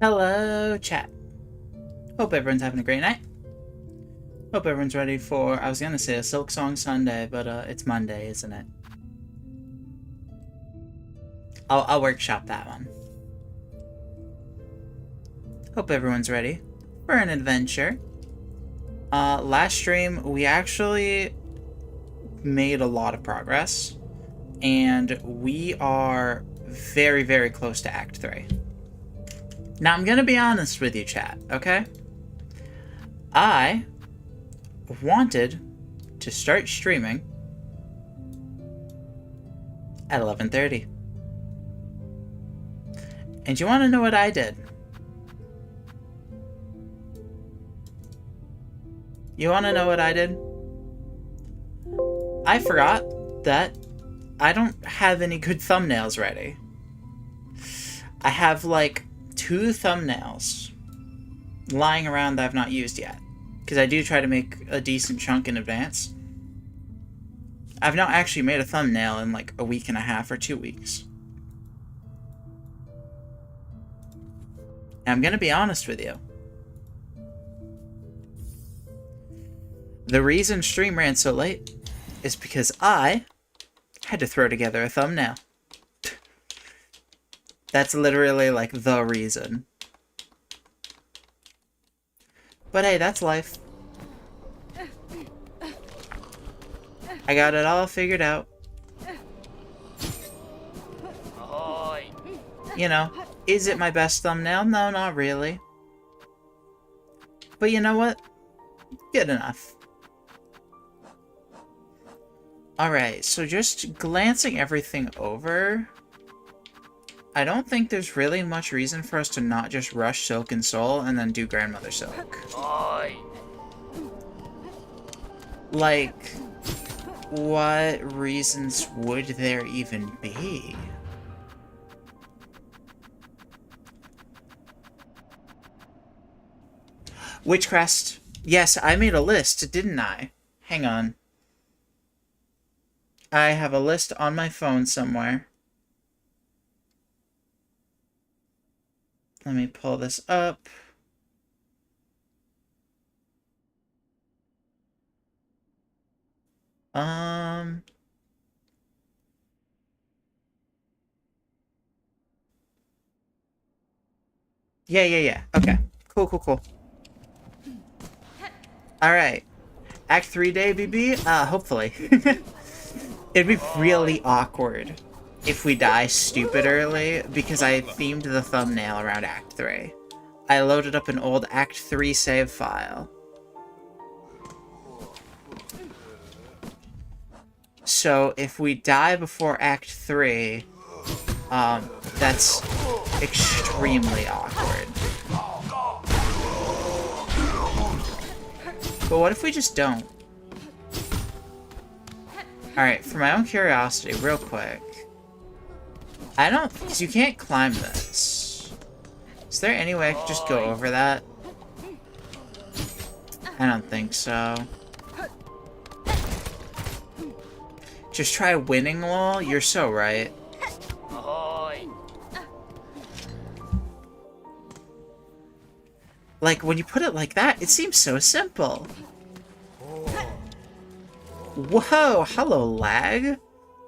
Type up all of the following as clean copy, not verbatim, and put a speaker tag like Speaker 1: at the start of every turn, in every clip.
Speaker 1: Hello, chat. Hope everyone's having a great night. Hope everyone's ready for, I was gonna say a Silksong Sunday, but it's Monday, isn't it? I'll workshop that one. Hope everyone's ready for an adventure. Last stream, we actually made a lot of progress, and we are very, very close to Act 3. Now, I'm gonna be honest with you, chat, okay? I wanted to start streaming at 11:30. And you want to know what I did? You want to know what I did? I forgot that I don't have any good thumbnails ready. I have like 2 thumbnails lying around that I've not used yet, because I do try to make a decent chunk in advance. I've not actually made a thumbnail in like a week and a half or 2 weeks. And I'm gonna be honest with you. The reason stream ran so late is because I had to throw together a thumbnail. That's literally like the reason. But hey, that's life. I got it all figured out. You know, is it my best thumbnail? No, not really. But you know what? Good enough. Alright, so just glancing everything over, I don't think there's really much reason for us to not just rush Silk and Soul and then do Grandmother Silk. Like, what reasons would there even be? Witchcrest. Yes, I made a list, didn't I? Hang on. I have a list on my phone somewhere. Let me pull this up. Yeah. Okay. Cool. Alright. Act 3 day, BB? Hopefully. It'd be really awkward if we die stupid early, because I themed the thumbnail around Act 3. I loaded up an old Act 3 save file. So, if we die before Act 3, that's extremely awkward. But what if we just don't? Alright, for my own curiosity, real quick. I don't... because you can't climb this. Is there any way I could just go over that? I don't think so. Just try winning, lol? You're so right. Like, when you put it like that, it seems so simple. Whoa, hello, lag.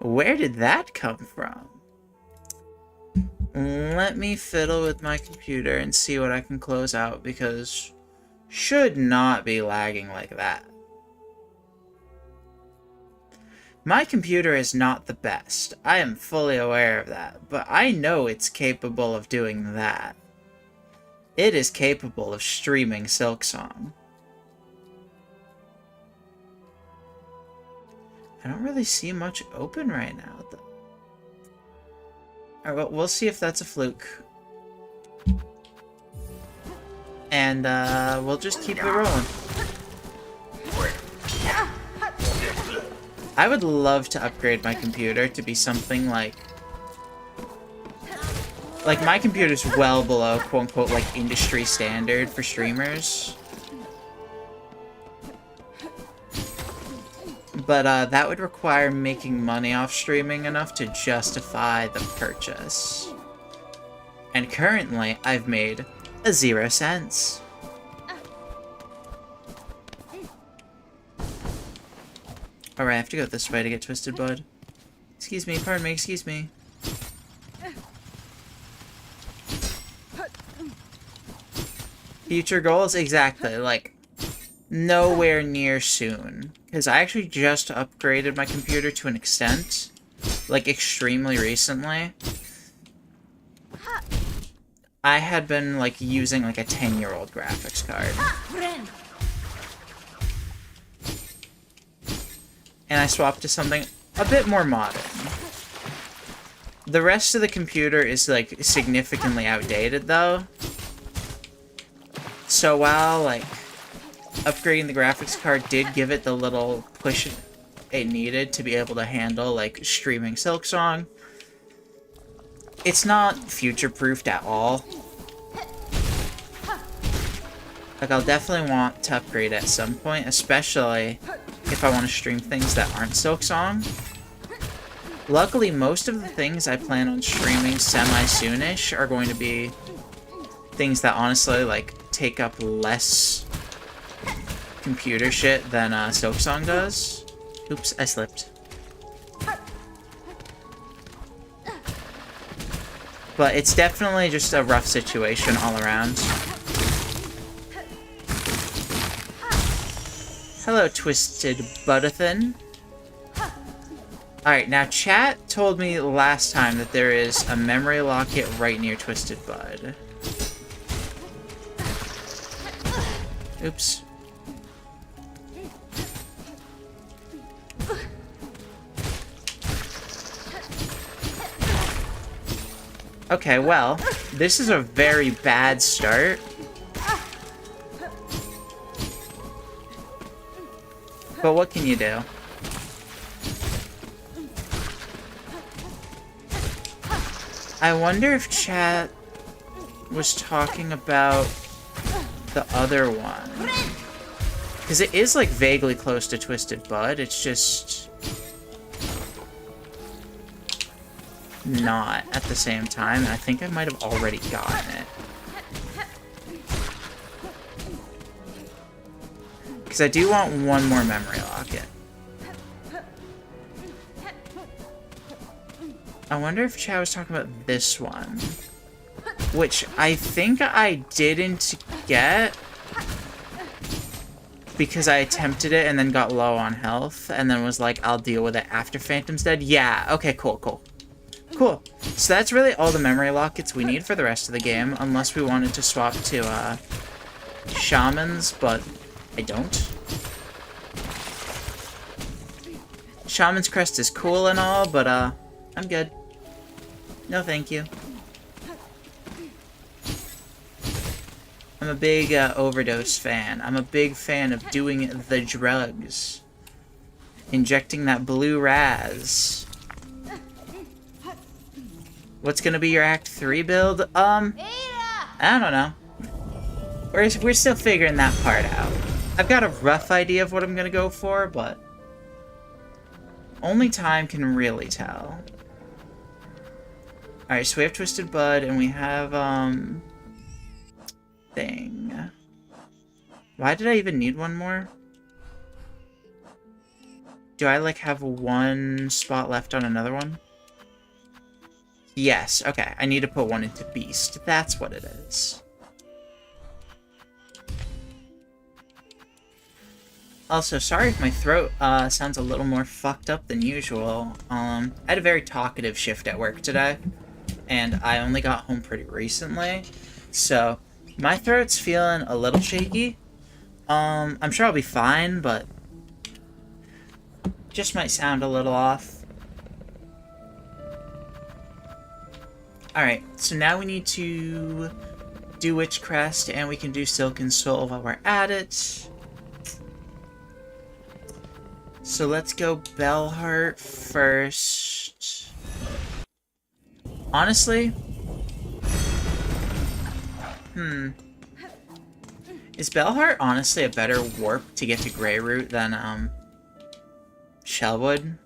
Speaker 1: Where did that come from? Let me fiddle with my computer and see what I can close out, because should not be lagging like that. My computer is not the best. I am fully aware of that, but I know it's capable of doing that. It is capable of streaming Silksong. I don't really see much open right now, though. Alright, well, we'll see if that's a fluke. And, we'll just keep it rolling. I would love to upgrade my computer to be something like... Like, my computer's well below, quote-unquote, like, industry standard for streamers. But, that would require making money off streaming enough to justify the purchase. And currently, I've made 0 cents. Alright, I have to go this way to get Twisted Bud. Excuse me, pardon me, excuse me. Future goals? Exactly, like, nowhere near soon. Because I actually just upgraded my computer to an extent. Like, extremely recently. I had been, like, using, like, a 10-year-old graphics card. And I swapped to something a bit more modern. The rest of the computer is, like, significantly outdated, though. So while, like, upgrading the graphics card did give it the little push it needed to be able to handle, like, streaming Silksong, it's not future-proofed at all. Like, I'll definitely want to upgrade at some point, especially if I want to stream things that aren't Silksong. Luckily, most of the things I plan on streaming semi-soonish are going to be things that honestly, like, take up less computer shit than Silksong does. Oops, I slipped. But it's definitely just a rough situation all around. Hello, Twisted Budathan. Alright, now chat told me last time that there is a memory locket right near Twisted Bud. Oops. Okay, well, this is a very bad start. But what can you do? I wonder if chat was talking about the other one. Because it is, like, vaguely close to Twisted Bud. It's just not at the same time. I think I might have already gotten it. Because I do want one more memory locket. I wonder if chat was talking about this one. Which I think I didn't get. Because I attempted it and then got low on health. And then was like, I'll deal with it after Phantom's dead. Yeah, okay, cool, cool. Cool. So that's really all the memory lockets we need for the rest of the game. Unless we wanted to swap to, Shamans, but I don't. Shaman's Crest is cool and all, but, I'm good. No, thank you. I'm a big, overdose fan. I'm a big fan of doing the drugs. Injecting that blue raz. What's gonna be your Act 3 build? I don't know. We're still figuring that part out. I've got a rough idea of what I'm gonna go for, but only time can really tell. Alright, so we have Twisted Bud, and we have, thing. Why did I even need one more? Do I, like, have one spot left on another one? Yes, okay. I need to put one into Beast. That's what it is. Also, sorry if my throat sounds a little more fucked up than usual. I had a very talkative shift at work today, and I only got home pretty recently, so my throat's feeling a little shaky. I'm sure I'll be fine, but just might sound a little off. Alright, so now we need to do Witchcrest, and we can do Silken Soul while we're at it. So let's go Bellheart first. Honestly, is Bellheart honestly a better warp to get to Greyroot than, Shellwood?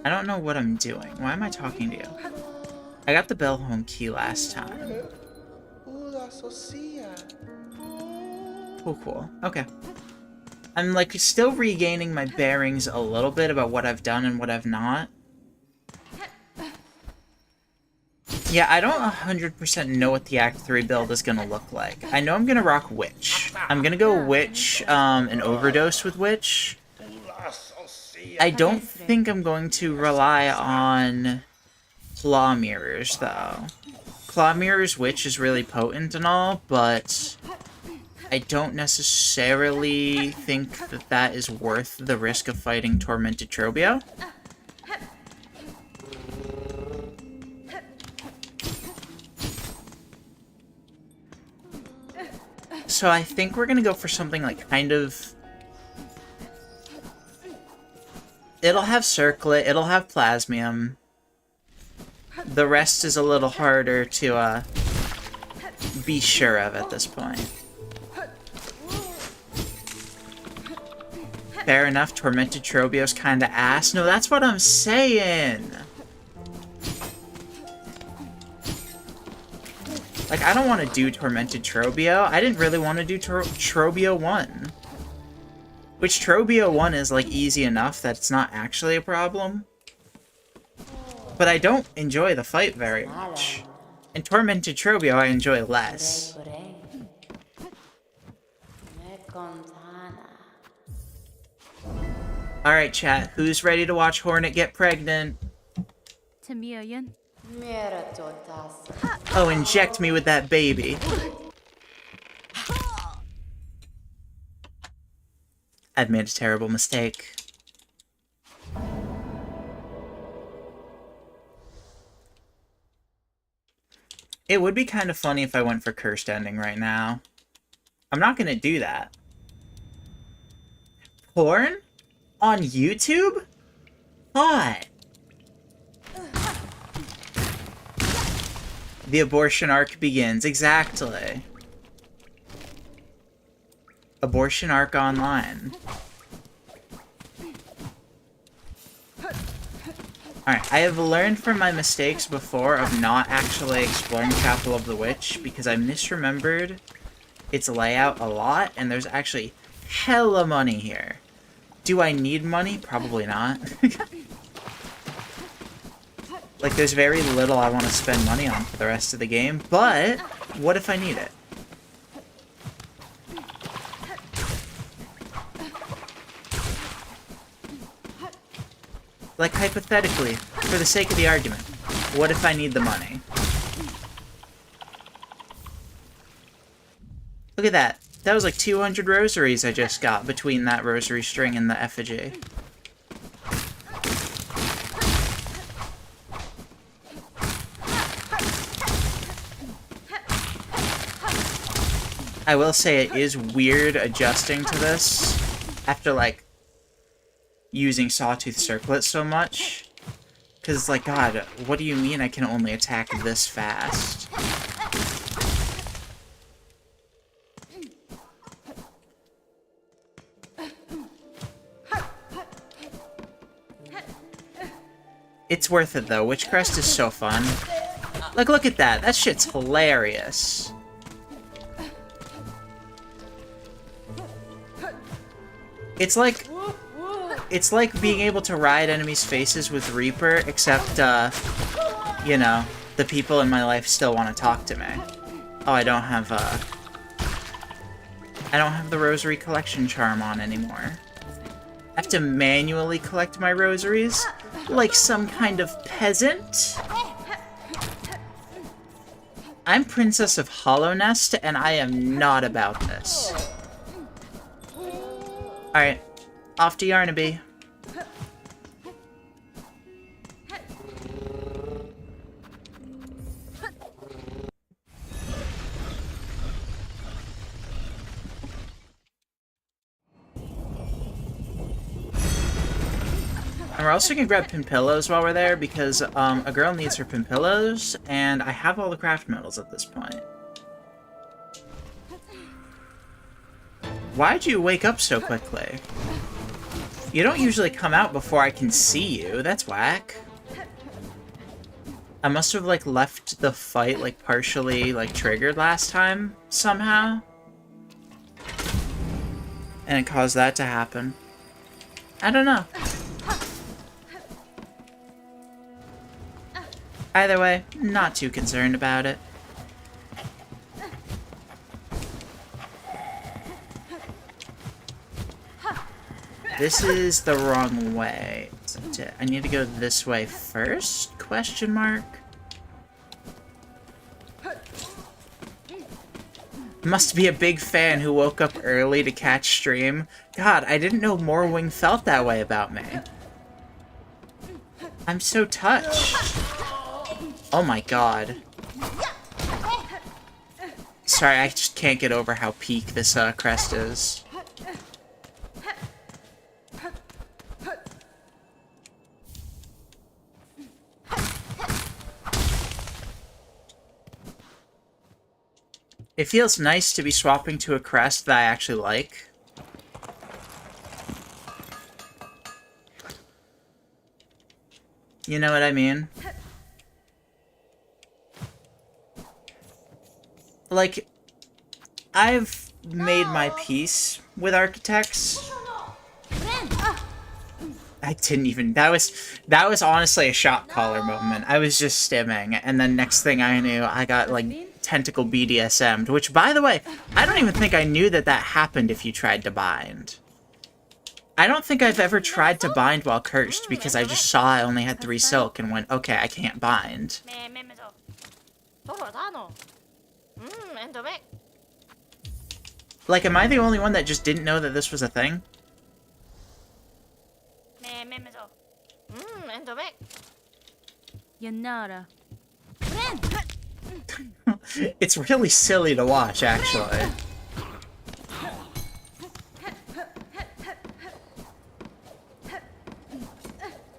Speaker 1: I don't know what I'm doing. Why am I talking to you? I got the bell home key last time. Cool, cool. Okay. I'm, like, still regaining my bearings a little bit about what I've done and what I've not. Yeah, I don't 100% know what the Act 3 build is gonna look like. I know I'm gonna rock Witch. I'm gonna go Witch, and Overdose with Witch. I don't think I'm going to rely on Claw Mirrors, though. Claw Mirrors Witch is really potent and all, but I don't necessarily think that that is worth the risk of fighting Tormented Trobio. So I think we're gonna go for something like kind of... It'll have Circlet, it'll have Plasmium. The rest is a little harder to be sure of at this point. Fair enough, Tormented Trobio's kinda ass. No, that's what I'm saying! Like, I don't want to do Tormented Trobio. I didn't really want to do Trobio 1. Which Trobio 1 is, like, easy enough that it's not actually a problem. But I don't enjoy the fight very much. And Tormented Trobio I enjoy less. Alright, chat. Who's ready to watch Hornet get pregnant? Oh, inject me with that baby. I've made a terrible mistake. It would be kind of funny if I went for Cursed Ending right now. I'm not gonna do that. Porn? On YouTube? Hot. The abortion arc begins. Exactly. Abortion arc online. Alright, I have learned from my mistakes before of not actually exploring Chapel of the Witch because I misremembered its layout a lot, and there's actually hella money here. Do I need money? Probably not. Like, there's very little I want to spend money on for the rest of the game, but what if I need it? Like, hypothetically, for the sake of the argument, what if I need the money? Look at that. That was like 200 rosaries I just got between that rosary string and the effigy. I will say it is weird adjusting to this after, like, using Sawtooth Circlet so much. Because, like, God, what do you mean I can only attack this fast? It's worth it, though. Witchcrest is so fun. Like, look at that. That shit's hilarious. It's like being able to ride enemies' faces with Reaper, except, you know, the people in my life still want to talk to me. Oh, I don't have the Rosary Collection Charm on anymore. I have to manually collect my rosaries, like some kind of peasant. I'm Princess of Hollow Nest, and I am not about this. Alright, off to Yarnaby. And we're also gonna grab Pimpillos while we're there, because a girl needs her Pimpillos, and I have all the craft medals at this point. Why'd you wake up so quickly? You don't usually come out before I can see you. That's whack. I must have, like, left the fight, like, partially, like, triggered last time, somehow. And it caused that to happen. I don't know. Either way, not too concerned about it. This is the wrong way. I need to go this way first? Question mark? Must be a big fan who woke up early to catch stream. God, I didn't know Morwing felt that way about me. I'm so touched. Oh my god. Sorry, I just can't get over how peak this crest is. It feels nice to be swapping to a crest that I actually like. You know what I mean? Like, I've made my peace with architects. I didn't even... That was honestly a shot caller moment. I was just stimming, and then next thing I knew, I got, like, tentacle BDSM'd, which, by the way, I don't even think I knew that that happened if you tried to bind. I don't think I've ever tried to bind while cursed, because I just saw I only had 3 silk and went, okay, I can't bind. Like, am I the only one that just didn't know that this was a thing? It's really silly to watch, actually.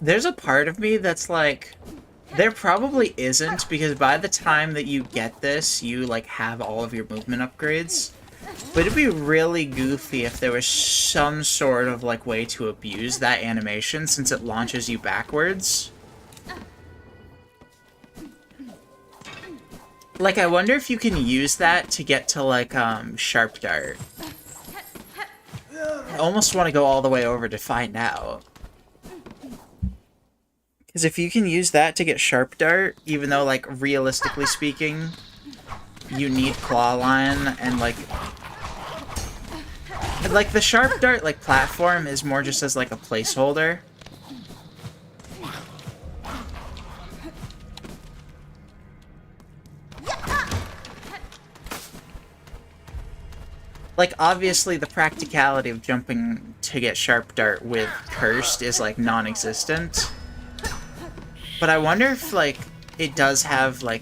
Speaker 1: There's a part of me that's like, there probably isn't, because by the time that you get this, you, like, have all of your movement upgrades. But it'd be really goofy if there was some sort of, like, way to abuse that animation, since it launches you backwards. Like, I wonder if you can use that to get to, like, Sharp Dart. I almost want to go all the way over to find out. Because if you can use that to get Sharp Dart, even though, like, realistically speaking, you need Claw Line, and, like, the Sharp Dart, like, platform is more just as, like, a placeholder. Like, obviously, the practicality of jumping to get Sharp Dart with Cursed is, like, non-existent. But I wonder if, like, it does have, like,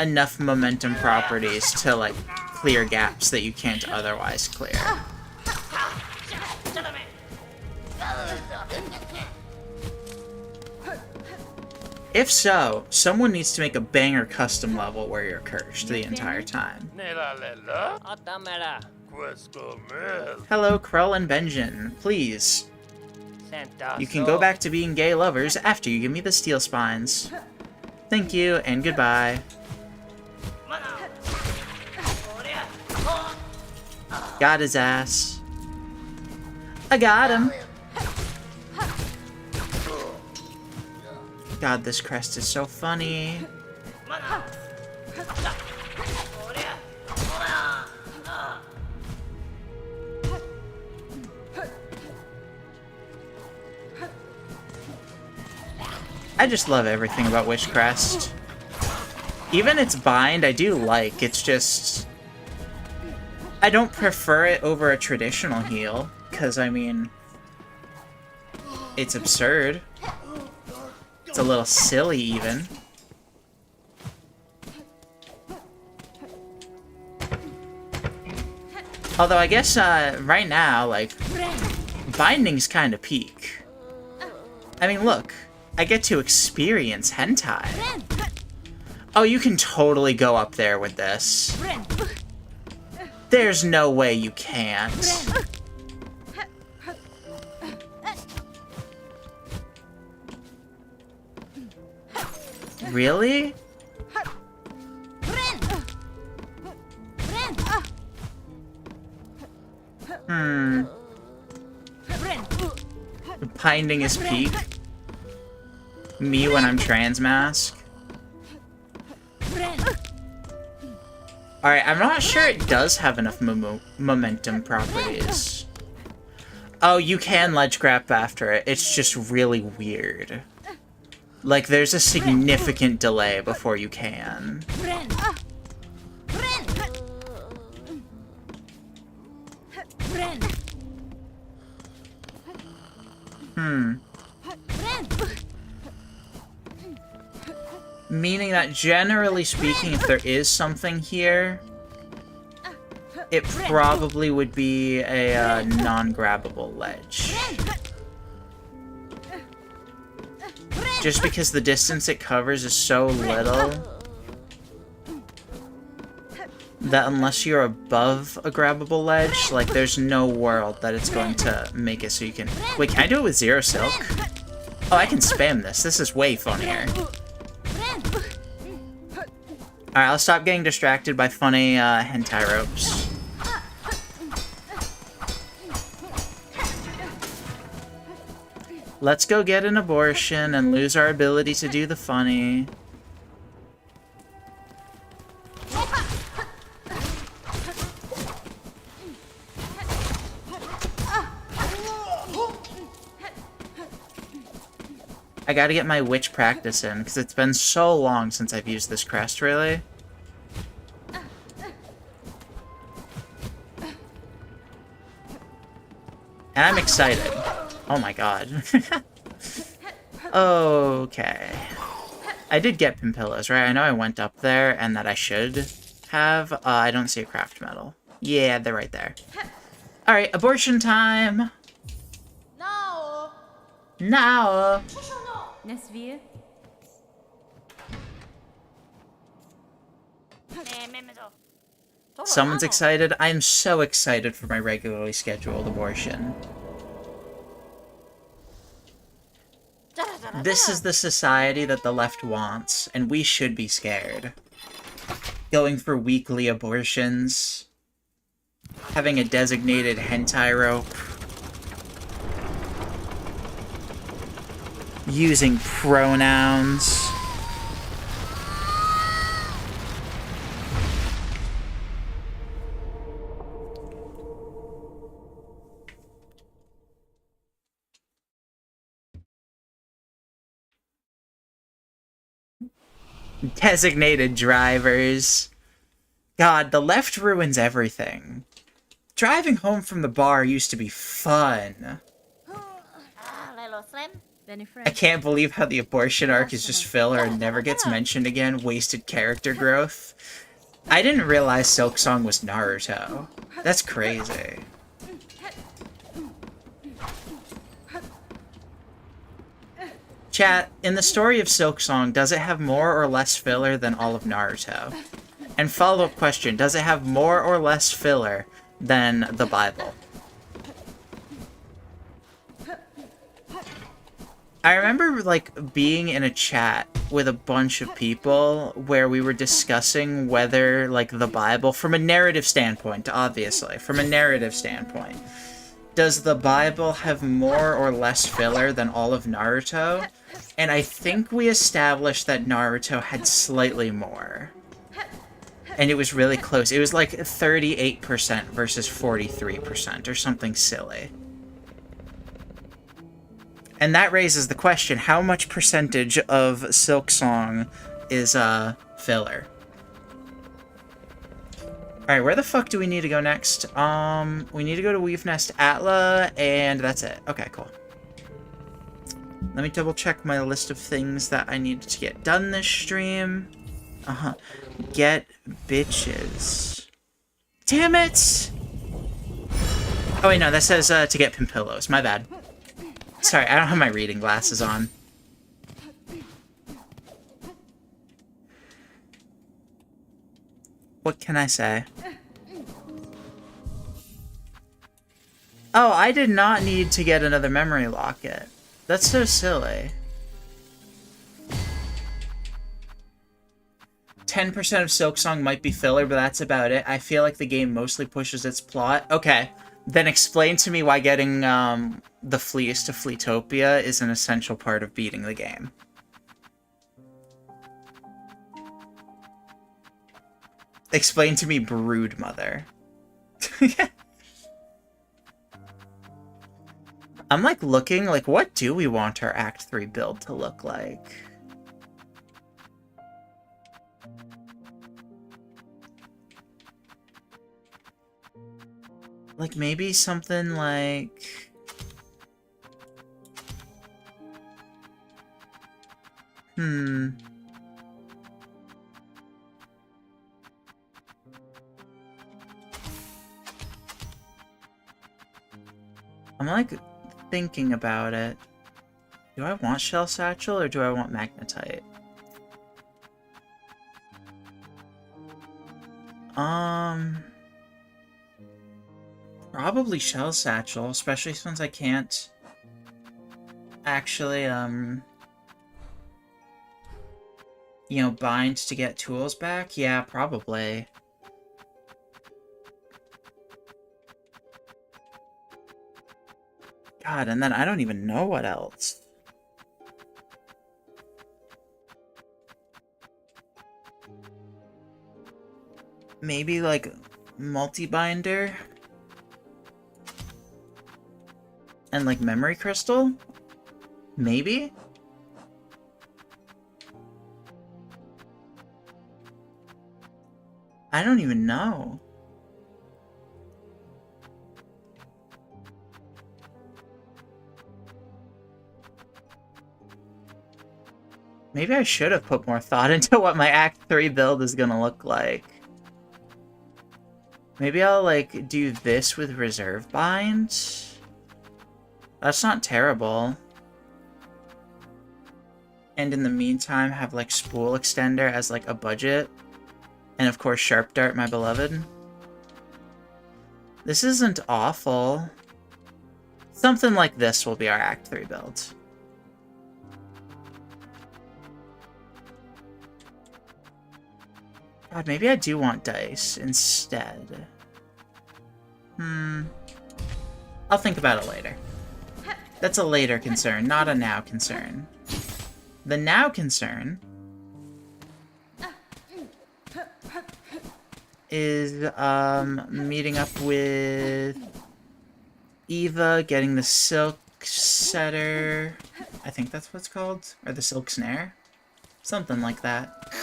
Speaker 1: enough momentum properties to, like, clear gaps that you can't otherwise clear. If so, someone needs to make a banger custom level where you're cursed the entire time. Hello, Krell and Benjin. Please. You can go back to being gay lovers after you give me the steel spines. Thank you, and goodbye. Got his ass. I got him. God, this crest is so funny. I just love everything about Witch Crest. Even its bind, I do like. It's just... I don't prefer it over a traditional heal, because, I mean... it's absurd. It's a little silly, even. Although, I guess, right now, like, binding's kind of peak. I mean, look. I get to experience hentai. Oh, you can totally go up there with this. There's no way you can't. Really? Finding his peak. Me when I'm trans mask. Alright, I'm not sure it does have enough momentum properties. Oh, you can ledge grab after it. It's just really weird. Like, there's a significant delay before you can. Meaning that, generally speaking, if there is something here, it probably would be a non-grabbable ledge. Just because the distance it covers is so little that unless you're above a grabbable ledge, like, there's no world that it's going to make it so you can... Wait, can I do it with Zero Silk? Oh, I can spam this. This is way funnier. Alright, I'll stop getting distracted by funny hentai ropes. Let's go get an abortion and lose our ability to do the funny. I gotta get my witch practice in, because it's been so long since I've used this crest, really. And I'm excited. Oh my god. Okay. I did get pin pillows, right? I know I went up there and that I should have. I don't see a craft medal. Yeah, they're right there. Alright, abortion time! Now! Someone's excited. I'm so excited for my regularly scheduled abortion. This is the society that the left wants, and we should be scared. Going for weekly abortions. Having a designated hentai rope. Using pronouns. Designated drivers. God, the left ruins everything. Driving home from the bar used to be fun. I can't believe how the abortion arc is just filler and never gets mentioned again. Wasted character growth. I didn't realize Silksong was Naruto. That's crazy. Chat, in the story of Silksong, does it have more or less filler than all of Naruto? And follow-up question, does it have more or less filler than the Bible? I remember, like, being in a chat with a bunch of people where we were discussing whether, like, the Bible, from a narrative standpoint, obviously, from a narrative standpoint, does the Bible have more or less filler than all of Naruto? And I think we established that Naruto had slightly more. And it was really close. It was like 38% versus 43% or something silly. And that raises the question, how much percentage of Silksong is filler? Alright, where the fuck do we need to go next? We need to go to Weave Nest Atla, and that's it. Okay, cool. Let me double check my list of things that I needed to get done this stream. Get bitches. Damn it! Oh wait, no, that says to get pin pillows. My bad. Sorry, I don't have my reading glasses on. What can I say? Oh, I did not need to get another memory locket. That's so silly. 10% of Silksong might be filler, but that's about it. I feel like the game mostly pushes its plot. Okay, then explain to me why getting the Fleece to Fleetopia is an essential part of beating the game. Explain to me Broodmother. I'm like looking, like, what do we want our Act 3 build to look like? Like, maybe something like... I'm like thinking about it. Do I want Shell Satchel or do I want Magnetite? Probably Shell Satchel, especially since I can't actually, you know, bind to get tools back. Yeah, probably. God, and then I don't even know what else. Maybe, like, multi-binder? And, like, memory crystal? Maybe? I don't even know. Maybe I should have put more thought into what my Act 3 build is gonna look like. Maybe I'll, like, do this with Reserve Bind? That's not terrible. And in the meantime, have, like, Spool Extender as, like, a budget. And, of course, Sharp Dart, my beloved. This isn't awful. Something like this will be our Act 3 build. God, maybe I do want dice instead. I'll think about it later. That's a later concern, not a now concern. The now concern is meeting up with Eva, getting the Silk Setter. I think that's what it's called. Or the Silk Snare. Something like that.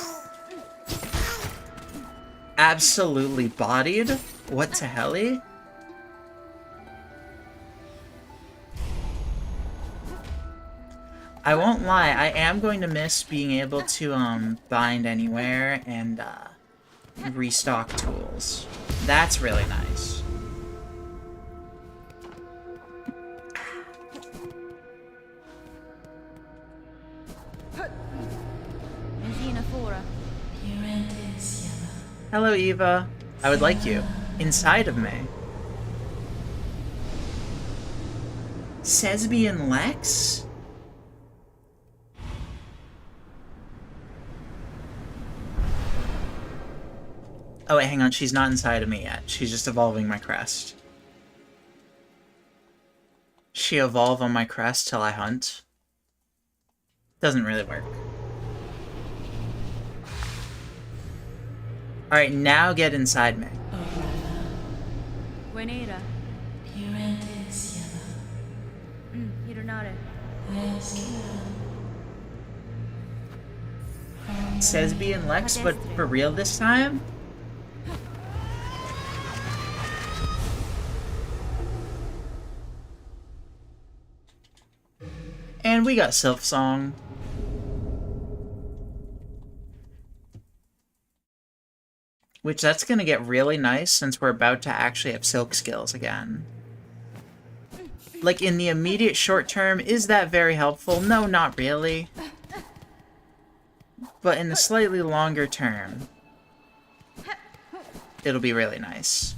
Speaker 1: Absolutely bodied? What to helly? I won't lie, I am going to miss being able to bind anywhere and restock tools. That's really nice. Hello, Eva. I would like you inside of me. Sesby and Lex? Oh wait, hang on, she's not inside of me yet. She's just evolving my crest. She evolve on my crest till I hunt? Doesn't really work. Alright, now get inside me.
Speaker 2: Buenera.
Speaker 1: Sesby and Lex, but for real this time? And we got Silksong. Which that's gonna get really nice since we're about to actually have Silk skills again. Like, in the immediate short term, is that very helpful? No, not really. But in the slightly longer term, it'll be really nice.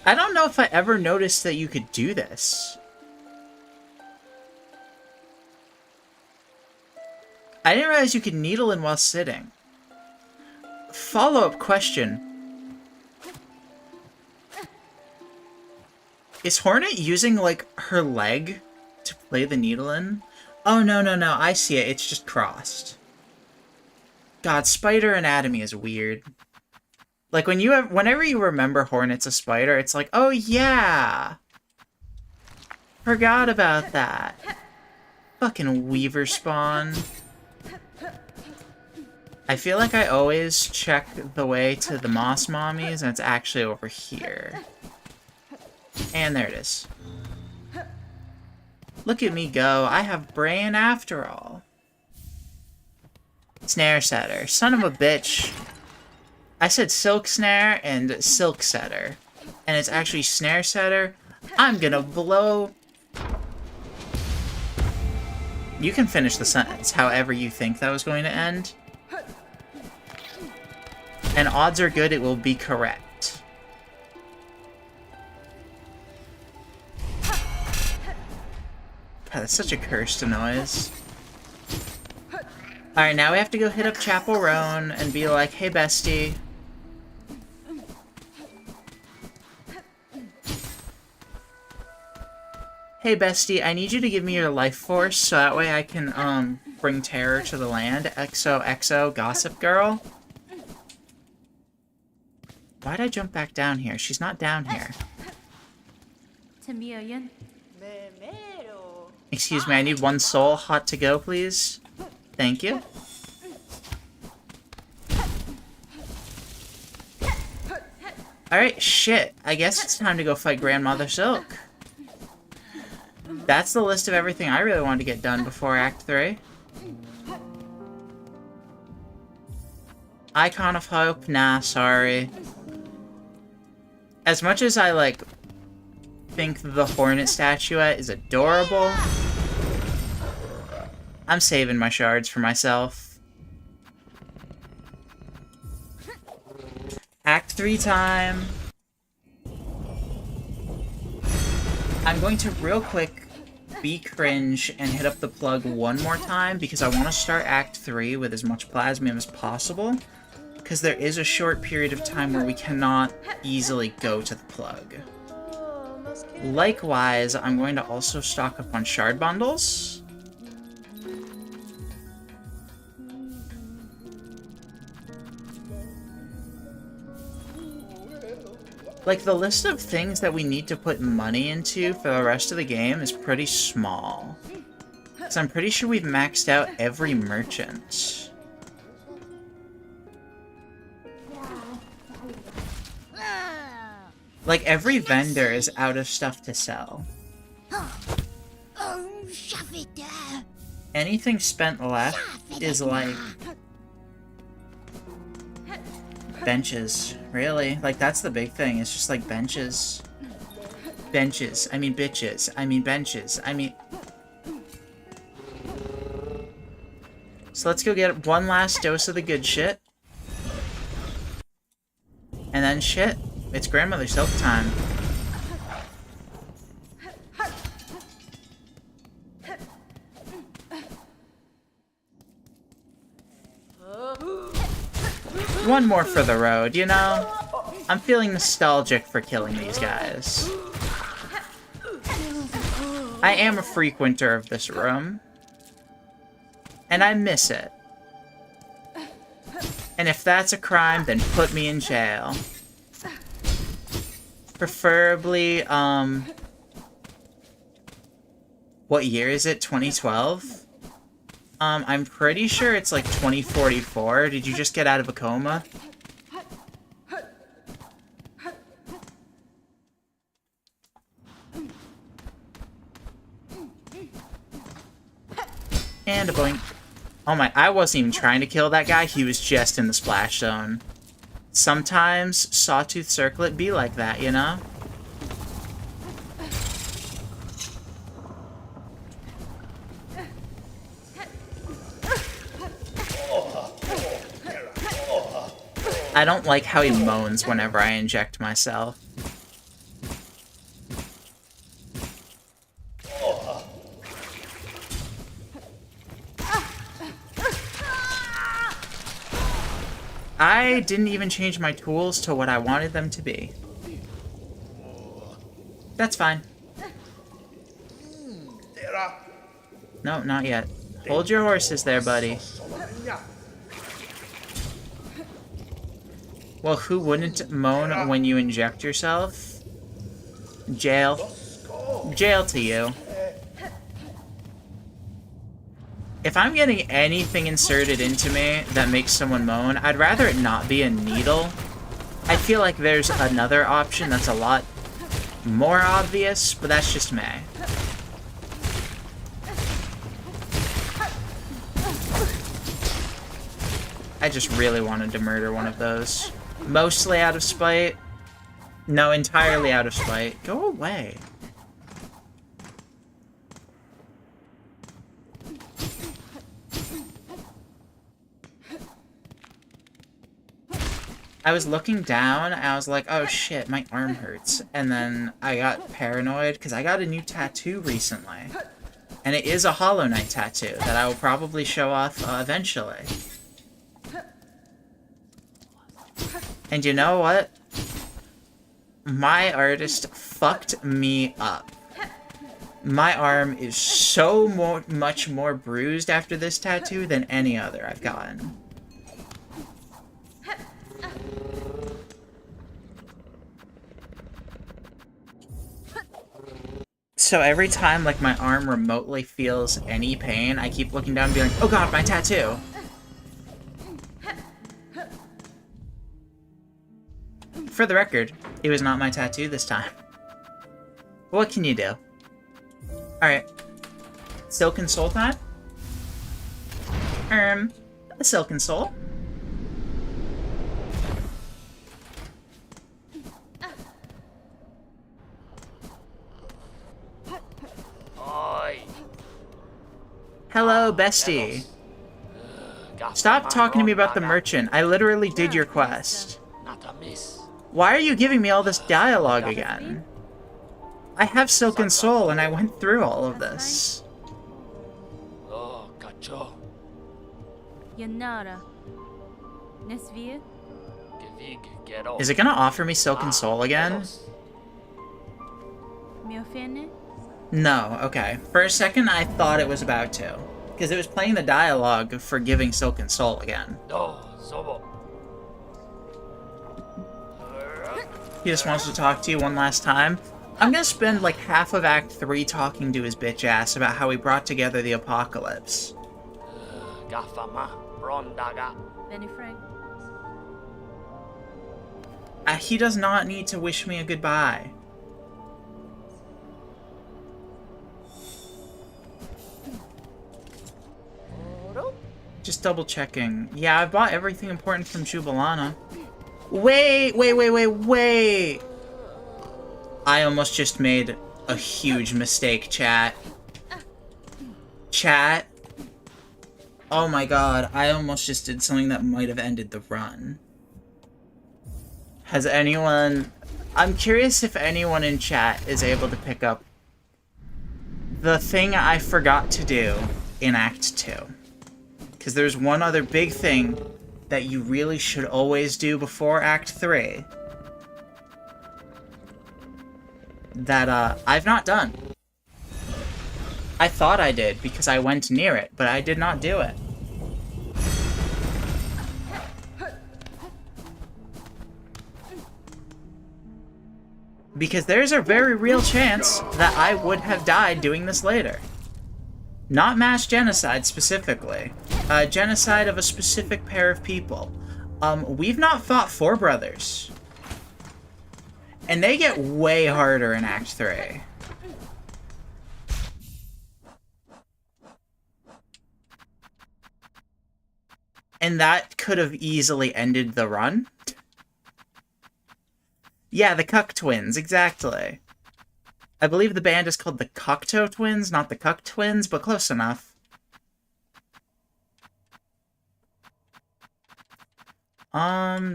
Speaker 1: I don't know if I ever noticed that you could do this. I didn't realize you could needle in while sitting. Follow-up question. Is Hornet using, like, her leg to play the needle in? Oh, no, no, no. I see it. It's just crossed. God, spider anatomy is weird. Like, whenever you remember Hornet's a spider, it's like, oh, yeah! Forgot about that. Fucking Weaver spawn. I feel like I always check the way to the Moss Mommies, and it's actually over here. And there it is. Look at me go. I have brain after all. Snare setter. Son of a bitch. I said silk snare and silk setter. And it's actually snare setter. I'm gonna blow... You can finish the sentence however you think that was going to end. And odds are good it will be correct. God, that's such a cursed noise. Alright, now we have to go hit up Chapel Roan and be like, hey bestie. Hey bestie, I need you to give me your life force so that way I can, bring terror to the land. XOXO Gossip Girl. Why'd I jump back down here? She's not down here. Excuse me, I need 1 soul. Hot to go, please. Thank you. Alright, shit. I guess it's time to go fight Grandmother Silk. That's the list of everything I really wanted to get done before Act 3. Icon of Hope? Nah, sorry. As much as I, like, think the Hornet statuette is adorable, I'm saving my shards for myself. Act 3 time. I'm going to real quick be cringe and hit up the plug one more time because I want to start Act 3 with as much plasmium as possible. Because there is a short period of time where we cannot easily go to the plug. Likewise, I'm going to also stock up on shard bundles. Like, the list of things that we need to put money into for the rest of the game is pretty small. So I'm pretty sure we've maxed out every merchant. Like, every vendor is out of stuff to sell. Anything spent left is, like... benches. Really? Like, that's the big thing. It's just, like, benches. Benches. I mean, bitches. I mean, benches. I mean... So let's go get one last dose of the good shit. And then shit. It's Grandmother Silk time. One more for the road, you know? I'm feeling nostalgic for killing these guys. I am a frequenter of this room. And I miss it. And if that's a crime, then put me in jail. Preferably, what year is it? 2012? I'm pretty sure it's like 2044. Did you just get out of a coma? And a boink. Oh my, I wasn't even trying to kill that guy, he was just in the splash zone. Sometimes Sawtooth Circlet be like that, you know? I don't like how he moans whenever I inject myself. I didn't even change my tools to what I wanted them to be. That's fine. No, not yet. Hold your horses there, buddy. Well, who wouldn't moan when you inject yourself? Jail. Jail to you. If I'm getting anything inserted into me that makes someone moan, I'd rather it not be a needle. I feel like there's another option that's a lot more obvious, but that's just me. I just really wanted to murder one of those. Mostly out of spite. No, entirely out of spite. Go away. I was looking down, and I was like, oh shit, my arm hurts. And then I got paranoid, because I got a new tattoo recently. And it is a Hollow Knight tattoo that I will probably show off eventually. And you know what? My artist fucked me up. My arm is so much more bruised after this tattoo than any other I've gotten. So every time, like, my arm remotely feels any pain, I keep looking down and being like, oh god, my tattoo! For the record, it was not my tattoo this time. What can you do? Alright. Silken Soul time? A Silken Soul. Hello, bestie. Stop talking to me about the merchant. I literally did your quest. Why are you giving me all this dialogue again? I have Silken Soul and I went through all of this. Is it gonna offer me Silken Soul again? No, okay. For a second, I thought it was about to. Because it was playing the dialogue for giving Silken Soul again. He just wants to talk to you one last time. I'm gonna spend like half of Act 3 talking to his bitch ass about how he brought together the apocalypse. He does not need to wish me a goodbye. Just double checking. Yeah, I bought everything important from Jubilana. Wait! I almost just made a huge mistake, chat. Chat? Oh my god, I almost just did something that might have ended the run. Has anyone... I'm curious if anyone in chat is able to pick up the thing I forgot to do in Act 2. Because there's one other big thing that you really should always do before Act 3 that I've not done. I thought I did because I went near it, but I did not do it. Because there's a very real chance that I would have died doing this later. Not mass genocide, specifically. Genocide of a specific pair of people. We've not fought Four Brothers. And they get way harder in Act 3. And that could have easily ended the run. Yeah, the Cuck Twins, exactly. I believe the band is called the Cocteau Twins, not the Cuck Twins, but close enough.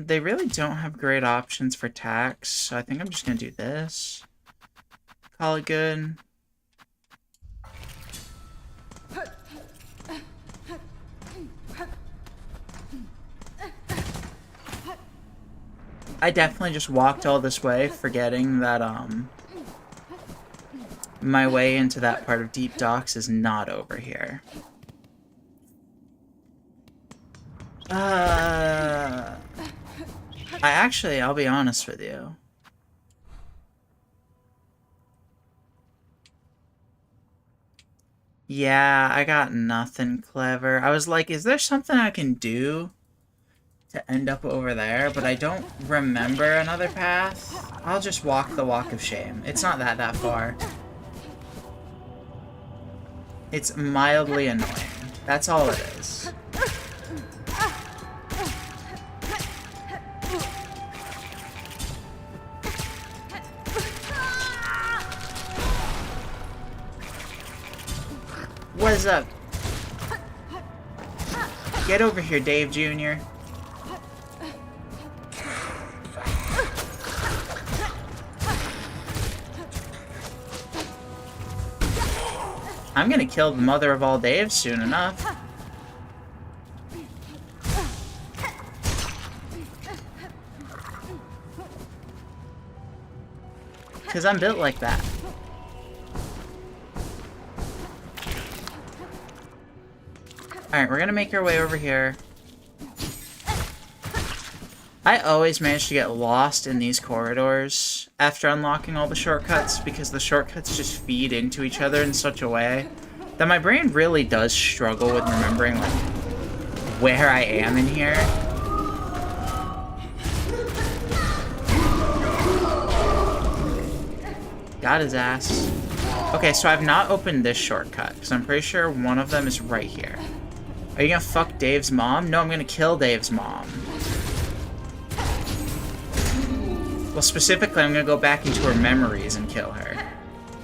Speaker 1: They really don't have great options for tax, so I think I'm just gonna do this. Call it good. I definitely just walked all this way, forgetting that, my way into that part of Deep Docks is not over here. I'll be honest with you. Yeah, I got nothing clever. I was like, is there something I can do to end up over there? But I don't remember another path. I'll just walk the walk of shame. It's not that far. It's mildly annoying. That's all it is. What is up? Get over here, Dave Jr. I'm gonna kill the mother of all Daves soon enough. Because I'm built like that. Alright, we're gonna make our way over here. I always manage to get lost in these corridors after unlocking all the shortcuts, because the shortcuts just feed into each other in such a way that my brain really does struggle with remembering, like, where I am in here. Got his ass. Okay, so I've not opened this shortcut, because I'm pretty sure one of them is right here. Are you gonna fuck Dave's mom? No, I'm gonna kill Dave's mom. Well, specifically, I'm gonna go back into her memories and kill her.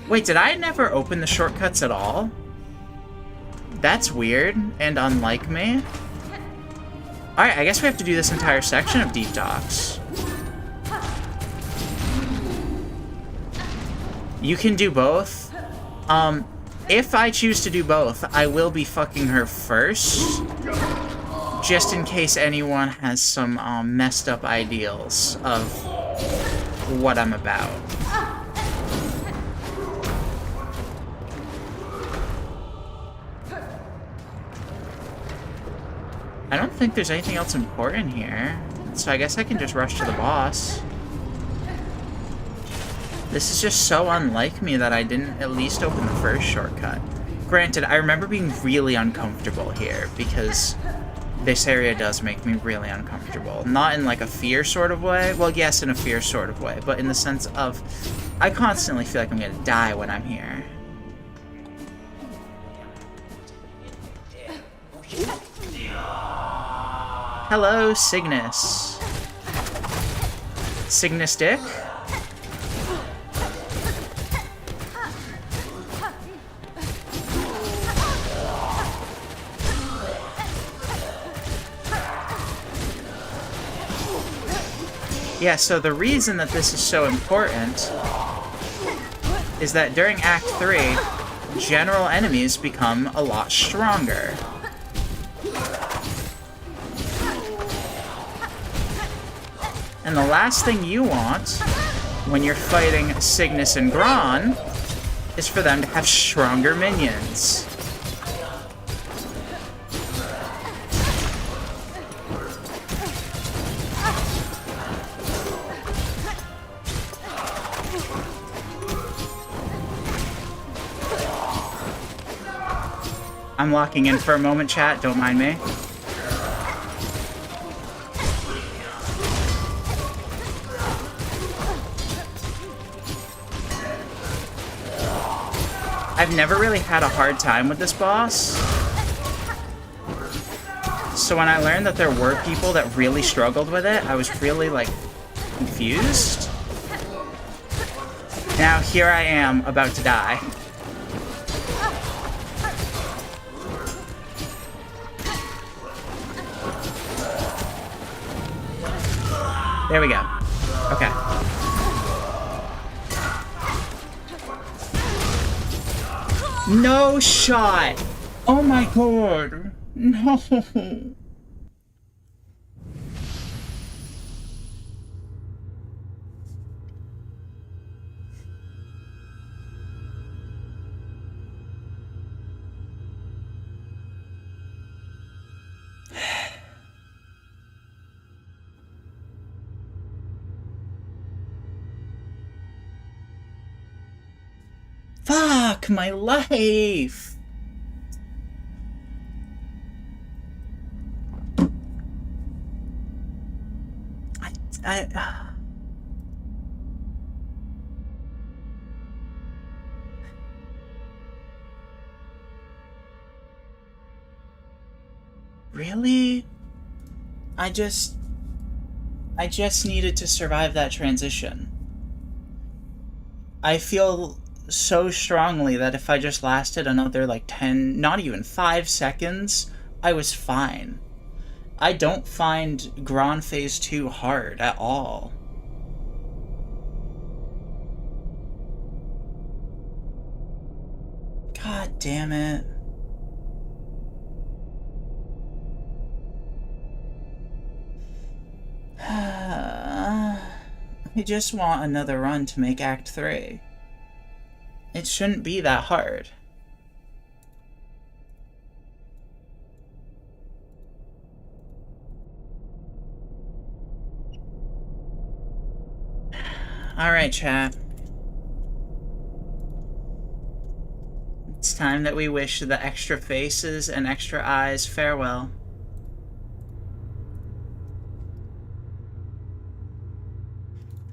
Speaker 1: Wait, did I never open the shortcuts at all? That's weird and unlike me. Alright, I guess we have to do this entire section of Deep Docks. You can do both. If I choose to do both, I will be fucking her first. Just in case anyone has some messed up ideals of what I'm about. I don't think there's anything else important here, so I guess I can just rush to the boss. This is just so unlike me that I didn't at least open the first shortcut. Granted, I remember being really uncomfortable here, because this area does make me really uncomfortable. Not in like a fear sort of way. Well, yes, in a fear sort of way, but in the sense of I constantly feel like I'm gonna die when I'm here. Hello, Cygnus. Cygnus Dick? Yeah, so the reason that this is so important is that during Act 3, general enemies become a lot stronger. And the last thing you want when you're fighting Cygnus and Gron is for them to have stronger minions. I'm locking in for a moment, chat. Don't mind me. I've never really had a hard time with this boss. So when I learned that there were people that really struggled with it, I was really, like, confused. Now here I am, about to die. There we go. Okay. No shot! Oh my god! No! Fuck my life! I really? I just needed to survive that transition. I feel so strongly that if I just lasted another like 10, not even 5 seconds, I was fine. I don't find Grand Phase 2 hard at all. God damn it. I just want another run to make Act 3. It shouldn't be that hard. Alright, chat. It's time that we wish the extra faces and extra eyes farewell.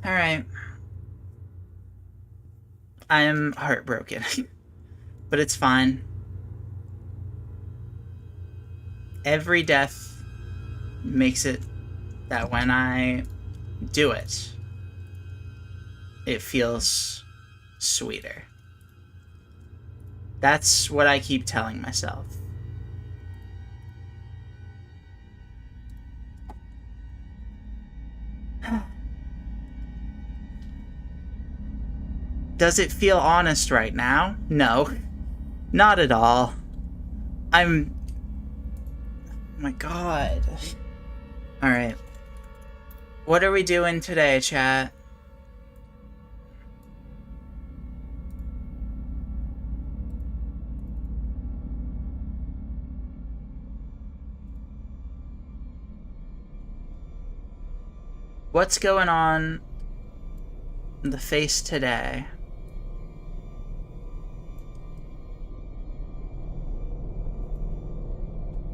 Speaker 1: Alright. I am heartbroken. But it's fine. Every death makes it that when I do it, it feels sweeter. That's what I keep telling myself. Does it feel honest right now? No. Not at all. Oh my god. Alright. What are we doing today, chat? What's going on in the face today?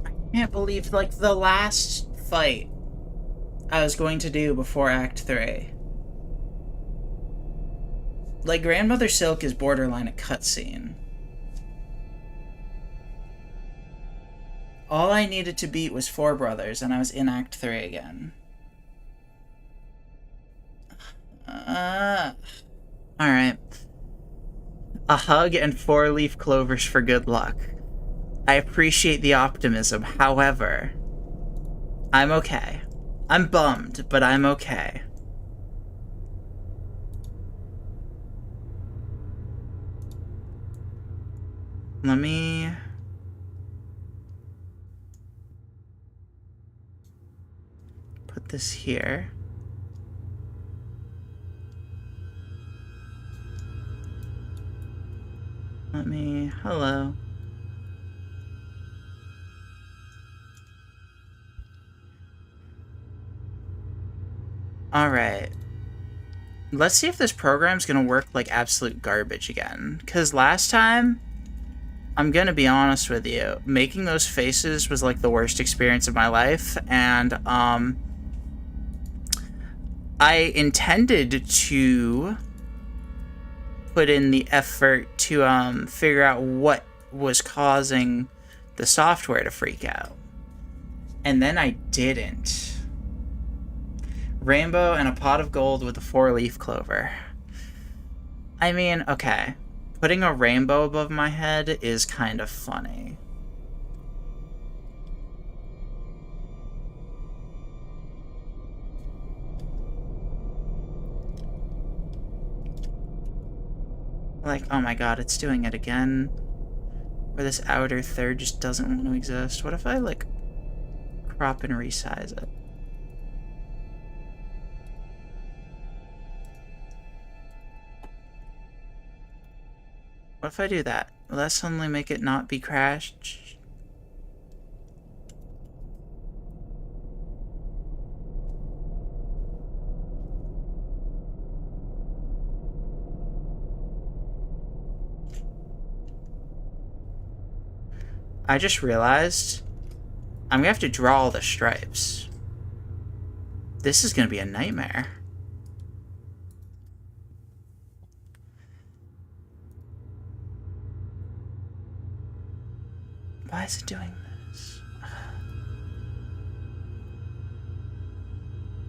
Speaker 1: I can't believe, like, the last fight I was going to do before Act 3. Like, Grandmother Silk is borderline a cutscene. All I needed to beat was 4 brothers, and I was in Act 3 again. Alright. A hug and 4-leaf clovers for good luck. I appreciate the optimism, however, I'm okay. I'm bummed, but I'm okay. Let me... put this here. Hello. Alright. Let's see if this program's gonna work like absolute garbage again. Because last time, I'm gonna be honest with you, making those faces was like the worst experience of my life, and I intended to put in the effort to figure out what was causing the software to freak out. And then I didn't. Rainbow and a pot of gold with a 4-leaf clover. I mean, okay. Putting a rainbow above my head is kind of funny. Like, oh my god, it's doing it again. Where this outer third just doesn't want to exist. What if I, like, crop and resize it? What if I do that? Will that suddenly make it not be crashed? I just realized I'm gonna have to draw all the stripes. This is gonna be a nightmare. Why is it doing this?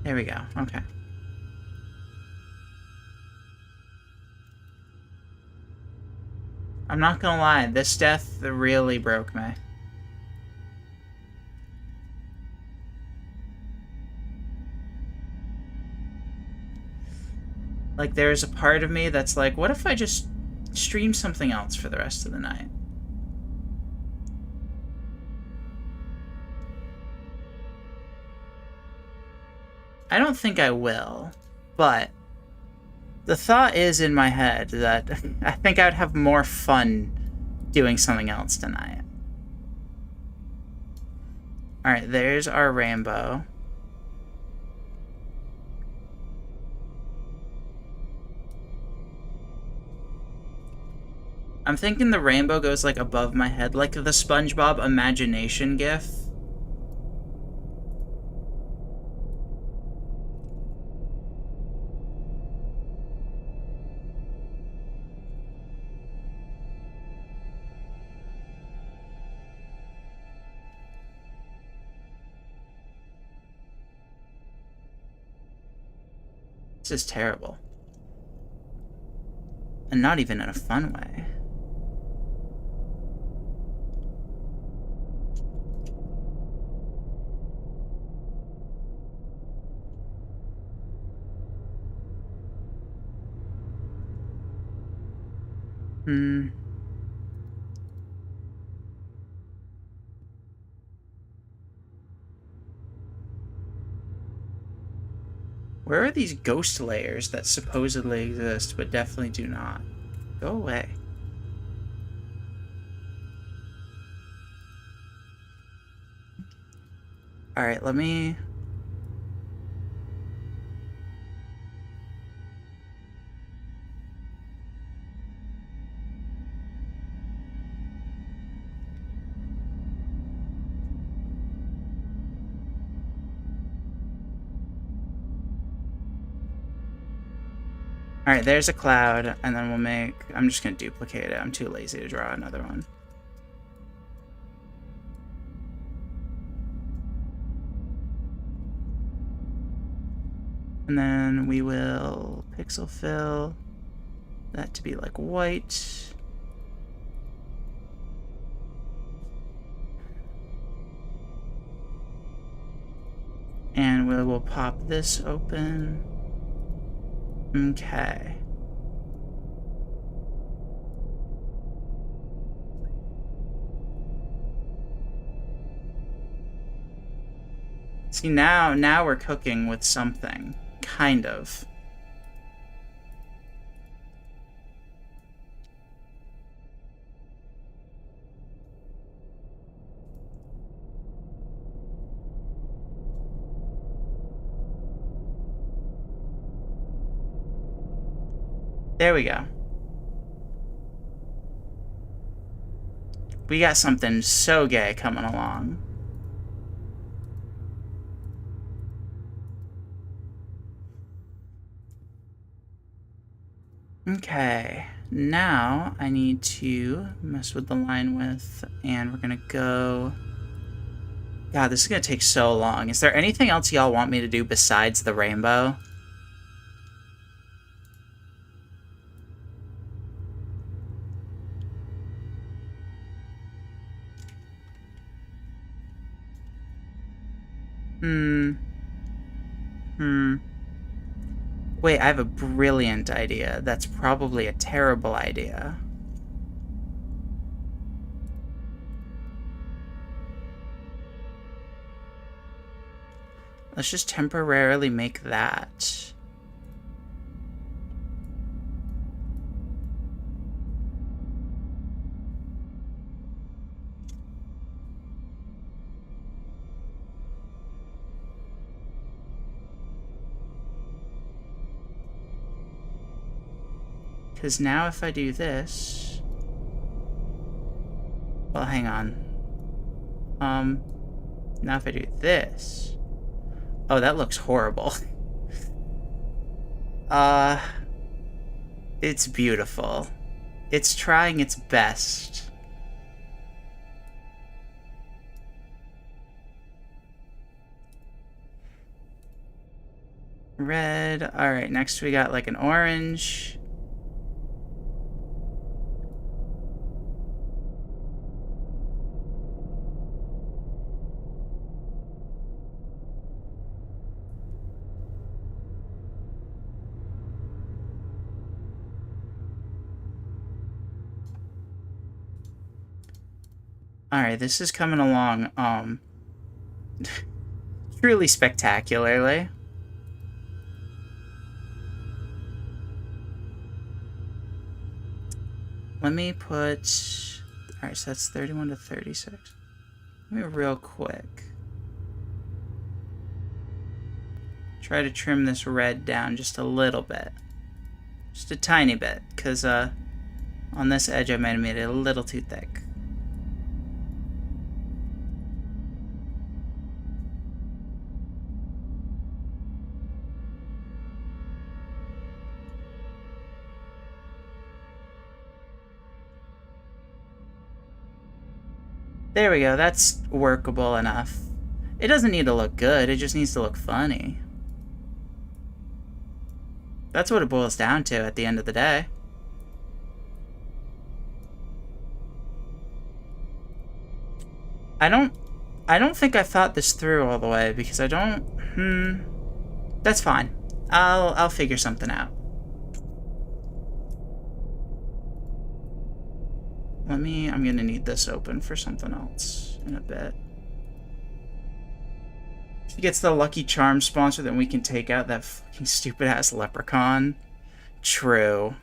Speaker 1: There we go. Okay. I'm not gonna lie, this death really broke me. Like, there's a part of me that's like, what if I just stream something else for the rest of the night? I don't think I will, but the thought is in my head that I think I would have more fun doing something else tonight. Alright, there's our rainbow. I'm thinking the rainbow goes like above my head, like the SpongeBob imagination gif. This is terrible. And not even in a fun way. Where are these ghost layers that supposedly exist but definitely do not? Go away. Alright, let me... Alright, there's a cloud, and then we'll make... I'm just going to duplicate it. I'm too lazy to draw another one. And then we will pixel fill that to be like white. And we will pop this open. Okay. See, now we're cooking with something. Kind of. There we go. We got something so gay coming along. Okay, now I need to mess with the line width, and we're gonna go... God, this is gonna take so long. Is there anything else y'all want me to do besides the rainbow? Wait, I have a brilliant idea. That's probably a terrible idea. Let's just temporarily make that. Because now if I do this... Well, hang on. Now if I do this... Oh, that looks horrible. It's beautiful. It's trying its best. Red. Alright, next we got like an orange. Alright, this is coming along, truly spectacularly. Let me put... Alright, so that's 31 to 36. Let me real quick try to trim this red down just a little bit. Just a tiny bit, because on this edge I might have made it a little too thick. There we go, that's workable enough. It doesn't need to look good, it just needs to look funny. That's what it boils down to at the end of the day. I don't think I thought this through all the way, because I don't... That's fine. I'll figure something out. I'm gonna need this open for something else in a bit. If he gets the Lucky Charm sponsor, then we can take out that fucking stupid-ass leprechaun. True.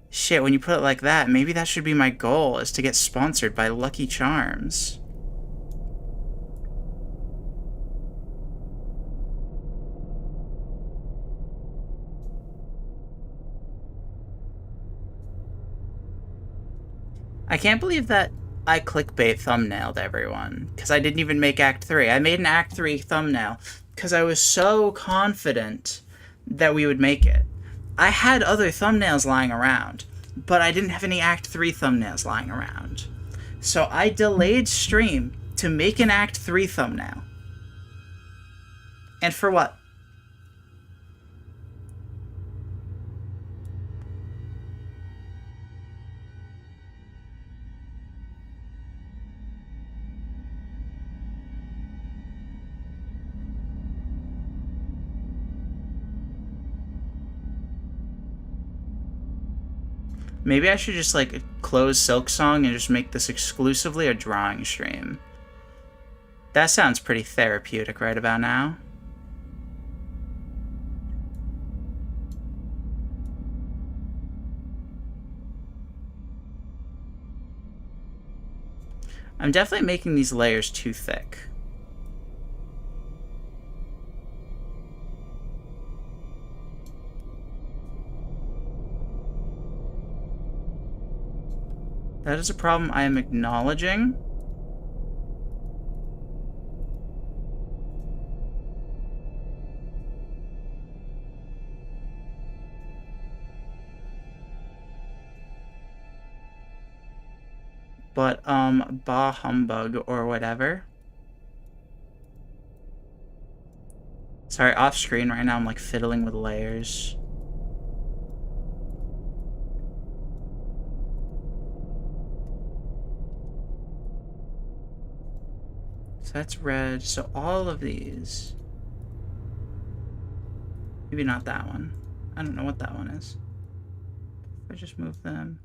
Speaker 1: Shit, when you put it like that, maybe that should be my goal, is to get sponsored by Lucky Charms. I can't believe that I clickbait thumbnailed everyone, because I didn't even make Act 3. I made an Act 3 thumbnail because I was so confident that we would make it. I had other thumbnails lying around, but I didn't have any Act 3 thumbnails lying around. So I delayed stream to make an Act 3 thumbnail. And for what? Maybe I should just, like, close Silksong and just make this exclusively a drawing stream. That sounds pretty therapeutic right about now. I'm definitely making these layers too thick. That is a problem I am acknowledging. But, bah humbug or whatever. Sorry, off screen right now I'm like fiddling with layers. So that's red. So all of these. Maybe not that one. I don't know what that one is. If I just move them.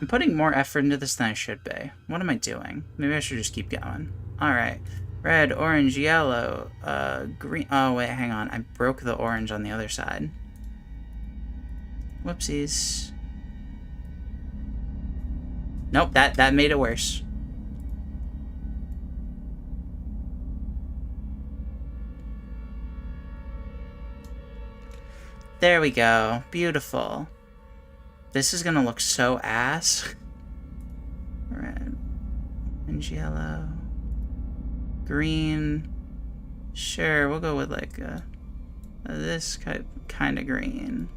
Speaker 1: I'm putting more effort into this than I should be. What am I doing? Maybe I should just keep going. Alright. Red, orange, yellow, green. Oh, wait, hang on. I broke the orange on the other side. Whoopsies. Nope, that made it worse. There we go. Beautiful. This is gonna look so ass. Red and yellow. Green. Sure, we'll go with like this kind of green.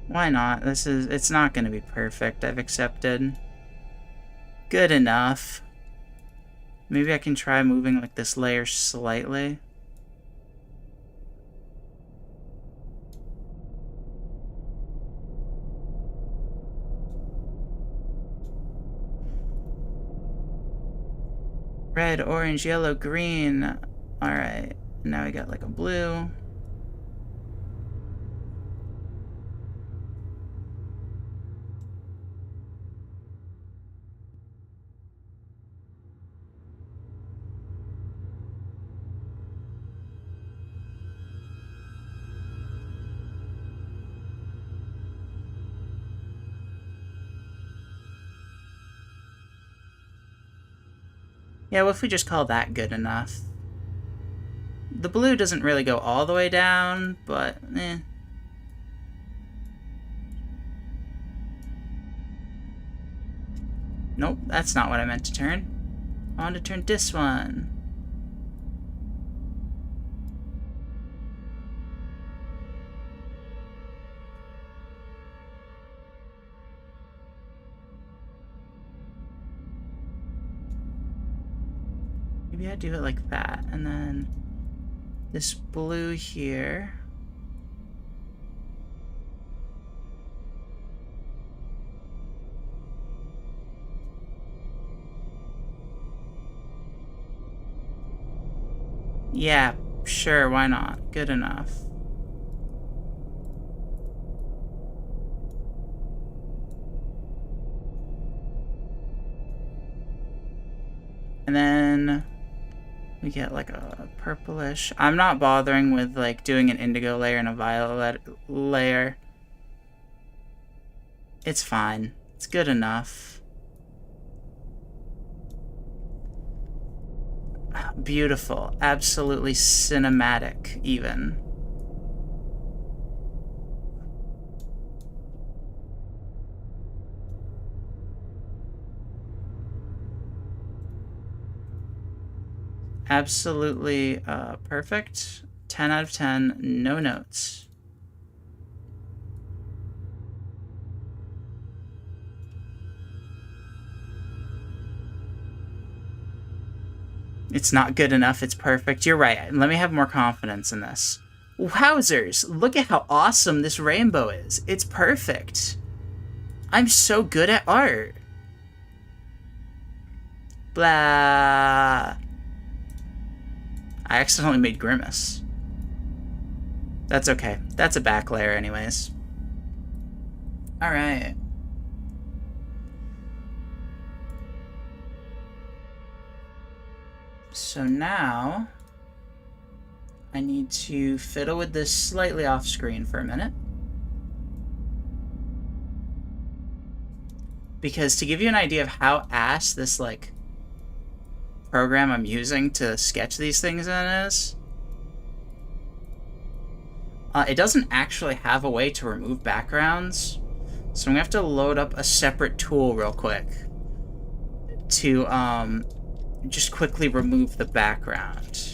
Speaker 1: Why not? It's not going to be perfect. I've accepted. Good enough. Maybe I can try moving like this layer slightly. Red, orange, yellow, green. Alright, now we got like a blue. Yeah, what if we just call that good enough? The blue doesn't really go all the way down, but eh. Nope, that's not what I meant to turn. I want to turn this one. Maybe I do it like that, and then this blue here. Yeah, sure, why not? Good enough. And then we get like a purplish. I'm not bothering with like doing an indigo layer and a violet layer. It's fine. It's good enough. Beautiful. Absolutely cinematic, even. Absolutely perfect. 10 out of 10. No notes. It's not good enough. It's perfect. You're right. Let me have more confidence in this. Wowzers! Look at how awesome this rainbow is. It's perfect. I'm so good at art. Blah. I accidentally made Grimace. That's okay. That's a back layer anyways. Alright. So now I need to fiddle with this slightly off screen for a minute. Because to give you an idea of how ass this like program I'm using to sketch these things in is, it doesn't actually have a way to remove backgrounds. So I'm gonna have to load up a separate tool real quick to just quickly remove the background.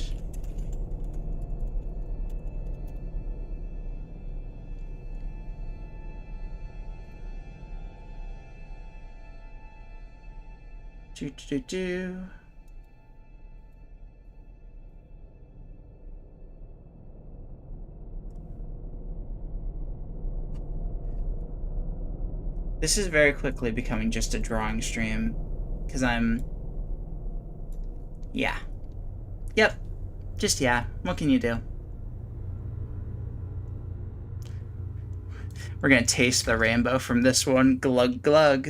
Speaker 1: This is very quickly becoming just a drawing stream, because yeah. Yep. Just yeah. What can you do? We're gonna taste the rainbow from this one. Glug glug.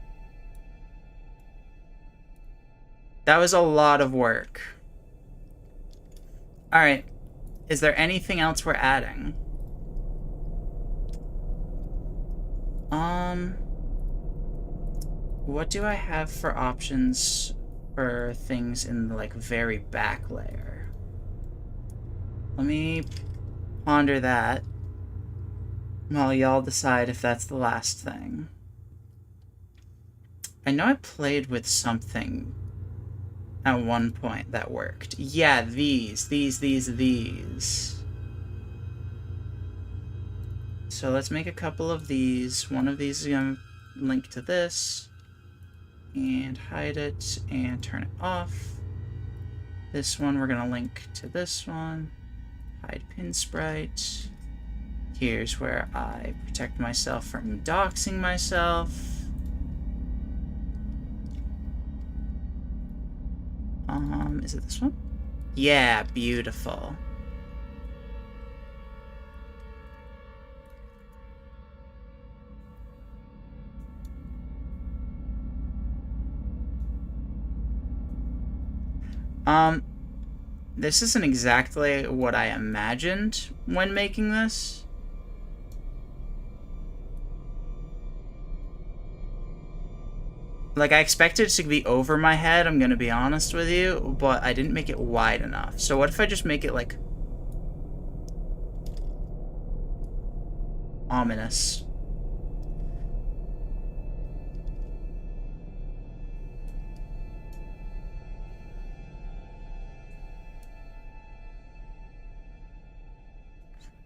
Speaker 1: That was a lot of work. Alright. Is there anything else we're adding? What do I have for options for things in the, like, very back layer? Let me ponder that while y'all decide if that's the last thing. I know I played with something at one point that worked. Yeah, these. So let's make a couple of these. One of these is going to link to this. And hide it and turn it off. This one we're going to link to this one. Hide pin sprite. Here's where I protect myself from doxing myself. Is it this one? Yeah, beautiful. This isn't exactly what I imagined when making this. Like, I expected it to be over my head, I'm gonna be honest with you, but I didn't make it wide enough. So what if I just make it, like, ominous?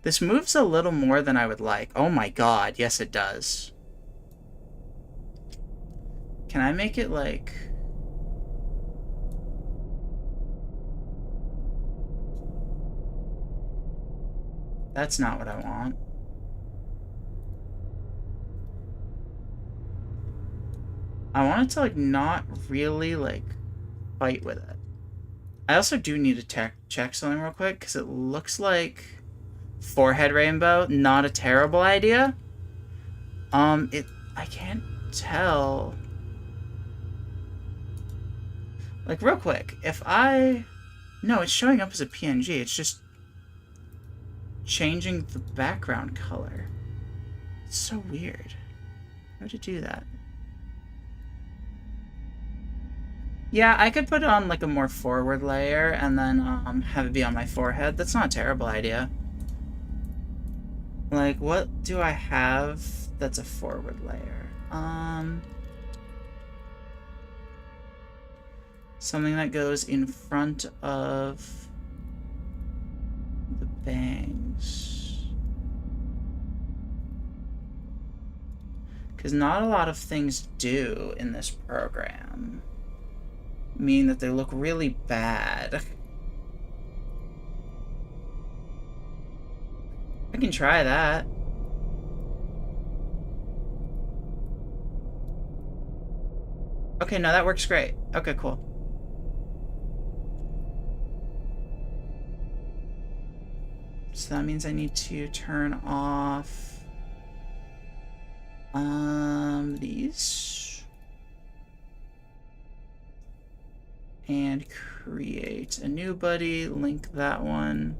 Speaker 1: This moves a little more than I would like. Oh my god, yes it does. Can I make it like... That's not what I want. I want it to, like, not really, like, fight with it. I also do need to check something real quick, because it looks like forehead rainbow, not a terrible idea. I can't tell. Like, real quick, if I... No, it's showing up as a PNG, it's just changing the background color. It's so weird. How to do that? Yeah, I could put it on, like, a more forward layer and then have it be on my forehead. That's not a terrible idea. Like, what do I have that's a forward layer? Something that goes in front of the bangs. Because not a lot of things do in this program. Mean that they look really bad. I can try that. Okay, no, that works great. Okay, cool. So that means I need to turn off these and create a new buddy, link that one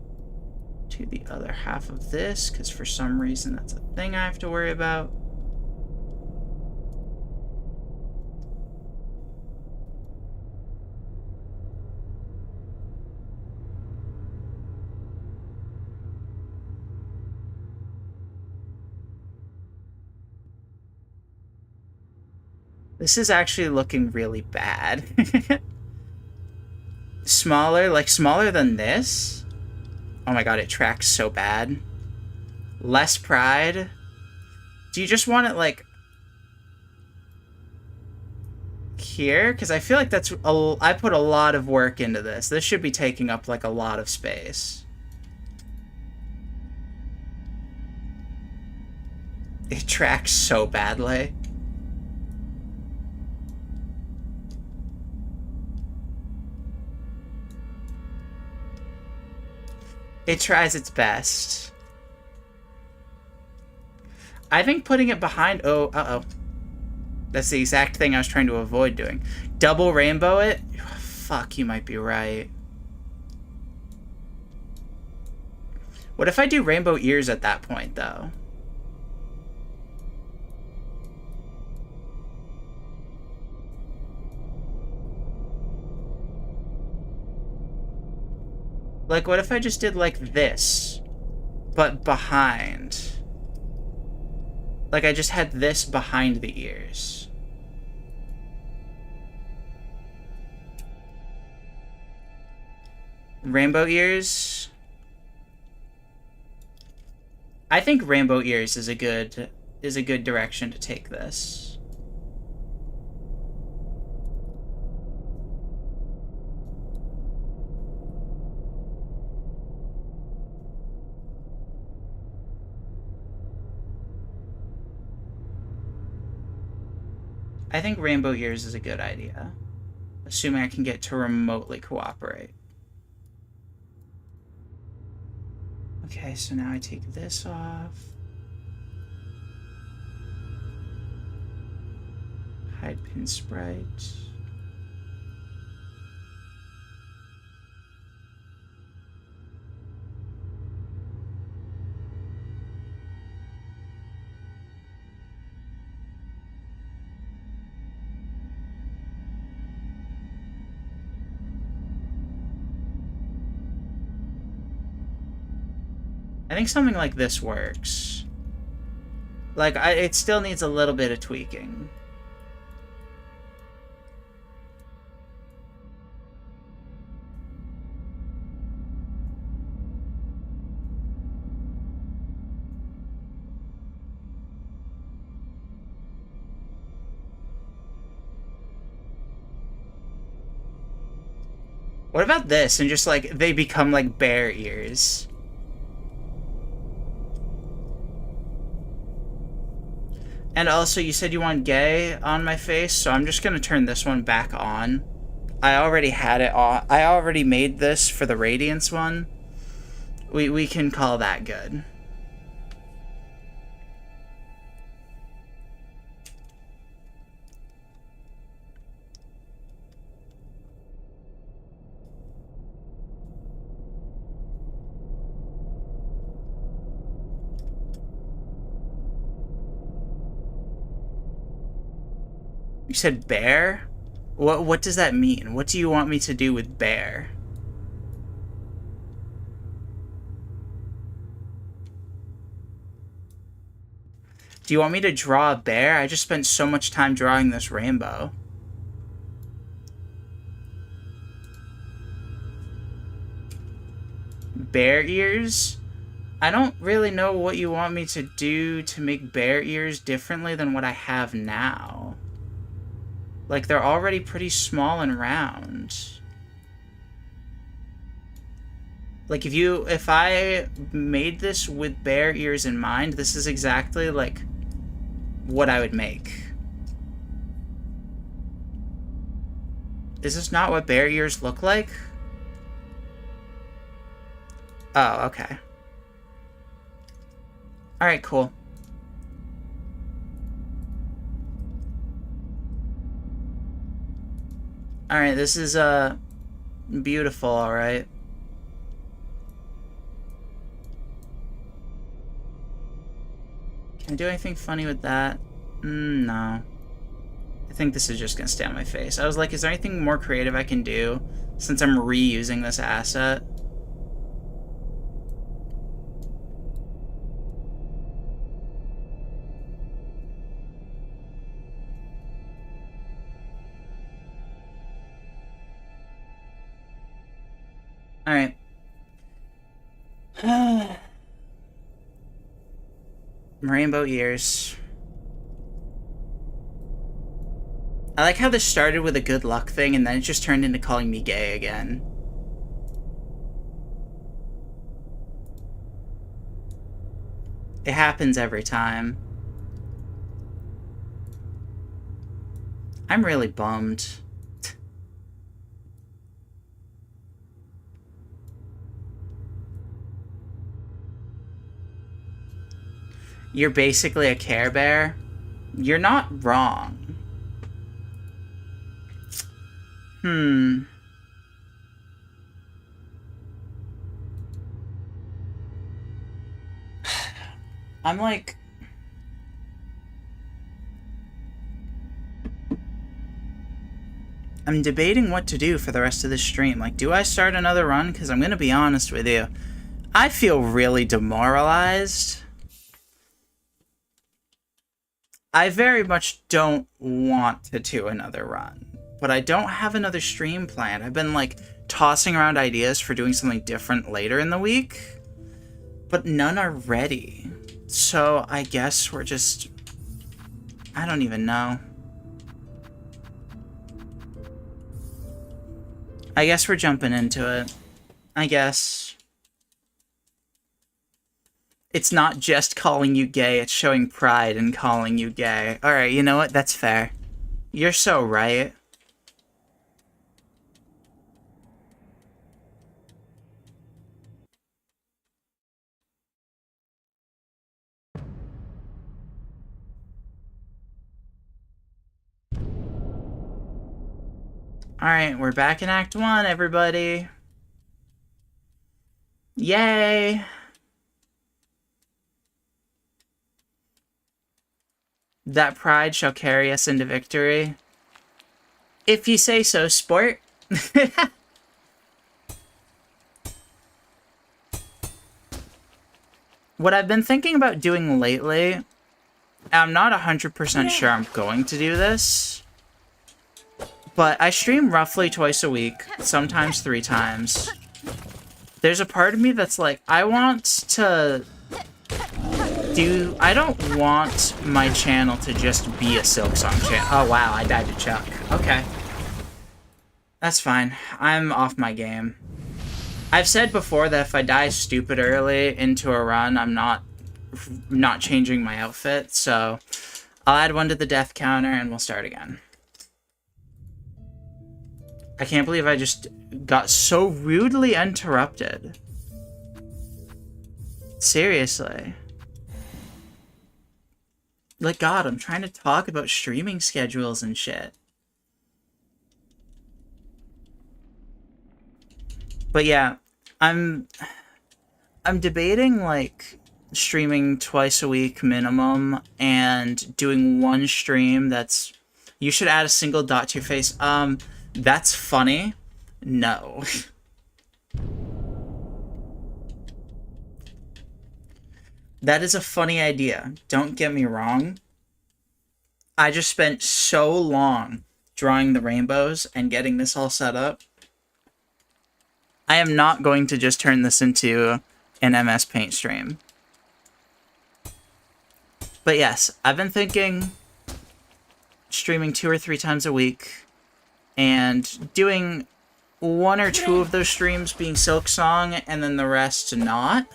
Speaker 1: to the other half of this, because for some reason that's a thing I have to worry about. This is actually looking really bad. Smaller, like smaller than this? Oh my god, it tracks so bad. Less pride? Do you just want it, like, here? Because I feel like that's... I put a lot of work into this. This should be taking up, like, a lot of space. It tracks so badly. It tries its best. I think putting it behind... Oh, uh-oh. That's the exact thing I was trying to avoid doing. Double rainbow it? fuck, you might be right. What if I do rainbow ears at that point, though? Like, what if I just did, like, this, but behind? Like, I just had this behind the ears. Rainbow ears? I think rainbow ears is a good direction to take this. I think rainbow ears is a good idea, assuming I can get to remotely cooperate. Okay, so now I take this off. Hide pin sprite. I think something like this works. Like, it still needs a little bit of tweaking. What about this? And just, like, they become, like, bear ears. And also, you said you want gay on my face, so I'm just gonna turn this one back on. I already had it on. I already made this for the Radiance one. We can call that good. You said bear? What does that mean? What do you want me to do with bear? Do you want me to draw a bear? I just spent so much time drawing this rainbow. Bear ears? I don't really know what you want me to do to make bear ears differently than what I have now. Like, they're already pretty small and round. Like, if I made this with bear ears in mind, this is exactly, like, what I would make. Is this not what bear ears look like? Oh, okay. Alright, cool. Alright, this is, beautiful, alright. Can I do anything funny with that? No. I think this is just gonna stay on my face. I was like, is there anything more creative I can do since I'm reusing this asset? Alright. Rainbow ears. I like how this started with a good luck thing and then it just turned into calling me gay again. It happens every time. I'm really bummed. You're basically a Care Bear? You're not wrong. I'm like... I'm debating what to do for the rest of the stream. Like, do I start another run? Because I'm going to be honest with you. I feel really demoralized. I very much don't want to do another run. But I don't have another stream planned. I've been, like, tossing around ideas for doing something different later in the week. But none are ready. So I guess we're just... I don't even know. I guess we're jumping into it. I guess. It's not just calling you gay, it's showing pride in calling you gay. Alright, you know what? That's fair. You're so right. Alright, we're back in Act 1, everybody. Yay! That pride shall carry us into victory. If you say so, sport. What I've been thinking about doing lately, I'm not 100% sure I'm going to do this, but I stream roughly twice a week, sometimes 3 times. There's a part of me that's like, I don't want my channel to just be a Silksong channel. Oh wow, I died to Chuck. Okay. That's fine. I'm off my game. I've said before that if I die stupid early into a run, I'm not changing my outfit, so I'll add 1 to the death counter and we'll start again. I can't believe I just got so rudely interrupted. Seriously. Like, God, I'm trying to talk about streaming schedules and shit. But yeah, I'm debating, like, streaming twice a week minimum and doing 1 stream that's... You should add a single dot to your face. That's funny. No. That is a funny idea. Don't get me wrong. I just spent so long drawing the rainbows and getting this all set up. I am not going to just turn this into an MS Paint stream. But yes, I've been thinking streaming 2 or 3 times a week and doing 1 or 2 of those streams being Silksong and then the rest not.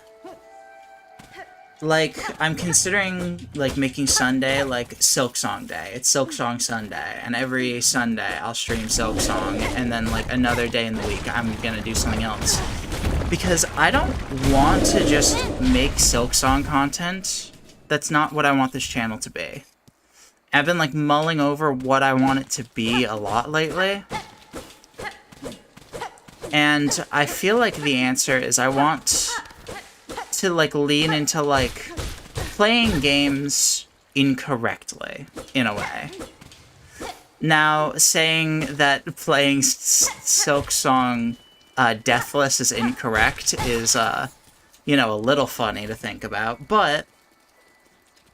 Speaker 1: Like, I'm considering, like, making Sunday, like, Silksong Day. It's Silksong Sunday, and every Sunday I'll stream Silksong, and then, like, another day in the week I'm gonna do something else. Because I don't want to just make Silksong content. That's not what I want this channel to be. I've been, like, mulling over what I want it to be a lot lately. And I feel like the answer is I want to, like, lean into, like, playing games incorrectly, in a way. Now, saying that playing Silksong Deathless is incorrect is, you know, a little funny to think about, but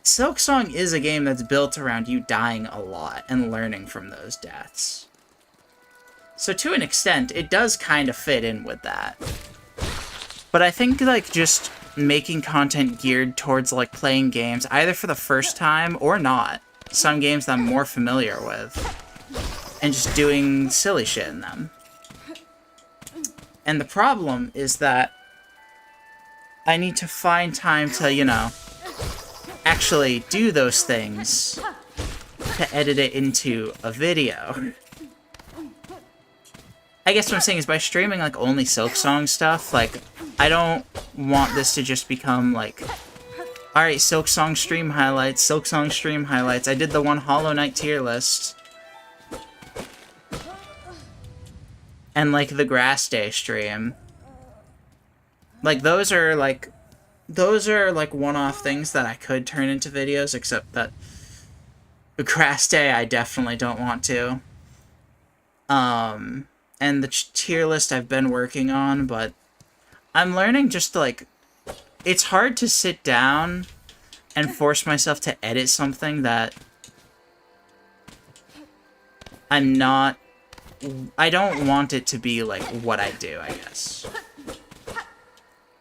Speaker 1: Silksong is a game that's built around you dying a lot and learning from those deaths. So to an extent, it does kind of fit in with that. But I think, like, just making content geared towards, like, playing games, either for the first time or not, some games that I'm more familiar with, and just doing silly shit in them. And the problem is that I need to find time to, you know, actually do those things to edit it into a video. I guess what I'm saying is by streaming, like, only Silksong stuff, like, I don't want this to just become, like, alright, Silksong stream highlights, Silksong stream highlights. I did the 1 Hollow Knight tier list. And, like, the Grass Day stream. Like, those are, like, those are like one-off things that I could turn into videos, except that the crash day I definitely don't want to. And the tier list I've been working on, but I'm learning just to, like, it's hard to sit down and force myself to edit something that I don't want it to be, like, what I do, I guess.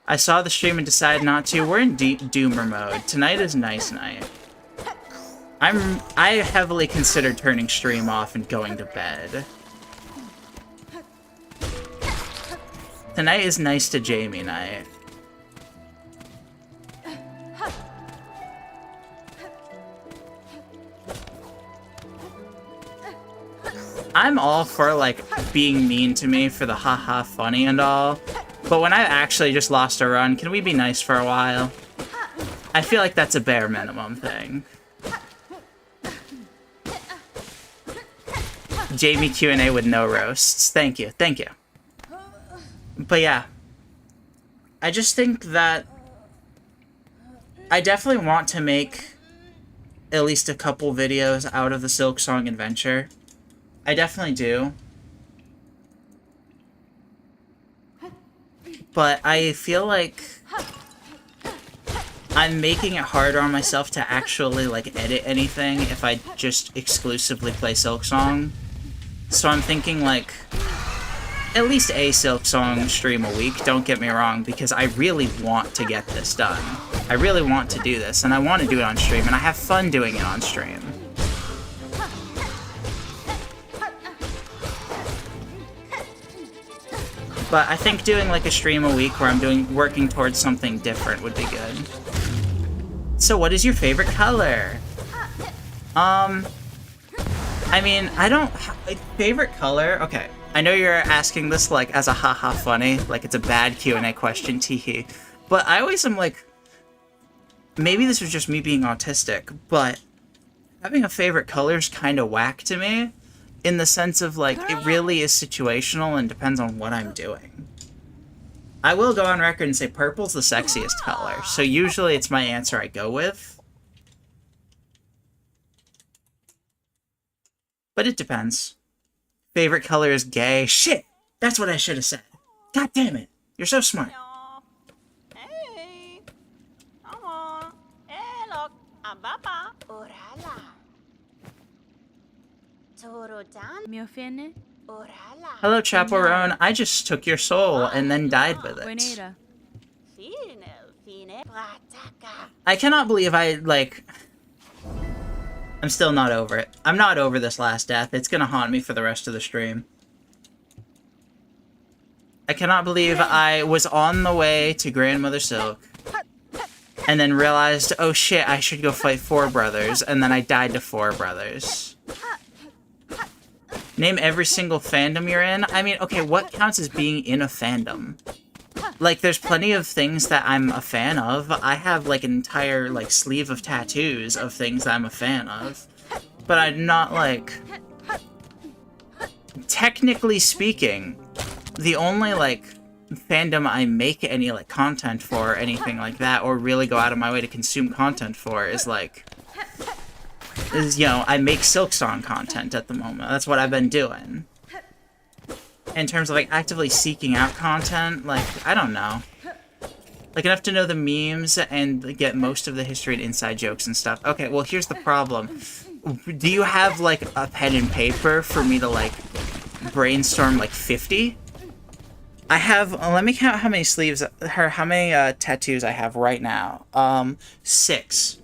Speaker 1: I saw the stream and decided not to. We're in Doomer mode. Tonight is nice night. I heavily considered turning stream off and going to bed. Tonight is nice to Jamie night. I'm all for, like, being mean to me for the haha funny and all, but when I've actually just lost a run, can we be nice for a while? I feel like that's a bare minimum thing. Jamie Q&A with no roasts. Thank you, thank you. But yeah, I just think that I definitely want to make at least a couple videos out of the Silksong adventure. I definitely do. But I feel like I'm making it harder on myself to actually, like, edit anything if I just exclusively play Silksong. So I'm thinking, like, at least a Silksong stream a week, don't get me wrong, because I really want to get this done. I really want to do this, and I want to do it on stream, and I have fun doing it on stream. But I think doing, like, a stream a week where I'm working towards something different would be good. So what is your favorite color? I mean, I don't... favorite color? Okay. I know you're asking this, like, as a haha funny, like it's a bad Q&A question, teehee. But I always am like, maybe this was just me being autistic, but having a favorite color is kind of whack to me, in the sense of, like, it really is situational and depends on what I'm doing. I will go on record and say purple's the sexiest color, so usually it's my answer I go with. But it depends. Favorite color is gay. Shit! That's what I should have said. God damn it. You're so smart.
Speaker 2: Hey. Come on. Hey, look. Ababa. Orala. Torodan. Orala.
Speaker 1: Hello, Chaperone. I just took your soul and then died with it. I cannot believe I'm still not over it. I'm not over this last death. It's gonna haunt me for the rest of the stream. I cannot believe I was on the way to Grandmother Silk and then realized, oh shit, I should go fight 4 brothers, and then I died to 4 brothers. Name every single fandom you're in? I mean, okay, what counts as being in a fandom? Like, there's plenty of things that I'm a fan of. I have, like, an entire, like, sleeve of tattoos of things that I'm a fan of. But I'm not, like... Technically speaking, the only, like, fandom I make any, like, content for, or anything like that, or really go out of my way to consume content for, is, like... you know, I make Silksong content at the moment. That's what I've been doing. In terms of, like, actively seeking out content, like, I don't know. Like, enough to know the memes and get most of the history and inside jokes and stuff. Okay, well, here's the problem. Do you have, like, a pen and paper for me to, like, brainstorm, like, 50? I have, let me count how many sleeves, or how many tattoos I have right now. 6.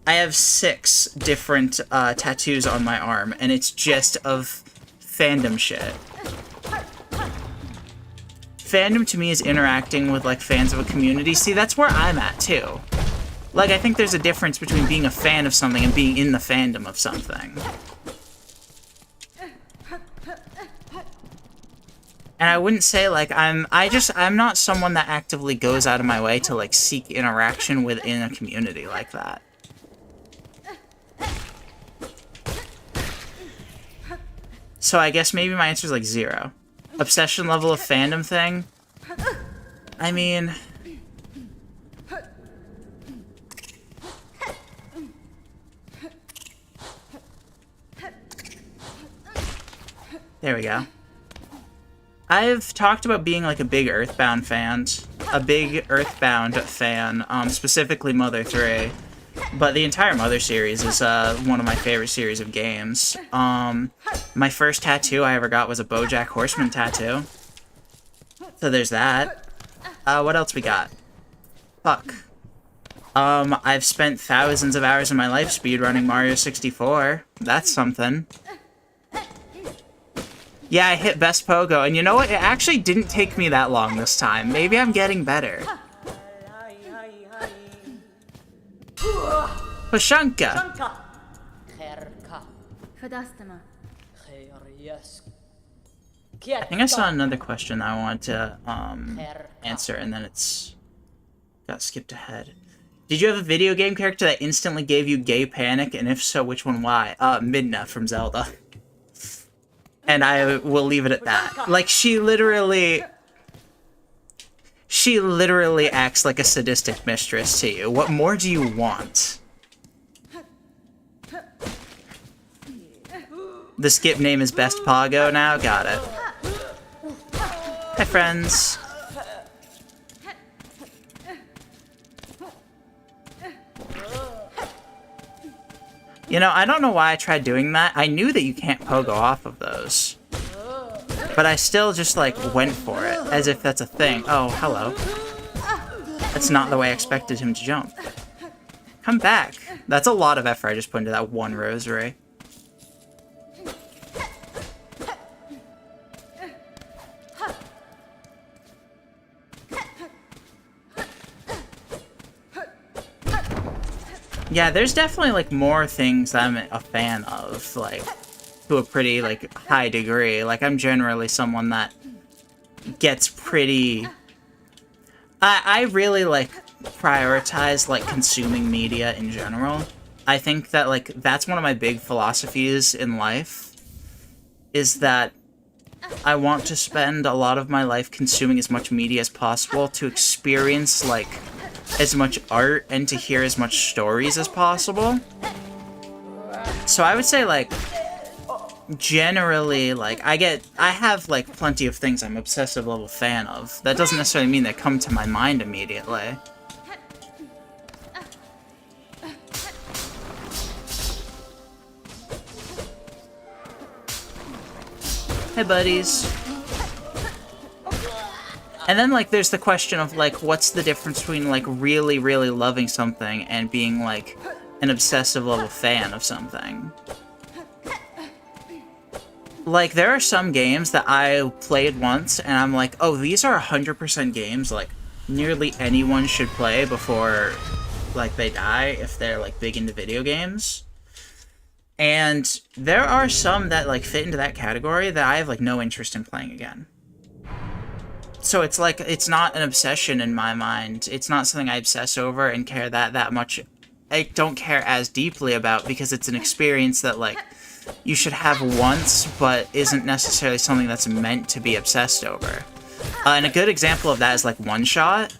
Speaker 1: I have 6 different tattoos on my arm, and it's just of fandom shit. Fandom to me is interacting with, like, fans of a community. See, that's where I'm at, too. Like, I think there's a difference between being a fan of something and being in the fandom of something. And I wouldn't say, like, I'm not someone that actively goes out of my way to, like, seek interaction within a community like that. So I guess maybe my answer is, like, 0. Obsession level of fandom thing? I mean... There we go. I've talked about being like a big Earthbound fan, specifically Mother 3, but the entire Mother series is one of my favorite series of games. My first tattoo I ever got was a BoJack Horseman tattoo, so there's that. What else we got? Fuck. I've spent thousands of hours of my life speedrunning Mario 64. That's something. Yeah, I hit Best Pogo, and you know what? It actually didn't take me that long this time. Maybe I'm getting better. Pashanka! I think I saw another question I wanted to answer, and then it's got skipped ahead. Did you have a video game character that instantly gave you gay panic, and if so, which one, why? Midna from Zelda. And I will leave it at that. Like, she literally acts like a sadistic mistress to you. What more do you want? The skip name is Best Pogo now? Got it. Hi, friends. You know, I don't know why I tried doing that. I knew that you can't pogo off of those. But I still just, like, went for it, as if that's a thing. Oh, hello. That's not the way I expected him to jump. Come back. That's a lot of effort I just put into that one rosary. Yeah, there's definitely, like, more things I'm a fan of, like, to a pretty, like, high degree. Like, I'm generally someone that gets pretty... I really, like, prioritize, like, consuming media in general. I think that, like, that's one of my big philosophies in life, is that I want to spend a lot of my life consuming as much media as possible to experience, like, as much art and to hear as much stories as possible. So I would say, like, generally, like, I have, like, plenty of things I'm obsessive level fan of. That doesn't necessarily mean they come to my mind immediately. Hey, buddies. And then, like, there's the question of, like, what's the difference between, like, really, really loving something and being, like, an obsessive level fan of something. Like, there are some games that I played once, and I'm like, oh, these are 100% games, like, nearly anyone should play before, like, they die, if they're, like, big into video games. And there are some that, like, fit into that category that I have, like, no interest in playing again. So it's like, it's not an obsession in my mind. It's not something I obsess over and care that much. I don't care as deeply about, because it's an experience that, like, you should have once, but isn't necessarily something that's meant to be obsessed over. And a good example of that is, like, One Shot.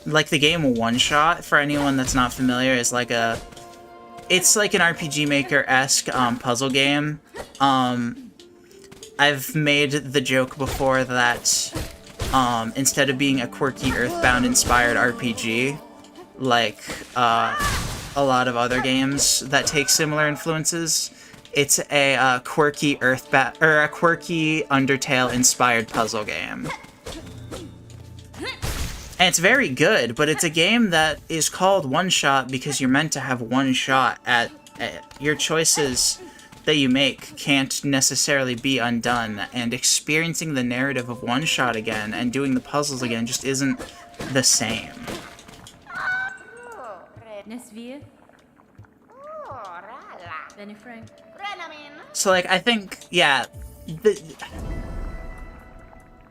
Speaker 1: Like, the game One Shot, for anyone that's not familiar, is like a... It's like an RPG Maker-esque puzzle game. I've made the joke before that instead of being a quirky Earthbound-inspired RPG, like a lot of other games that take similar influences, it's a quirky quirky Undertale-inspired puzzle game. And it's very good, but it's a game that is called One Shot because you're meant to have one shot at your choices that you make can't necessarily be undone, and experiencing the narrative of One Shot again and doing the puzzles again just isn't the same. So, like, I think, yeah,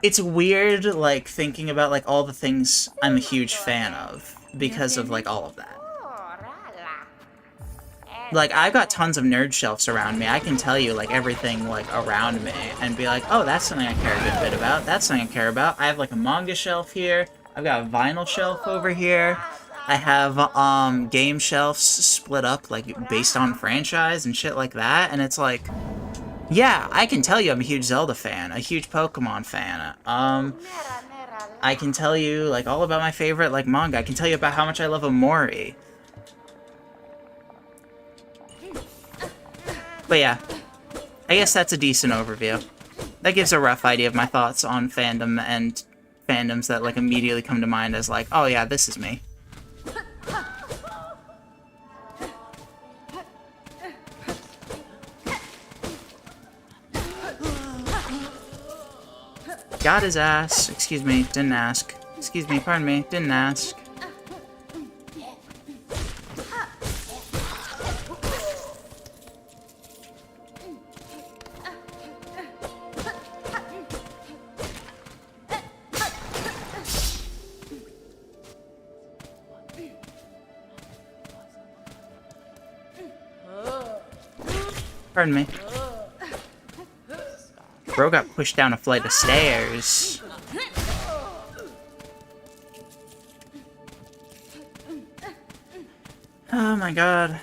Speaker 1: it's weird, like, thinking about, like, all the things I'm a huge fan of because of, like, all of that. Like, I've got tons of nerd shelves around me. I can tell you, like, everything, like, around me and be like, oh, that's something I care a good bit about. That's something I care about. I have, like, a manga shelf here. I've got a vinyl shelf over here. I have, game shelves split up, like, based on franchise and shit like that. And it's like, Yeah, I can tell you I'm a huge Zelda fan, a huge Pokemon fan. I can tell you, like, all about my favorite, like, manga. I can tell you about how much I love Omori. But yeah, I guess that's a decent overview. That gives a rough idea of my thoughts on fandom and fandoms that, like, immediately come to mind as, like, oh yeah, this is me. Got his ass. Excuse me, didn't ask. Excuse me, pardon me, didn't ask. Pardon me. Bro got pushed down a flight of stairs. Oh my god.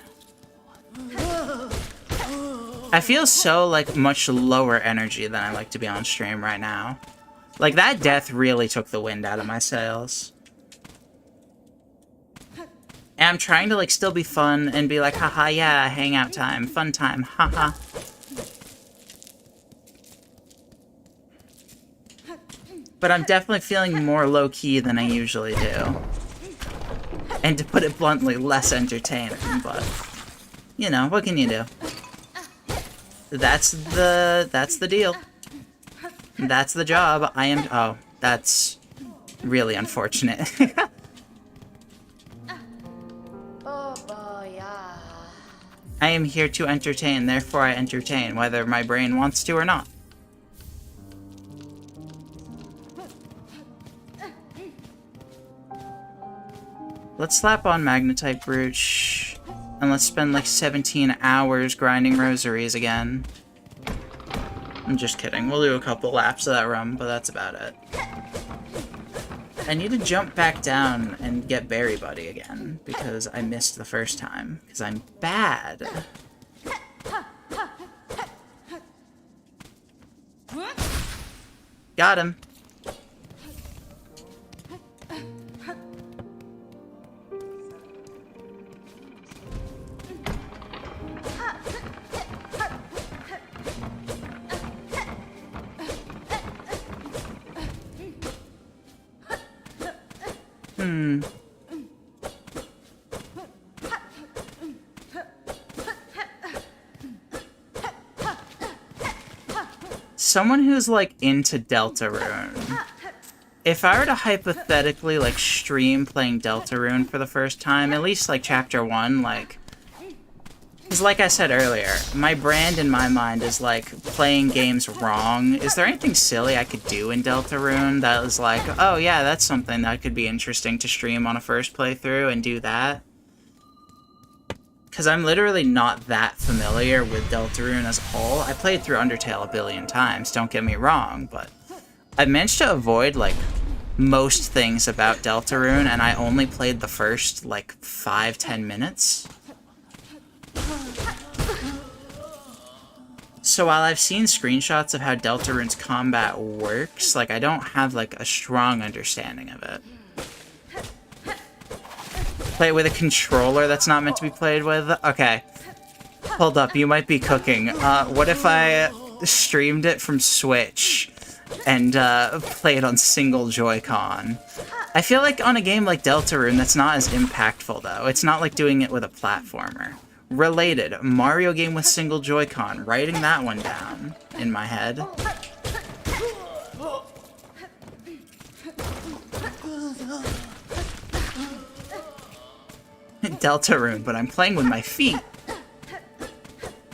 Speaker 1: I feel so, like, much lower energy than I like to be on stream right now. Like, that death really took the wind out of my sails. And I'm trying to, like, still be fun and be like, haha, yeah, hangout time, fun time, haha. But I'm definitely feeling more low-key than I usually do. And to put it bluntly, less entertaining, but... You know, what can you do? That's the deal. That's the job. I am... Oh, that's really unfortunate. I am here to entertain, therefore I entertain, whether my brain wants to or not. Let's slap on Magnetite Brooch, and let's spend like 17 hours grinding rosaries again. I'm just kidding, we'll do a couple laps of that run, but that's about it. I need to jump back down and get Berry Buddy again, because I missed the first time, because I'm bad. Got him. Someone who's, like, into Deltarune. If I were to hypothetically, like, stream playing Deltarune for the first time, at least, like, Chapter 1, like... Because, like I said earlier, my brand in my mind is, like, playing games wrong. Is there anything silly I could do in Deltarune that was like, oh, yeah, that's something that could be interesting to stream on a first playthrough and do that? Because I'm literally not that familiar with Deltarune as a whole. I played through Undertale a billion times, don't get me wrong, but I've managed to avoid, like, most things about Deltarune, and I only played the first, like, 5-10 minutes. So while I've seen screenshots of how Deltarune's combat works, like, I don't have, like, a strong understanding of it. Play it with a controller that's not meant to be played with? Okay. Hold up, you might be cooking. What if I streamed it from Switch and played on single Joy-Con? I feel like on a game like Deltarune, that's not as impactful, though. It's not like doing it with a platformer. Related, Mario game with single Joy-Con. Writing that one down in my head. Deltarune, but I'm playing with my feet.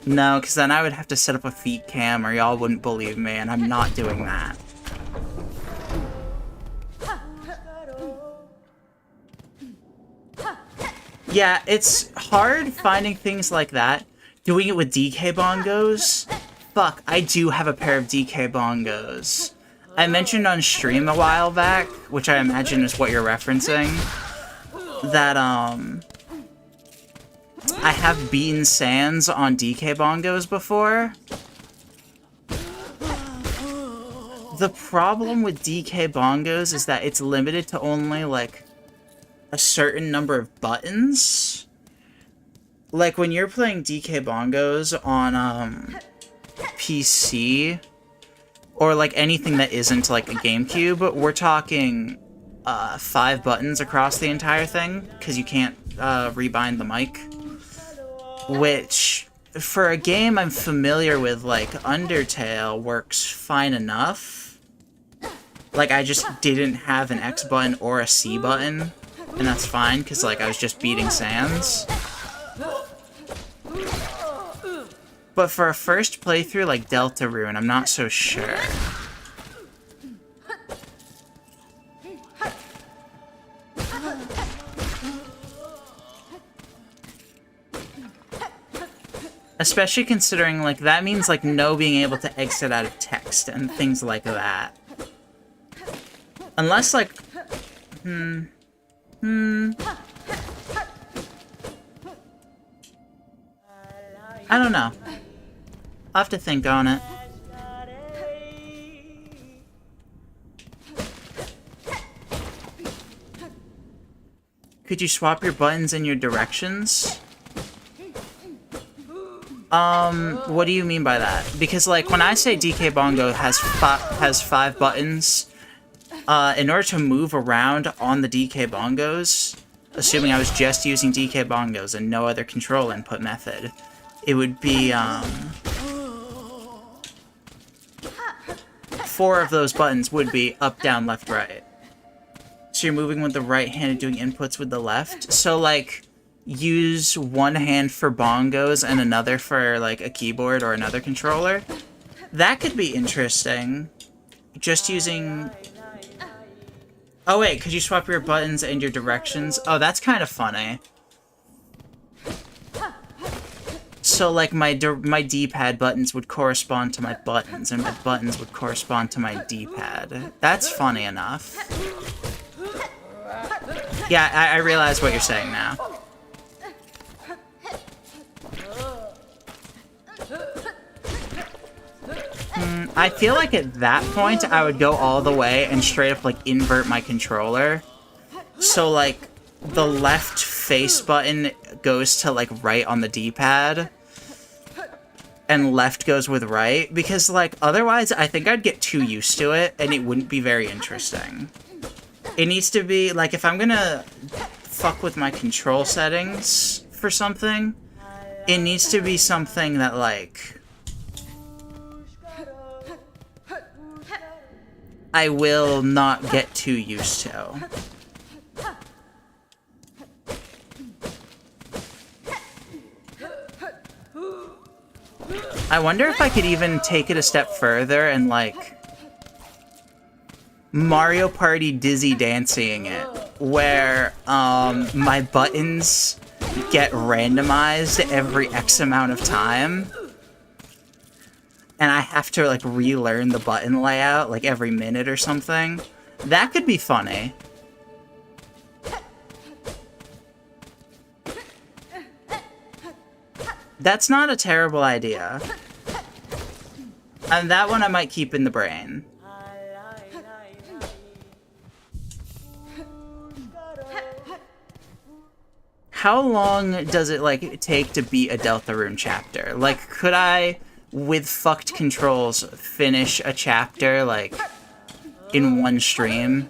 Speaker 1: No, because then I would have to set up a feet cam or y'all wouldn't believe me, and I'm not doing that. Yeah, it's hard finding things like that. Doing it with DK bongos? Fuck, I do have a pair of DK bongos. I mentioned on stream a while back, which I imagine is what you're referencing, that, I have beaten Sans on DK bongos before. The problem with DK bongos is that it's limited to only, like, a certain number of buttons. Like, when you're playing DK bongos on, PC, or, like, anything that isn't, like, a GameCube, we're talking, 5 buttons across the entire thing, because you can't, rebind the mic. Which, for a game I'm familiar with, like, Undertale, works fine enough. Like, I just didn't have an X button or a C button, and that's fine, because, like, I was just beating Sans. But for a first playthrough like Deltarune, I'm not so sure. Especially considering, like, that means, like, no being able to exit out of text and things like that. Unless, like... I don't know. I'll have to think on it. Could you swap your buttons and your directions? What do you mean by that? Because, like, when I say DK Bongo has 5 buttons, in order to move around on the DK Bongos, assuming I was just using DK Bongos and no other control input method, it would be, 4 of those buttons would be up, down, left, right. So you're moving with the right hand and doing inputs with the left. So, like, use one hand for bongos and another for, like, a keyboard or another controller. That could be interesting. Just using... Oh, wait, could you swap your buttons and your directions? Oh, that's kind of funny. So, like, my D-pad buttons would correspond to my buttons, and my buttons would correspond to my D-pad. That's funny enough. Yeah, I realize what you're saying now. I feel like at that point, I would go all the way and straight up, like, invert my controller. So, like, the left face button goes to, like, right on the D-pad. And left goes with right. Because, like, otherwise, I think I'd get too used to it, and it wouldn't be very interesting. It needs to be, like, if I'm gonna fuck with my control settings for something, it needs to be something that, like... I will not get too used to. I wonder if I could even take it a step further and, like, Mario Party Dizzy Dancing it, where, my buttons get randomized every X amount of time. And I have to, like, relearn the button layout, like, every minute or something. That could be funny. That's not a terrible idea. And that one I might keep in the brain. How long does it, like, take to beat a Deltarune chapter? Like, could I... with fucked controls, finish a chapter, like, in one stream?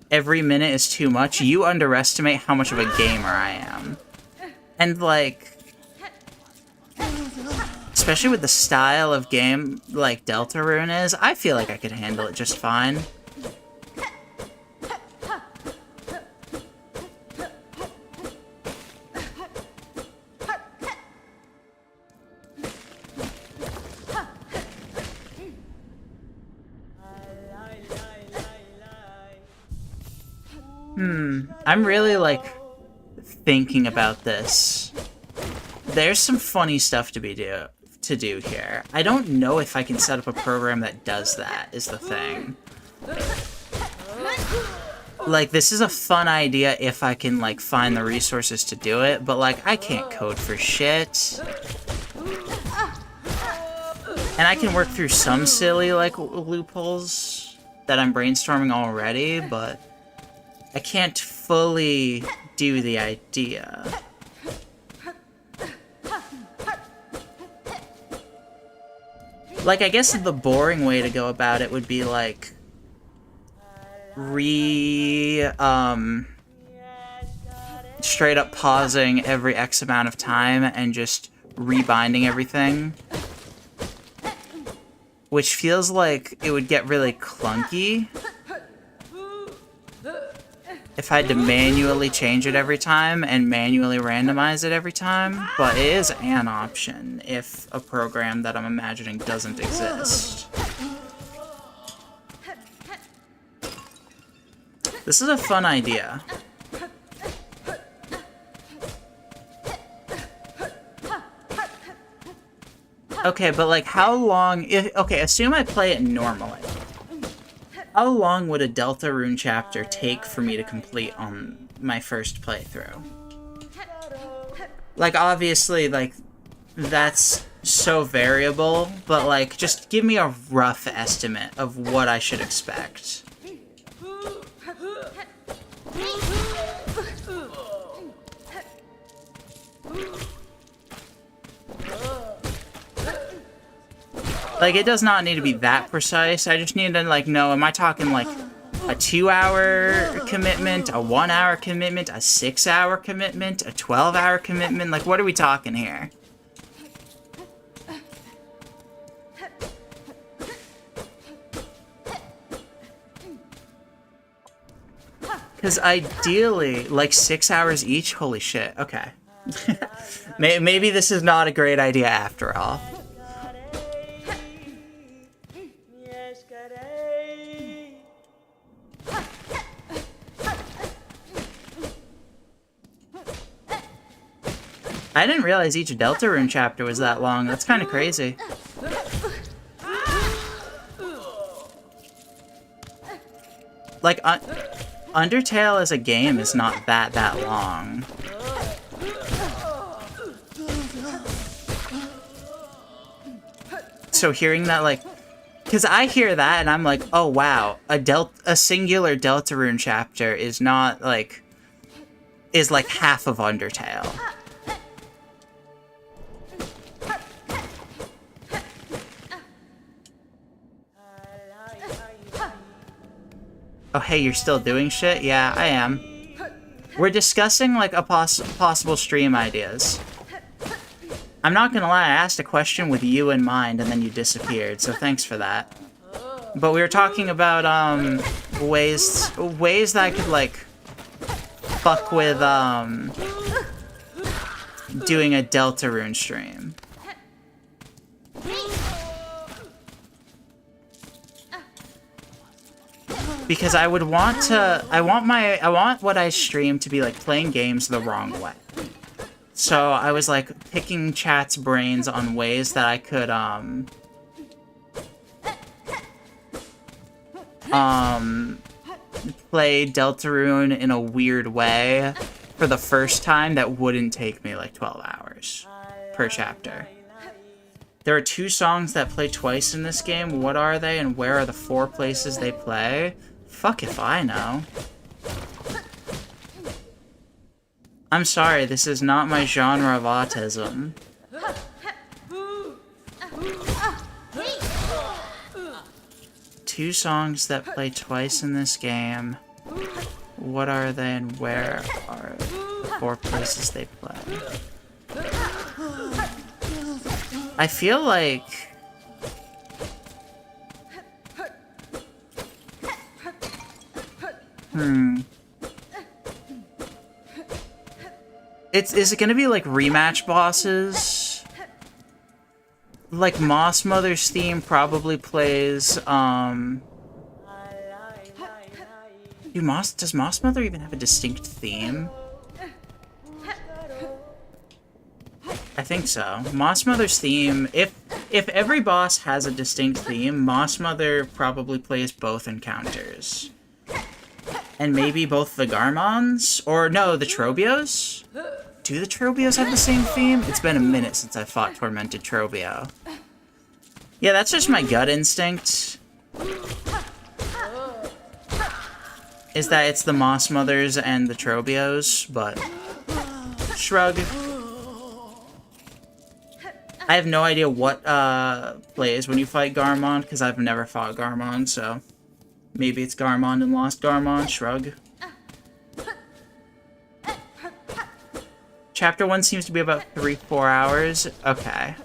Speaker 1: Every minute is too much? You underestimate how much of a gamer I am. And, like... especially with the style of game like Deltarune is, I feel like I could handle it just fine. I'm really, like, thinking about this. There's some funny stuff to do here. I don't know if I can set up a program that does that, is the thing. Like, this is a fun idea if I can, like, find the resources to do it, but, like, I can't code for shit. And I can work through some silly, like, loopholes that I'm brainstorming already, but I can't fully do the idea. Like, I guess the boring way to go about it would be, like, straight up pausing every X amount of time and just rebinding everything. Which feels like it would get really clunky if I had to manually change it every time and manually randomize it every time, but it is an option if a program that I'm imagining doesn't exist. This is a fun idea. Okay, but like how long, okay, assume I play it normally. How long would a Deltarune chapter take for me to complete on my first playthrough? Like, obviously, like, that's so variable, but like, just give me a rough estimate of what I should expect. Like, it does not need to be that precise. I just need to, like, know, am I talking, like, a 2-hour commitment, a 1-hour commitment, a 6-hour commitment, a 12-hour commitment? Like, what are we talking here? Because ideally, like, 6 hours each? Holy shit, okay. Maybe this is not a great idea after all. I didn't realize each Deltarune chapter was that long. That's kind of crazy. Like, Undertale as a game is not that long. So hearing that, like... Because I hear that and I'm like, oh wow, a singular Deltarune chapter is not, like... is like half of Undertale. Oh, hey, you're still doing shit? Yeah, I am. We're discussing, like, a possible stream ideas. I'm not gonna lie, I asked a question with you in mind, and then you disappeared, so thanks for that. But we were talking about, ways that I could, like, fuck with, doing a Deltarune stream. Because I would want to, I want what I stream to be like playing games the wrong way. So I was like picking chat's brains on ways that I could, play Deltarune in a weird way for the first time that wouldn't take me like 12 hours per chapter. There are 2 songs that play twice in this game. What are they and where are the 4 places they play? Fuck if I know. I'm sorry, this is not my genre of autism. Two songs that play twice in this game. What are they and where are the 4 places they play? I feel like... Is it gonna be like rematch bosses? Like Moss Mother's theme probably plays, does Moss Mother even have a distinct theme? I think so. Moss Mother's theme, if every boss has a distinct theme, Moss Mother probably plays both encounters. And maybe both the Garmons? Or no, the Trobios? Do the Trobios have the same theme? It's been a minute since I fought Tormented Trobio. Yeah, that's just my gut instinct. Is that it's the Moss Mothers and the Trobios, but... Shrug. I have no idea what plays when you fight Garmon, because I've never fought Garmon, so... Maybe it's Garmon and Lost Garmon. Shrug. Chapter 1 seems to be about 3-4 hours. Okay.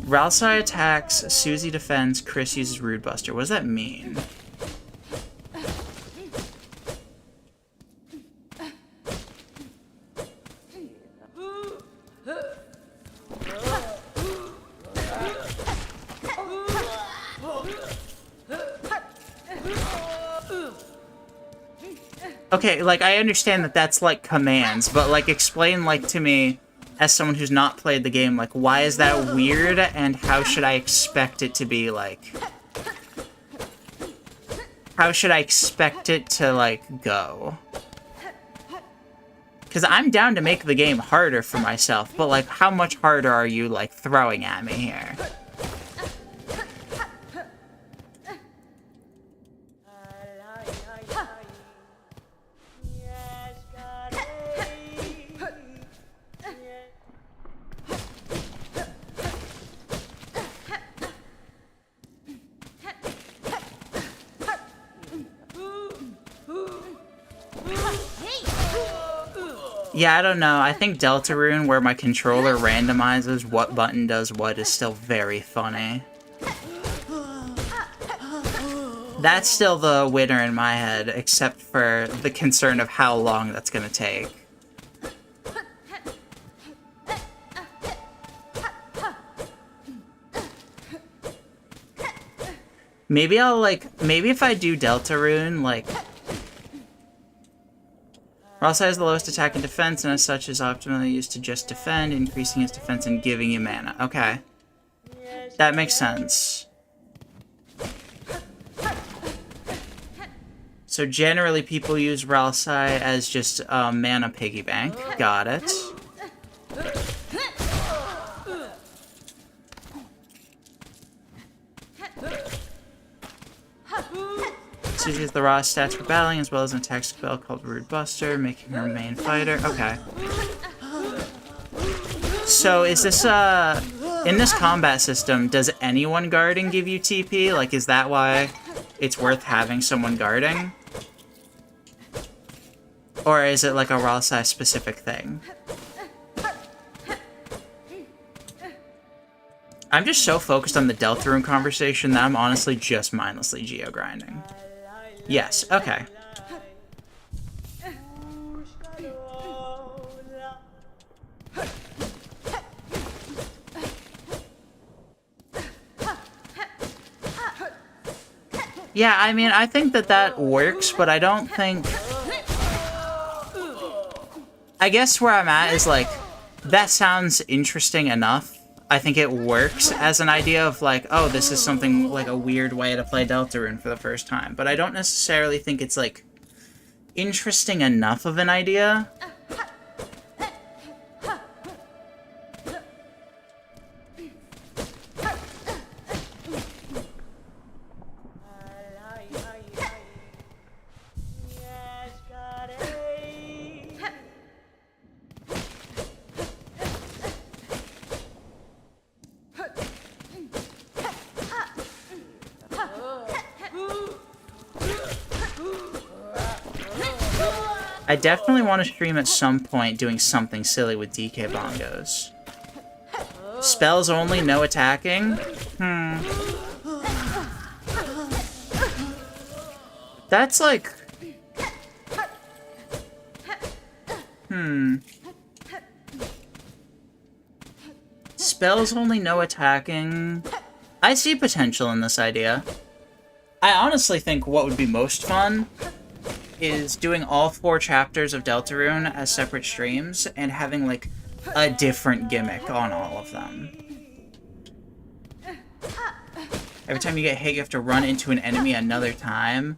Speaker 1: Ralsei attacks, Susie defends, Chris uses Rude Buster. What does that mean? Okay, like, I understand that that's, like, commands, but, like, explain, like, to me, as someone who's not played the game, like, why is that weird, and how should I expect it to be, like... How should I expect it to, like, go? Because I'm down to make the game harder for myself, but, like, how much harder are you, like, throwing at me here? Yeah, I don't know. I think Deltarune, where my controller randomizes what button does what, is still very funny. That's still the winner in my head, except for the concern of how long that's gonna take. Maybe I'll, like, maybe if I do Deltarune, like... Ralsei has the lowest attack and defense, and as such is optimally used to just defend, increasing his defense and giving you mana. Okay. That makes sense. So generally people use Ralsei as just a mana piggy bank. Got it. Susie has the raw stats for battling, as well as an attack spell called Rude Buster, making her main fighter. Okay. So, is this, in this combat system, does anyone guarding give you TP? Like, is that why it's worth having someone guarding? Or is it, like, a Ralsei specific thing? I'm just so focused on the Deltarune conversation that I'm honestly just mindlessly geo-grinding. Yes, okay. Yeah, I mean, I think that that works, but I don't think... I guess where I'm at is, like, that sounds interesting enough. I think it works as an idea of, like, oh, this is something, like, a weird way to play Deltarune for the first time. But I don't necessarily think it's, like, interesting enough of an idea. I definitely want to stream at some point doing something silly with DK bongos. Spells only, no attacking? That's like... Spells only, no attacking... I see potential in this idea. I honestly think what would be most fun is doing all 4 chapters of Deltarune as separate streams and having, like, a different gimmick on all of them. Every time you get hit, you have to run into an enemy another time.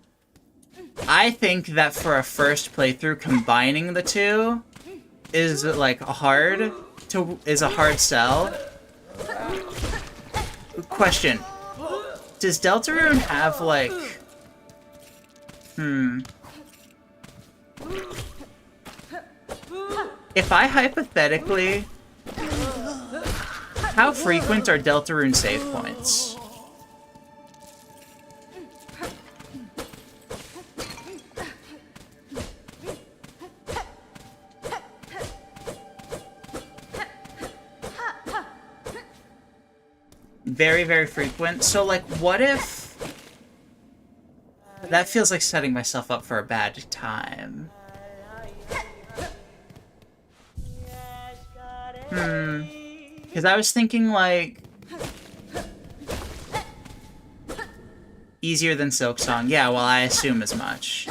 Speaker 1: I think that for a first playthrough, combining the two is like a hard sell. Question: does Deltarune have like? If I hypothetically, how frequent are Deltarune save points? Very, very frequent. So, like, what if... That feels like setting myself up for a bad time. Because I was thinking, like... Easier than Silksong. Yeah, well, I assume as much.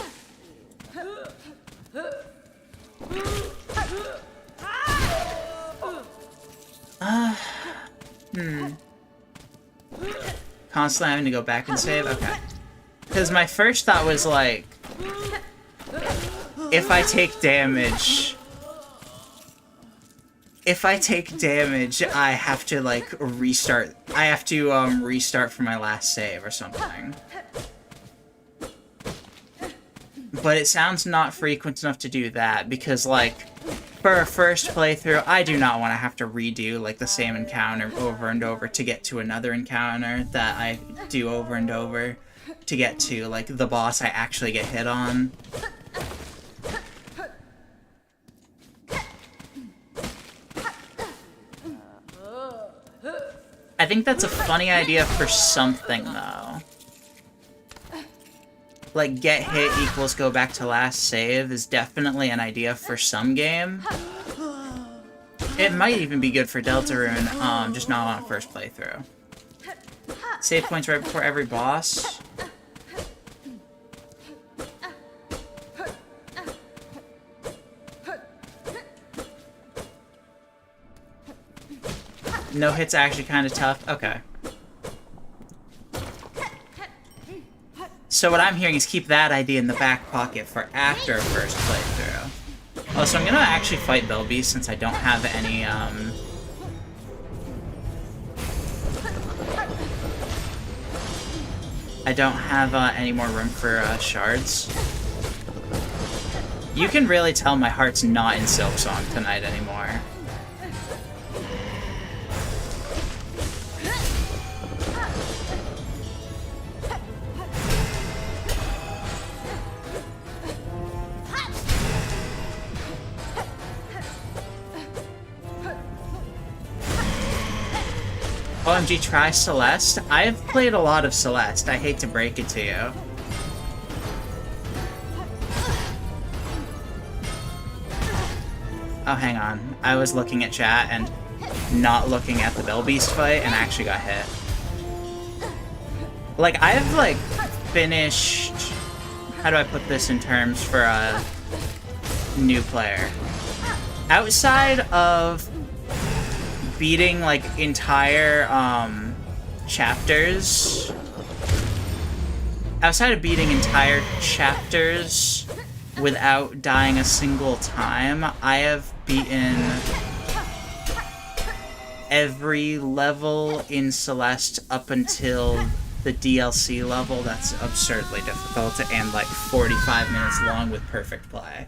Speaker 1: Constantly having to go back and save? Okay. Because my first thought was, like... If I take damage... If I take damage, I have to, like, restart... I have to, restart for my last save or something. But it sounds not frequent enough to do that, because, like... For a first playthrough, I do not want to have to redo, like, the same encounter over and over to get to another encounter that I do over and over to get to, like, the boss I actually get hit on. I think that's a funny idea for something, though. Like, get hit equals go back to last save is definitely an idea for some game. It might even be good for Deltarune, just not on a first playthrough. Save points right before every boss. No hit's actually kind of tough. Okay. So what I'm hearing is keep that idea in the back pocket for after first playthrough. Oh, so I'm gonna actually fight Belbeast since I don't have any, I don't have, any more room for, shards. You can really tell my heart's not in Silksong tonight anymore. OMG, try Celeste? I've played a lot of Celeste. I hate to break it to you. Oh, hang on. I was looking at chat and not looking at the Belbeast fight and actually got hit. Like, I've, like, finished... How do I put this in terms for a new player? Outside of beating, like, entire, chapters... Outside of beating entire chapters without dying a single time, I have beaten every level in Celeste up until the DLC level. That's absurdly difficult and like 45 minutes long with perfect play.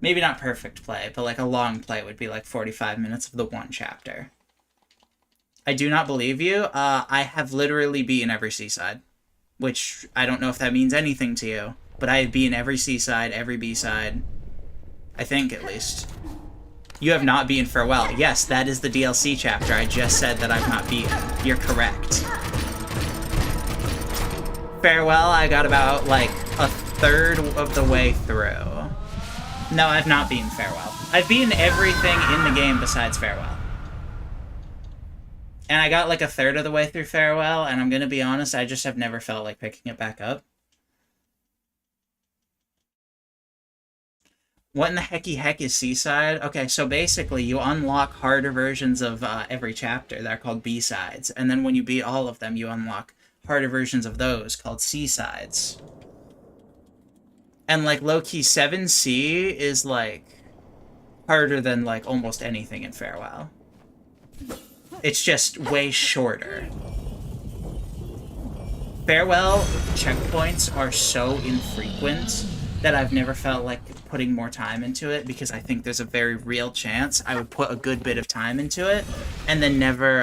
Speaker 1: Maybe not perfect play, but like a long play would be like 45 minutes of the one chapter. I do not believe you. I have literally beaten every seaside, which I don't know if that means anything to you, but I have beaten every seaside, every B-side. I think, at least. You have not beaten Farewell. Yes, that is the DLC chapter. I just said that I've not beaten. You're correct. Farewell, I got about, like, a third of the way through. No, I've not beaten Farewell. I've beaten everything in the game besides Farewell. And I got, like, a third of the way through Farewell, and I'm gonna be honest, I just have never felt like picking it back up. What in the hecky heck is Seaside? Okay, so basically you unlock harder versions of every chapter that are called B-sides, and then when you beat all of them, you unlock harder versions of those called C-sides. And, like, low-key 7C is, like, harder than, like, almost anything in Farewell. It's just way shorter. Farewell checkpoints are so infrequent that I've never felt like putting more time into it, because I think there's a very real chance I would put a good bit of time into it and then never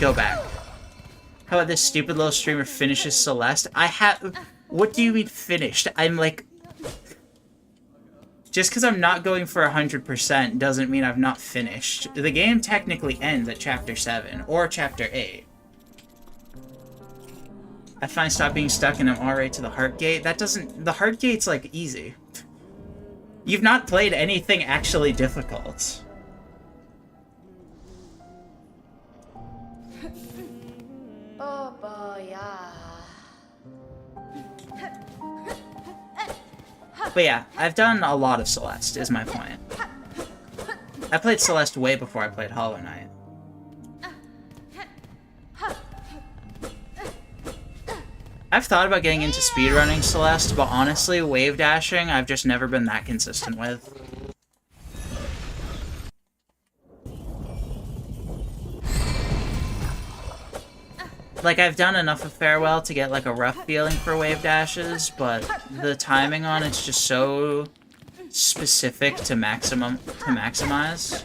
Speaker 1: go back. How about this stupid little streamer finishes Celeste? What do you mean finished? I'm like, just because I'm not going for 100% doesn't mean I've not finished. The game technically ends at chapter 7 or chapter 8. I finally stopped being stuck and I'm alright to the heart gate. That doesn't... The heart gate's, like, easy. You've not played anything actually difficult.
Speaker 2: Oh boy, yeah.
Speaker 1: But yeah, I've done a lot of Celeste, is my point. I played Celeste way before I played Hollow Knight. I've thought about getting into speedrunning Celeste, but honestly, wave dashing, I've just never been that consistent with. Like, I've done enough of Farewell to get, like, a rough feeling for wave dashes, but the timing on it's just so specific to maximize.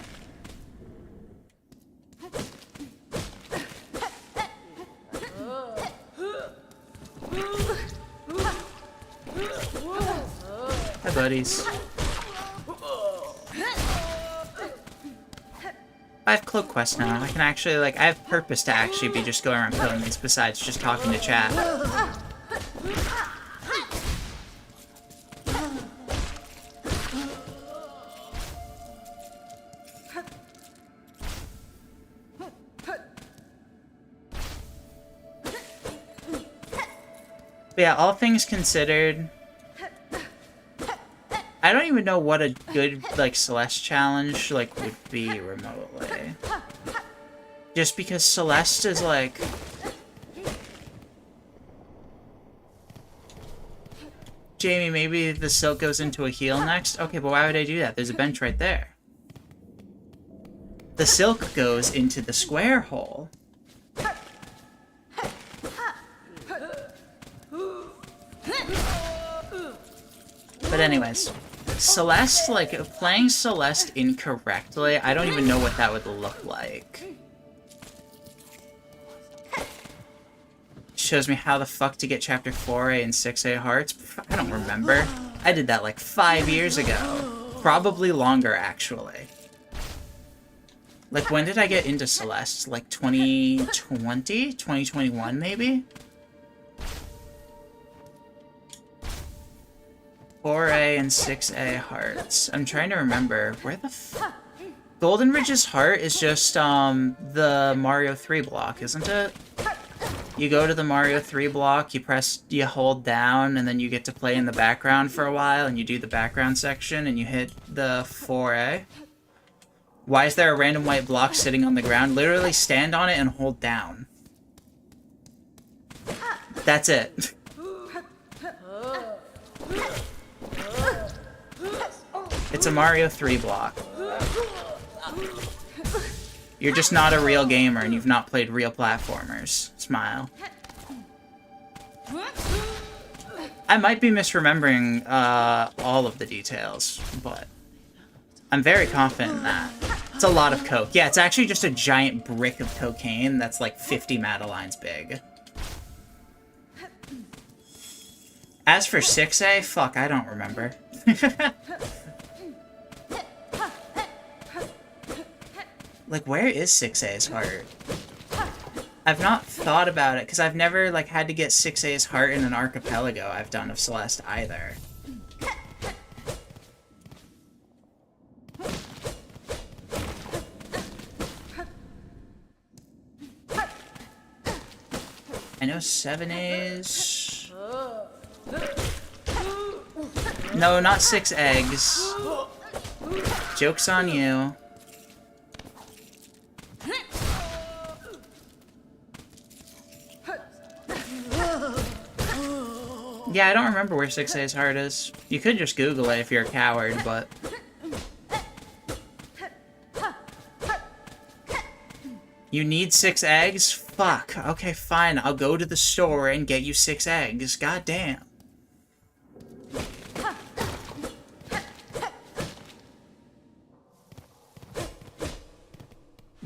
Speaker 1: Hi, buddies. I have Cloak Quest now. I can actually, like, I have purpose to actually be just going around killing these besides just talking to chat. But yeah, all things considered, I don't even know what a good, like, Celeste challenge, like, would be remotely. Just because Celeste is, like... Jamie, maybe the Silk goes into a heal next? Okay, but why would I do that? There's a bench right there. The Silk goes into the square hole. But anyways, Celeste, like, playing Celeste incorrectly, I don't even know what that would look like. Shows me how the fuck to get chapter 4A and 6A hearts. I don't remember. I did that like 5 years ago. Probably longer, actually. Like, when did I get into Celeste? Like 2020? 2021, maybe? 4A and 6A hearts. I'm trying to remember. Where the f... Golden Ridge's heart is just, the Mario 3 block, isn't it? You go to the Mario 3 block, you hold down, and then you get to play in the background for a while, and you do the background section, and you hit the 4A. Why is there a random white block sitting on the ground? Literally stand on it and hold down. That's it. It's a Mario 3 block. You're just not a real gamer and you've not played real platformers. Smile. I might be misremembering all of the details, but I'm very confident in that. It's a lot of coke. Yeah, it's actually just a giant brick of cocaine that's like 50 Madelines big. As for 6A, fuck, I don't remember. Like, where is 6A's heart? I've not thought about it, because I've never, like, had to get 6A's heart in an archipelago I've done of Celeste either. I know 7A's... No, not 6 eggs. Joke's on you. Yeah, I don't remember where 6A's heart is. You could just Google it if you're a coward, but... You need 6 eggs? Fuck. Okay, fine. I'll go to the store and get you 6 eggs. God damn.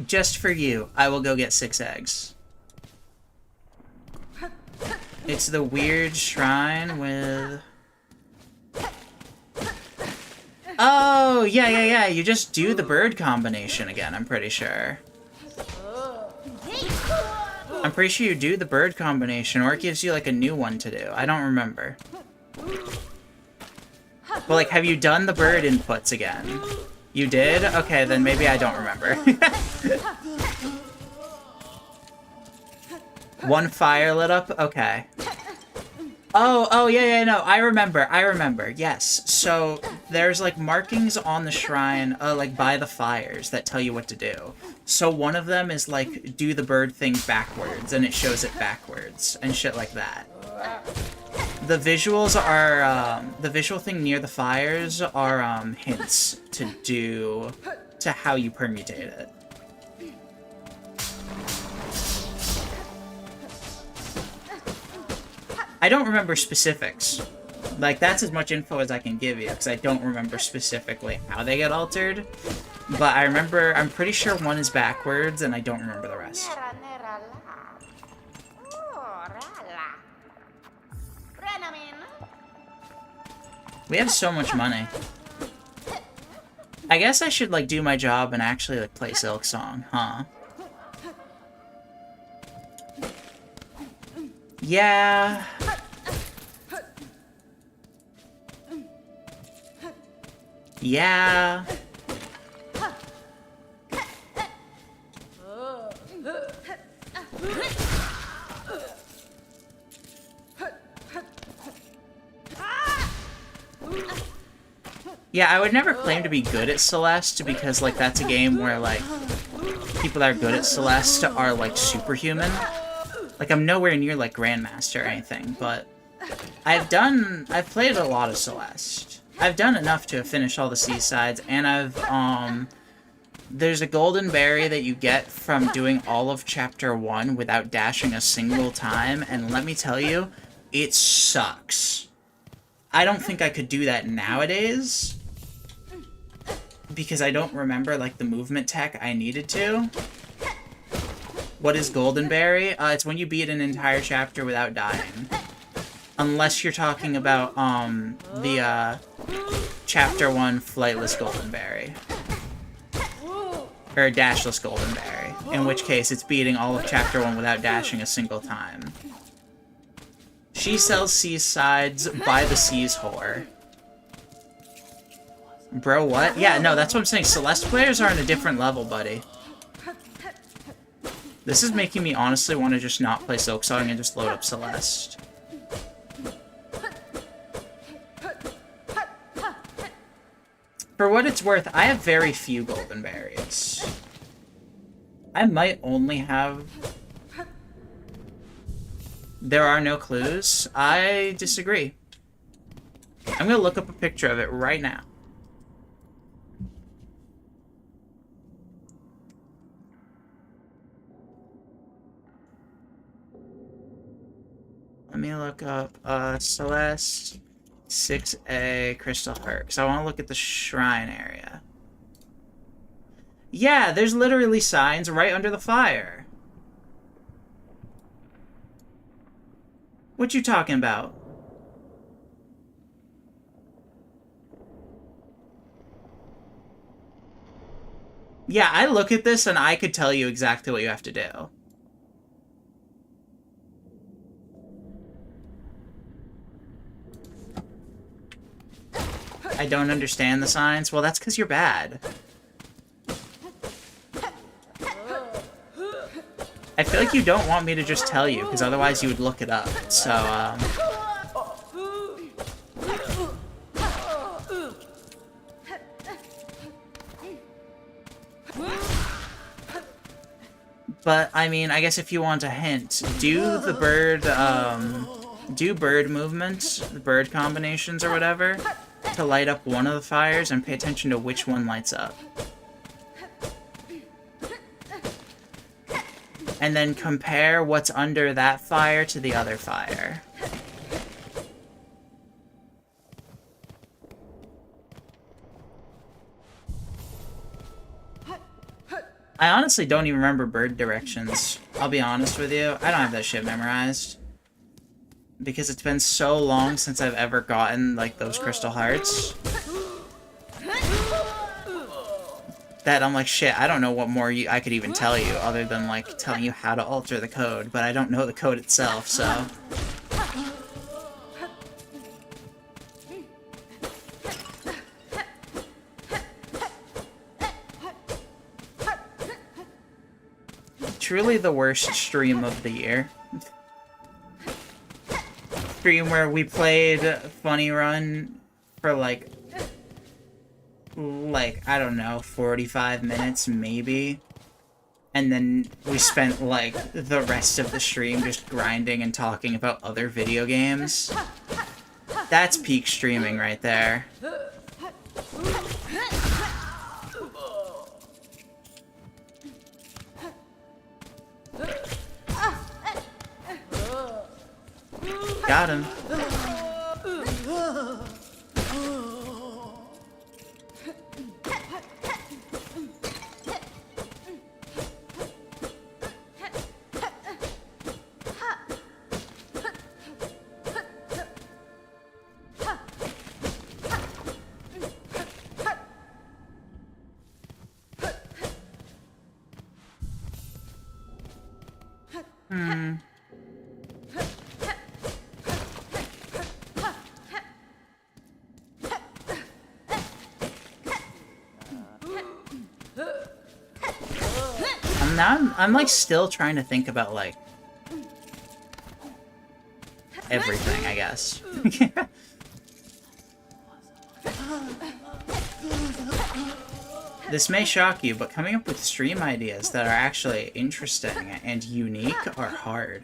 Speaker 1: Just for you, I will go get 6 eggs. It's the weird shrine with... Oh, yeah. You just do the bird combination again, I'm pretty sure. I'm pretty sure you do the bird combination, or it gives you, like, a new one to do. I don't remember. But, like, have you done the bird inputs again? You did? Okay, then maybe I don't remember. One fire lit up? Okay. Oh, yeah, no, I remember, yes. So, there's, like, markings on the shrine, like, by the fires that tell you what to do. So one of them is, like, do the bird thing backwards, and it shows it backwards, and shit like that. The visuals are, the visual thing near the fires are, hints to how you permutate it. I don't remember specifics. Like, that's as much info as I can give you, because I don't remember specifically how they get altered. But I remember, I'm pretty sure one is backwards, and I don't remember the rest. We have so much money. I guess I should, like, do my job and actually, like, play Silksong, huh? Yeah. Yeah. Yeah, I would never claim to be good at Celeste, because, like, that's a game where, like, people that are good at Celeste are, like, superhuman. Like, I'm nowhere near, like, Grandmaster or anything, but I've played a lot of Celeste. I've done enough to finish all the Seasides, and there's a golden berry that you get from doing all of Chapter 1 without dashing a single time, and let me tell you, it sucks. I don't think I could do that nowadays, because I don't remember, like, the movement tech I needed to. What is Goldenberry? It's when you beat an entire chapter without dying. Unless you're talking about, the, Chapter 1 Flightless Goldenberry. Or Dashless Goldenberry. In which case, it's beating all of Chapter 1 without dashing a single time. She sells Seasides by the Seas whore. Bro, what? Yeah, no, that's what I'm saying. Celeste players are on a different level, buddy. This is making me honestly want to just not play Silksong and just load up Celeste. For what it's worth, I have very few golden berries. I might only have... There are no clues? I disagree. I'm gonna look up a picture of it right now. Let me look up, Celeste 6A Crystal Heart, because I want to look at the shrine area. Yeah, there's literally signs right under the fire. What you talking about? Yeah, I look at this and I could tell you exactly what you have to do. I don't understand the signs. Well, that's because you're bad. I feel like you don't want me to just tell you, because otherwise you would look it up. So, But, I mean, I guess if you want a hint, do the bird, do bird movements, the bird combinations or whatever, to light up one of the fires, and pay attention to which one lights up. And then compare what's under that fire to the other fire. I honestly don't even remember bird directions. I'll be honest with you. I don't have that shit memorized. Because it's been so long since I've ever gotten, like, those crystal hearts. That I'm like, shit, I don't know what more I could even tell you, other than, like, telling you how to alter the code. But I don't know the code itself, so... Truly the worst stream of the year. Stream where we played Funny Run for like, I don't know, 45 minutes maybe. And then we spent like the rest of the stream just grinding and talking about other video games. That's peak streaming right there. Got him. I'm like still trying to think about like everything, I guess. This may shock you, but coming up with stream ideas that are actually interesting and unique are hard.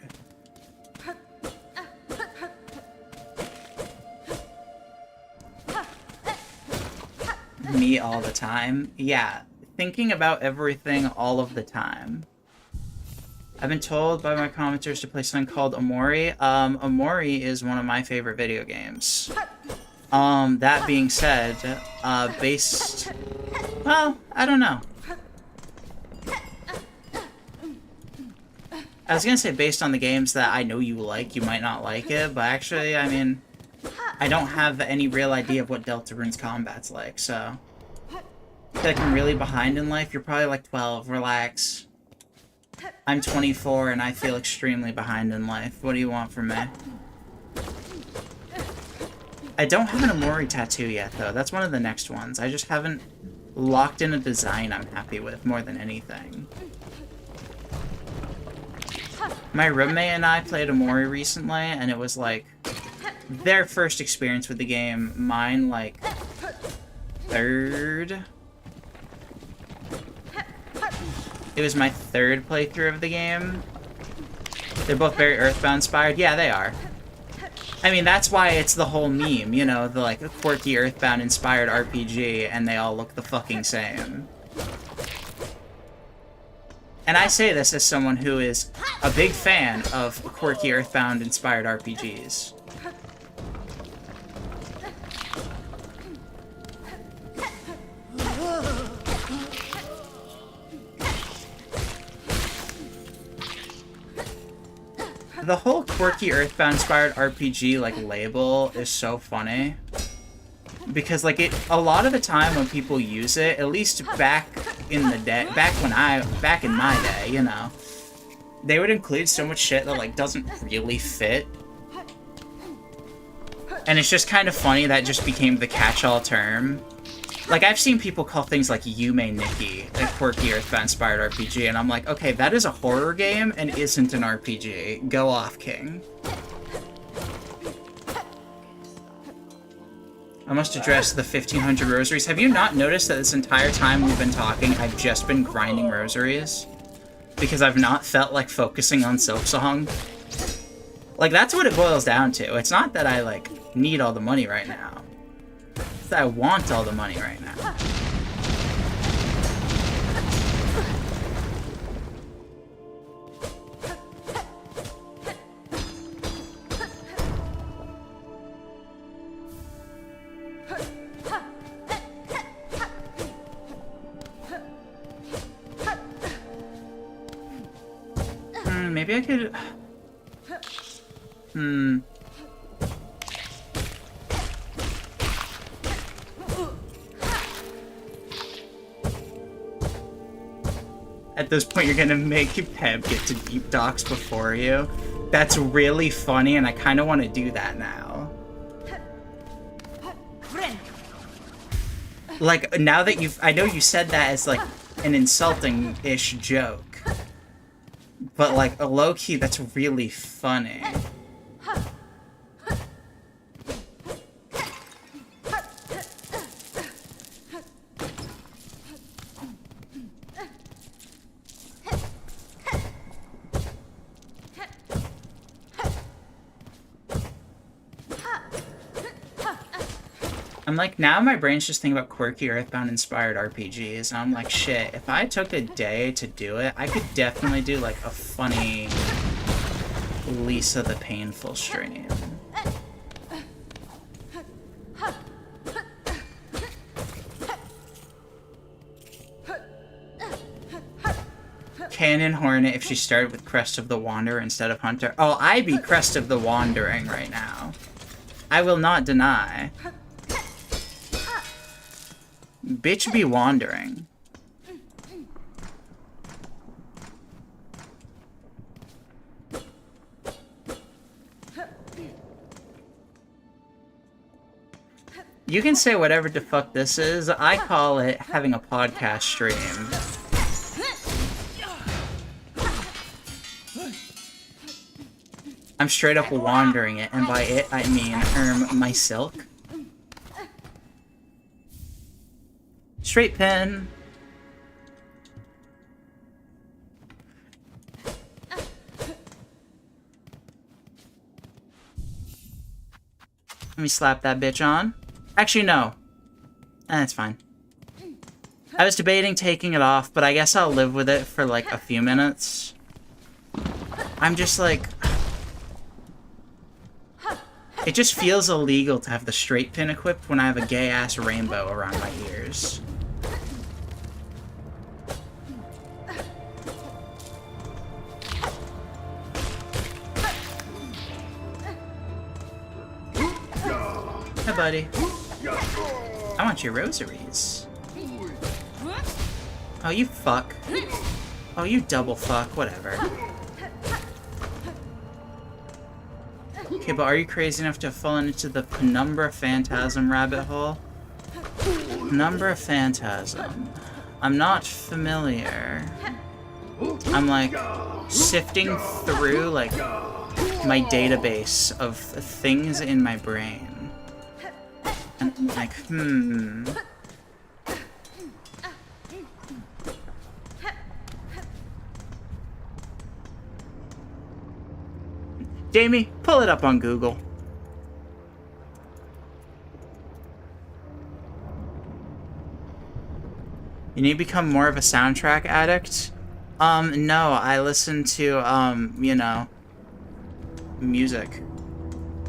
Speaker 1: Me all the time? Yeah, thinking about everything all of the time. I've been told by my commenters to play something called Omori. Omori is one of my favorite video games. That being said, based... Well, I don't know. I was gonna say based on the games that I know you like, you might not like it, but actually, I mean, I don't have any real idea of what Deltarune's combat's like, so... I feel like I'm really behind in life. You're probably like 12, relax. I'm 24 and I feel extremely behind in life. What do you want from me? I don't have an Omori tattoo yet, though. That's one of the next ones. I just haven't locked in a design I'm happy with more than anything. My roommate and I played Omori recently, and it was like their first experience with the game. Mine, like, third. It was my third playthrough of the game. They're both very Earthbound inspired. Yeah, they are. I mean, that's why it's the whole meme, you know, the like quirky Earthbound inspired RPG, and they all look the fucking same. And I say this as someone who is a big fan of quirky Earthbound inspired RPGs. The whole quirky Earthbound-inspired RPG, like, label is so funny. Because, like, a lot of the time when people use it, at least back in the day, back in my day, you know, they would include so much shit that, like, doesn't really fit. And it's just kind of funny that just became the catch-all term. Like, I've seen people call things like Yume Nikki a quirky Earthbound-inspired RPG, and I'm like, okay, that is a horror game and isn't an RPG. Go off, King. I must address the 1,500 rosaries. Have you not noticed that this entire time we've been talking, I've just been grinding rosaries? because I've not felt like focusing on Silksong. Like, that's what it boils down to. It's not that I, like, need all the money right now. It's that I want all the money right now. Maybe I could... At this point, you're gonna make Peb get to deep docks before you. That's really funny, and I kind of want to do that now. Like, now that you've... I know you said that as, like, an insulting-ish joke. But, like, low-key, that's really funny. I'm like, now my brain's just thinking about quirky Earthbound-inspired RPGs, and I'm like, shit, if I took a day to do it, I could definitely do, like, a funny Lisa the Painful stream. Cannon Hornet if she started with Crest of the Wanderer instead of Hunter. Oh, I'd be Crest of the Wandering right now. I will not deny. Bitch be wandering. You can say whatever the fuck this is. I call it having a podcast stream. I'm straight up wandering it, and by it I mean my silk. Straight pin. Let me slap that bitch on. Actually, no. That's fine. I was debating taking it off, but I guess I'll live with it for like a few minutes. I'm just like... It just feels illegal to have the straight pin equipped when I have a gay-ass rainbow around my ears. Hi, buddy. I want your rosaries. Oh, you fuck. Oh, you double fuck. Whatever. Okay, but are you crazy enough to have fallen into the Penumbra Phantasm rabbit hole? Penumbra Phantasm. I'm not familiar. I'm, like, sifting through, like, my database of things in my brain. And I'm like, Jamie, pull it up on Google. You need to become more of a soundtrack addict? No, I listen to, you know, music.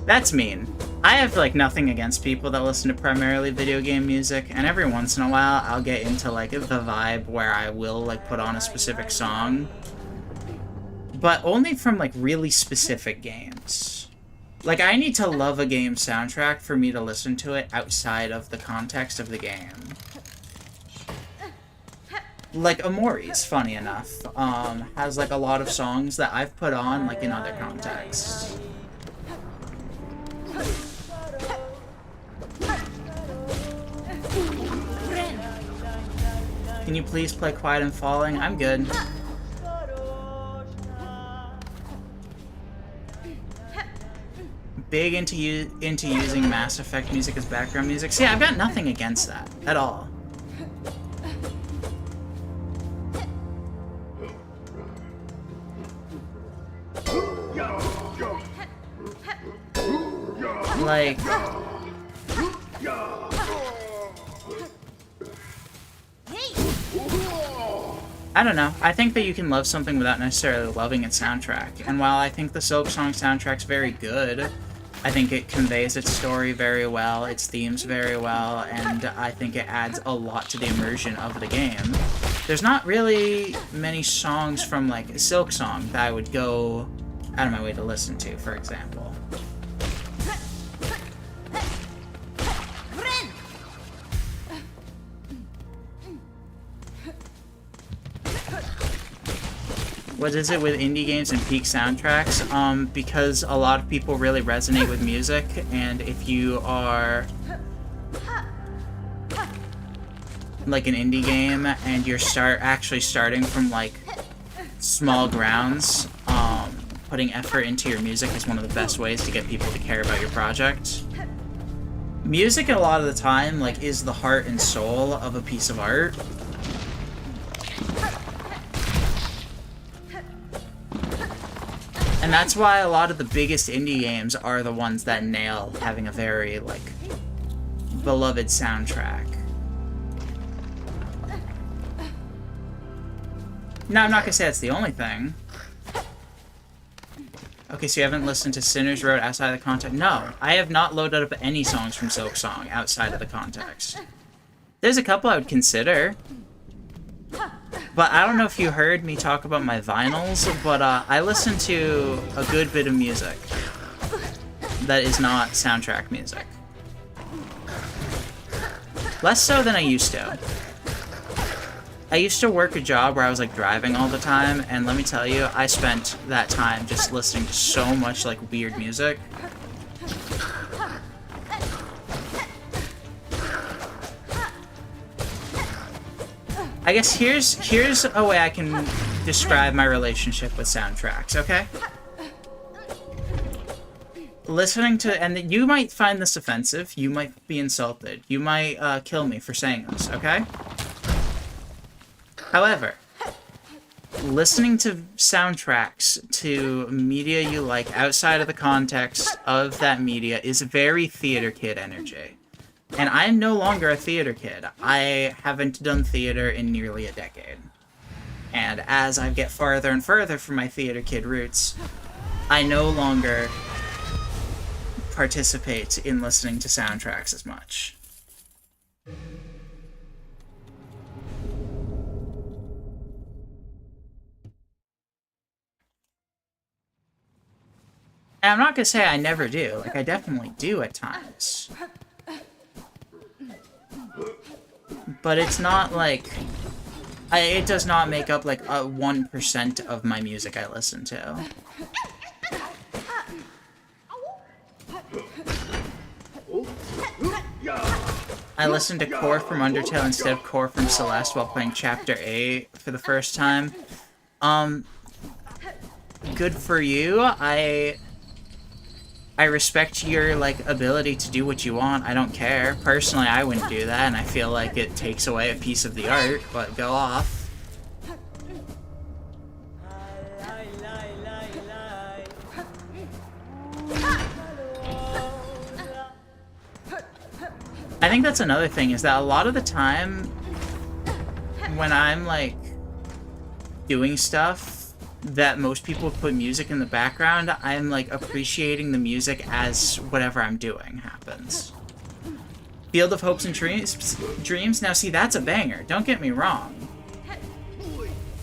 Speaker 1: That's mean. I have, like, nothing against people that listen to primarily video game music, and every once in a while, I'll get into, like, the vibe where I will, like, put on a specific song. But only from, like, really specific games. Like, I need to love a game soundtrack for me to listen to it outside of the context of the game. Like, Amori's, funny enough, has, like, a lot of songs that I've put on, like, in other contexts. Can you please play Quiet and Falling? I'm good. Big into using Mass Effect music as background music. See, I've got nothing against that at all. Like, I don't know. I think that you can love something without necessarily loving its soundtrack. And while I think the Silksong soundtrack's very good, I think it conveys its story very well, its themes very well, and I think it adds a lot to the immersion of the game. There's not really many songs from, like, Silksong that I would go out of my way to listen to, for example. What is it with indie games and peak soundtracks? Because a lot of people really resonate with music, and if you are like an indie game and you're actually starting from like small grounds, putting effort into your music is one of the best ways to get people to care about your project. Music a lot of the time like is the heart and soul of a piece of art. And that's why a lot of the biggest indie games are the ones that nail having a very, like, beloved soundtrack. Now, I'm not gonna say that's the only thing. Okay, so you haven't listened to Sinner's Road outside of the context? No, I have not loaded up any songs from Silksong outside of the context. There's a couple I would consider. But I don't know if you heard me talk about my vinyls, but I listen to a good bit of music that is not soundtrack music. Less so than I used to. I used to work a job where I was like driving all the time, and let me tell you, I spent that time just listening to so much like weird music. I guess here's a way I can describe my relationship with soundtracks, okay? Listening to, and you might find this offensive, you might be insulted, you might kill me for saying this, okay? However, listening to soundtracks to media you like outside of the context of that media is very theater kid energy. And I'm no longer a theater kid. I haven't done theater in nearly a decade. And as I get farther and further from my theater kid roots, I no longer participate in listening to soundtracks as much. And I'm not gonna say I never do. Like, I definitely do at times. But it's not like... it does not make up like 1% of my music I listen to. I listened to Core from Undertale instead of Core from Celeste while playing Chapter 8 for the first time. Good for you. I respect your, like, ability to do what you want. I don't care. Personally, I wouldn't do that, and I feel like it takes away a piece of the art, but go off. I think that's another thing, is that a lot of the time, when I'm, like, doing stuff that most people put music in the background, I'm like appreciating the music as whatever I'm doing happens. Field of Hopes and Dreams? Now see, that's a banger, don't get me wrong.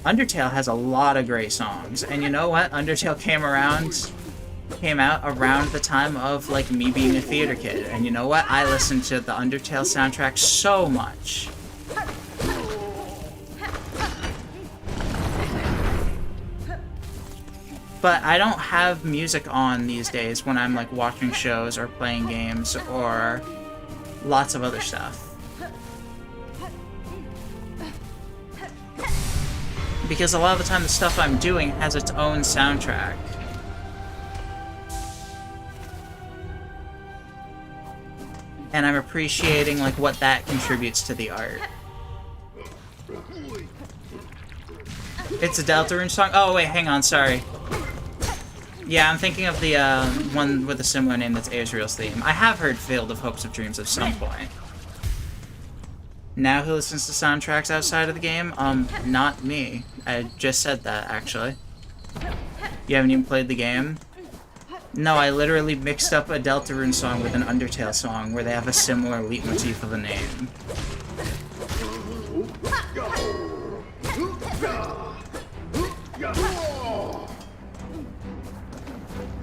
Speaker 1: Undertale has a lot of great songs, and you know what? Undertale came out around the time of like me being a theater kid, and you know what? I listened to the Undertale soundtrack so much. But I don't have music on these days when I'm like watching shows or playing games or lots of other stuff. Because a lot of the time the stuff I'm doing has its own soundtrack. And I'm appreciating like what that contributes to the art. It's a Deltarune song? Oh wait, hang on, sorry. Yeah, I'm thinking of the one with a similar name that's Azrael's theme. I have heard Field of Hopes of Dreams at some point. Now who listens to soundtracks outside of the game? Not me. I just said that, actually. You haven't even played the game? No, I literally mixed up a Deltarune song with an Undertale song where they have a similar leitmotif of a name.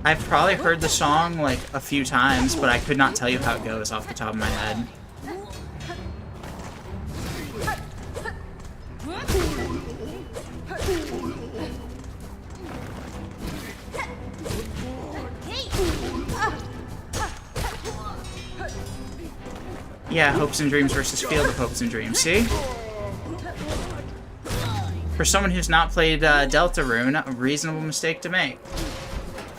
Speaker 1: I've probably heard the song, like, a few times, but I could not tell you how it goes off the top of my head. Yeah, Hopes and Dreams versus Field of Hopes and Dreams, see? For someone who's not played Deltarune, a reasonable mistake to make.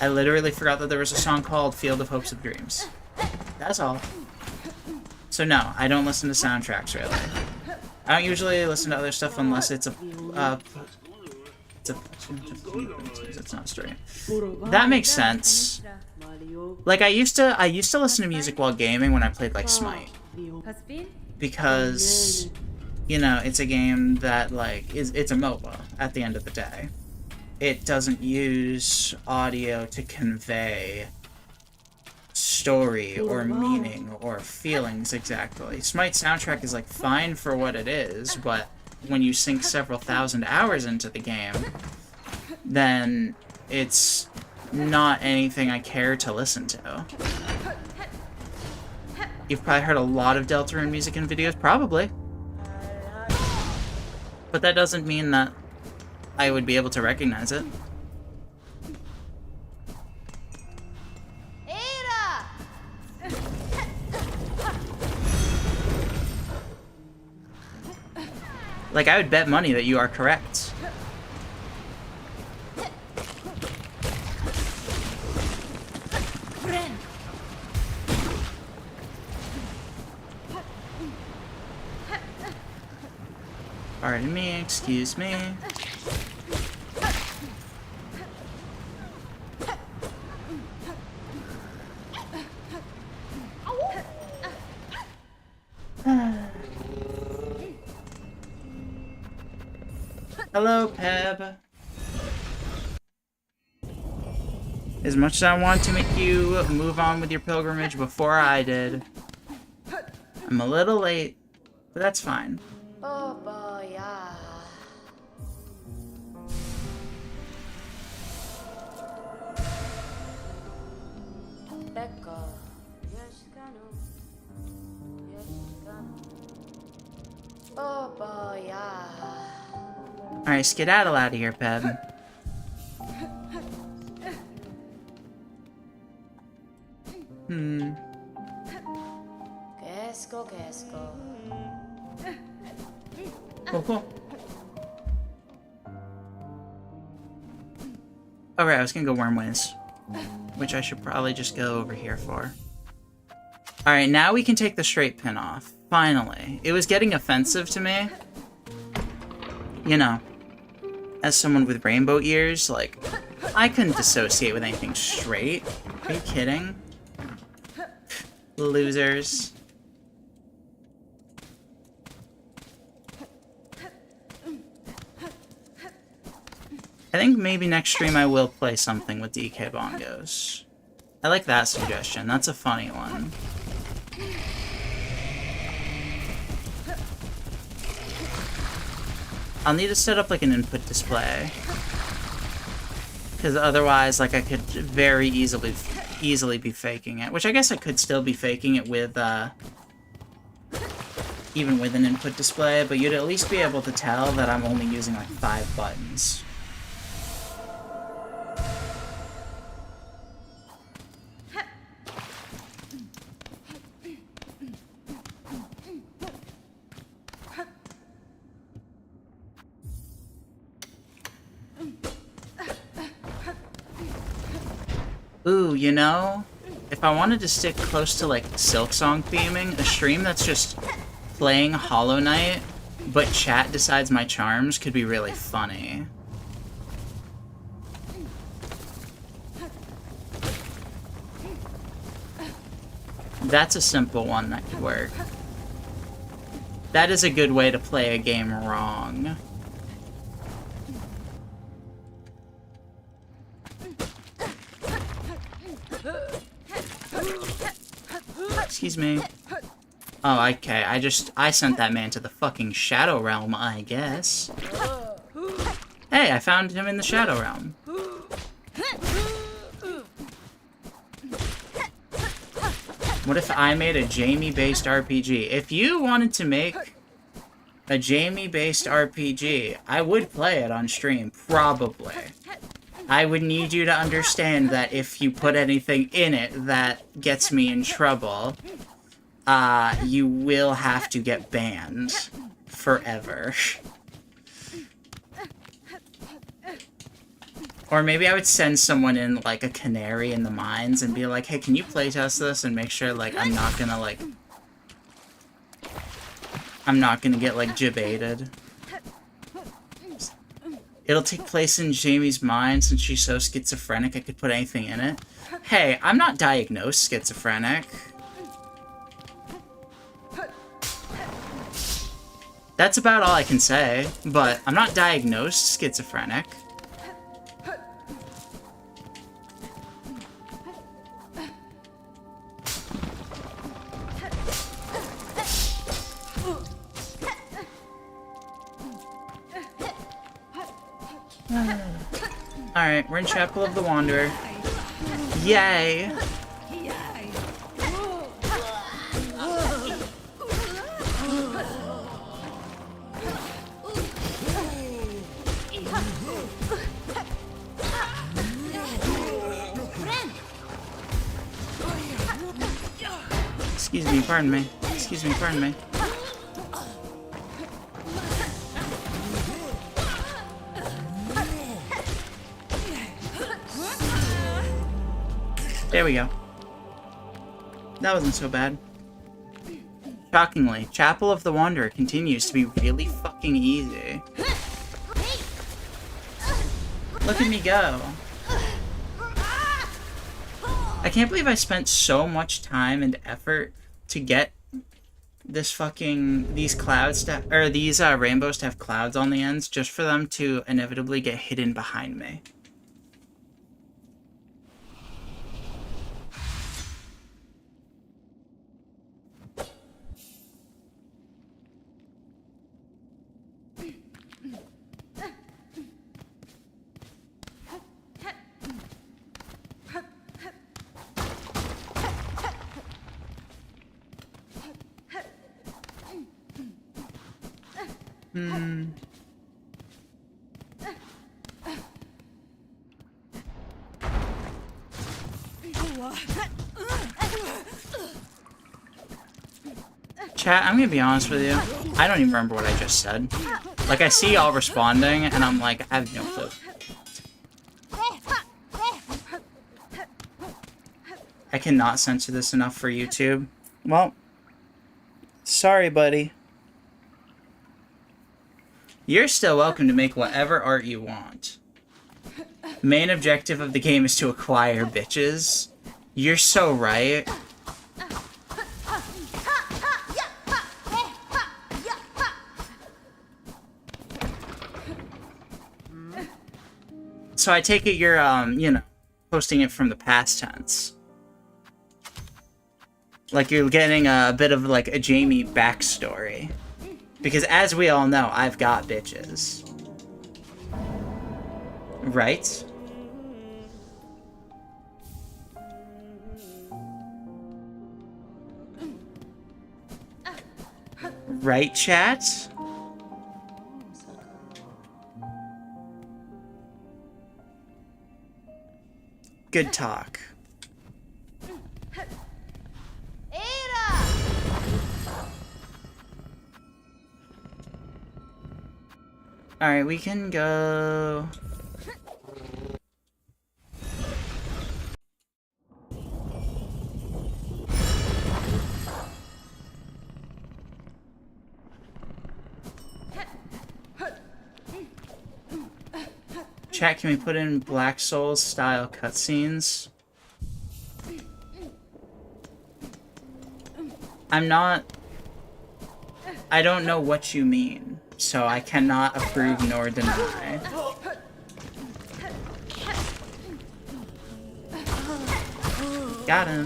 Speaker 1: I literally forgot that there was a song called Field of Hopes and Dreams. That's all. So no, I don't listen to soundtracks, really. I don't usually listen to other stuff unless it's a it's not straight. That makes sense. Like, I used to listen to music while gaming when I played, like, Smite. Because, you know, it's a game that, like, it's a MOBA at the end of the day. It doesn't use audio to convey story or meaning or feelings exactly. Smite's soundtrack is, like, fine for what it is, but when you sink several thousand hours into the game, then it's not anything I care to listen to. You've probably heard a lot of Deltarune music and videos, probably. But that doesn't mean that I would be able to recognize it. Like, I would bet money that you are correct. Pardon me, excuse me. Hello, Peb. As much as I want to make you move on with your pilgrimage before I did, I'm a little late, but that's fine.
Speaker 3: Oh boy, yeah. Oh boy, yeah.
Speaker 1: Alright, skedaddle out of here, Peb.
Speaker 3: Quesco.
Speaker 1: Cool. Alright, I was gonna go Wormways, which I should probably just go over here for. Alright, now we can take the straight pin off. Finally. It was getting offensive to me. You know, as someone with rainbow ears, like, I couldn't dissociate with anything straight. Are you kidding? Losers. I think maybe next stream I will play something with DK bongos. I like that suggestion. That's a funny one. I'll need to set up like an input display. Because otherwise, like, I could very easily be faking it. Which I guess I could still be faking it with, even with an input display, but you'd at least be able to tell that I'm only using like 5 buttons. Ooh, you know, if I wanted to stick close to, like, Silksong theming, a stream that's just playing Hollow Knight, but chat decides my charms could be really funny. That's a simple one that could work. That is a good way to play a game wrong. Excuse me. Oh, okay. I sent that man to the fucking Shadow Realm, I guess. Hey, I found him in the Shadow Realm. What if I made a Jamie-based RPG? If you wanted to make a Jamie-based RPG, I would play it on stream, probably. I would need you to understand that if you put anything in it that gets me in trouble, you will have to get banned forever. Or maybe I would send someone in, like, a canary in the mines and be like, hey, can you playtest this and make sure, like, I'm not gonna get, like, jibaited. It'll take place in Jamie's mind since she's so schizophrenic I could put anything in it. Hey, I'm not diagnosed schizophrenic. That's about all I can say, but I'm not diagnosed schizophrenic. Alright, we're in Chapel of the Wanderer. Yay! Excuse me, pardon me. Excuse me, pardon me. There we go. That wasn't so bad. Shockingly, Chapel of the Wanderer continues to be really fucking easy. Look at me go. I can't believe I spent so much time and effort to get this fucking, these clouds to, or these rainbows to have clouds on the ends just for them to inevitably get hidden behind me. Chat, I'm gonna be honest with you. I don't even remember what I just said. Like, I see y'all responding, and I'm like, I have no clue. I cannot censor this enough for YouTube. Well, sorry, buddy. You're still welcome to make whatever art you want. Main objective of the game is to acquire bitches. You're so right. So I take it you're, you know, posting it from the past tense. Like you're getting a bit of, like, a Jamie backstory. Because as we all know, I've got bitches. Right? Right, chat? Good talk. Alright, we can go... Chat, can we put in Black Souls style cutscenes? I'm not... I don't know what you mean, so I cannot approve nor deny. Got him.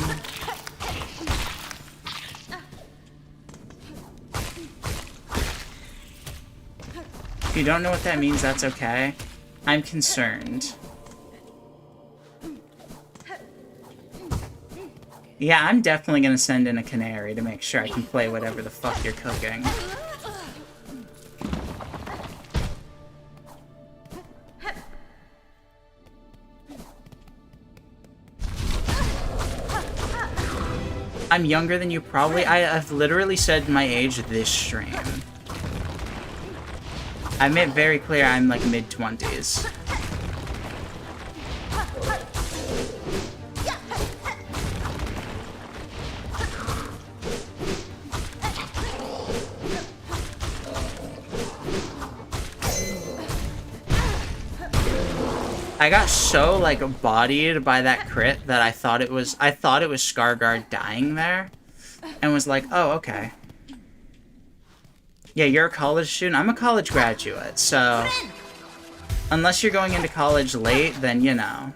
Speaker 1: If you don't know what that means, that's okay. I'm concerned. Yeah, I'm definitely gonna send in a canary to make sure I can play whatever the fuck you're cooking. I'm younger than you, probably. I've literally said my age this stream. I made it very clear I'm like mid-20s. I got so like bodied by that crit that I thought it was Scarguard dying there, and was like, oh, okay. Yeah, you're a college student. I'm a college graduate, so unless you're going into college late, then you know.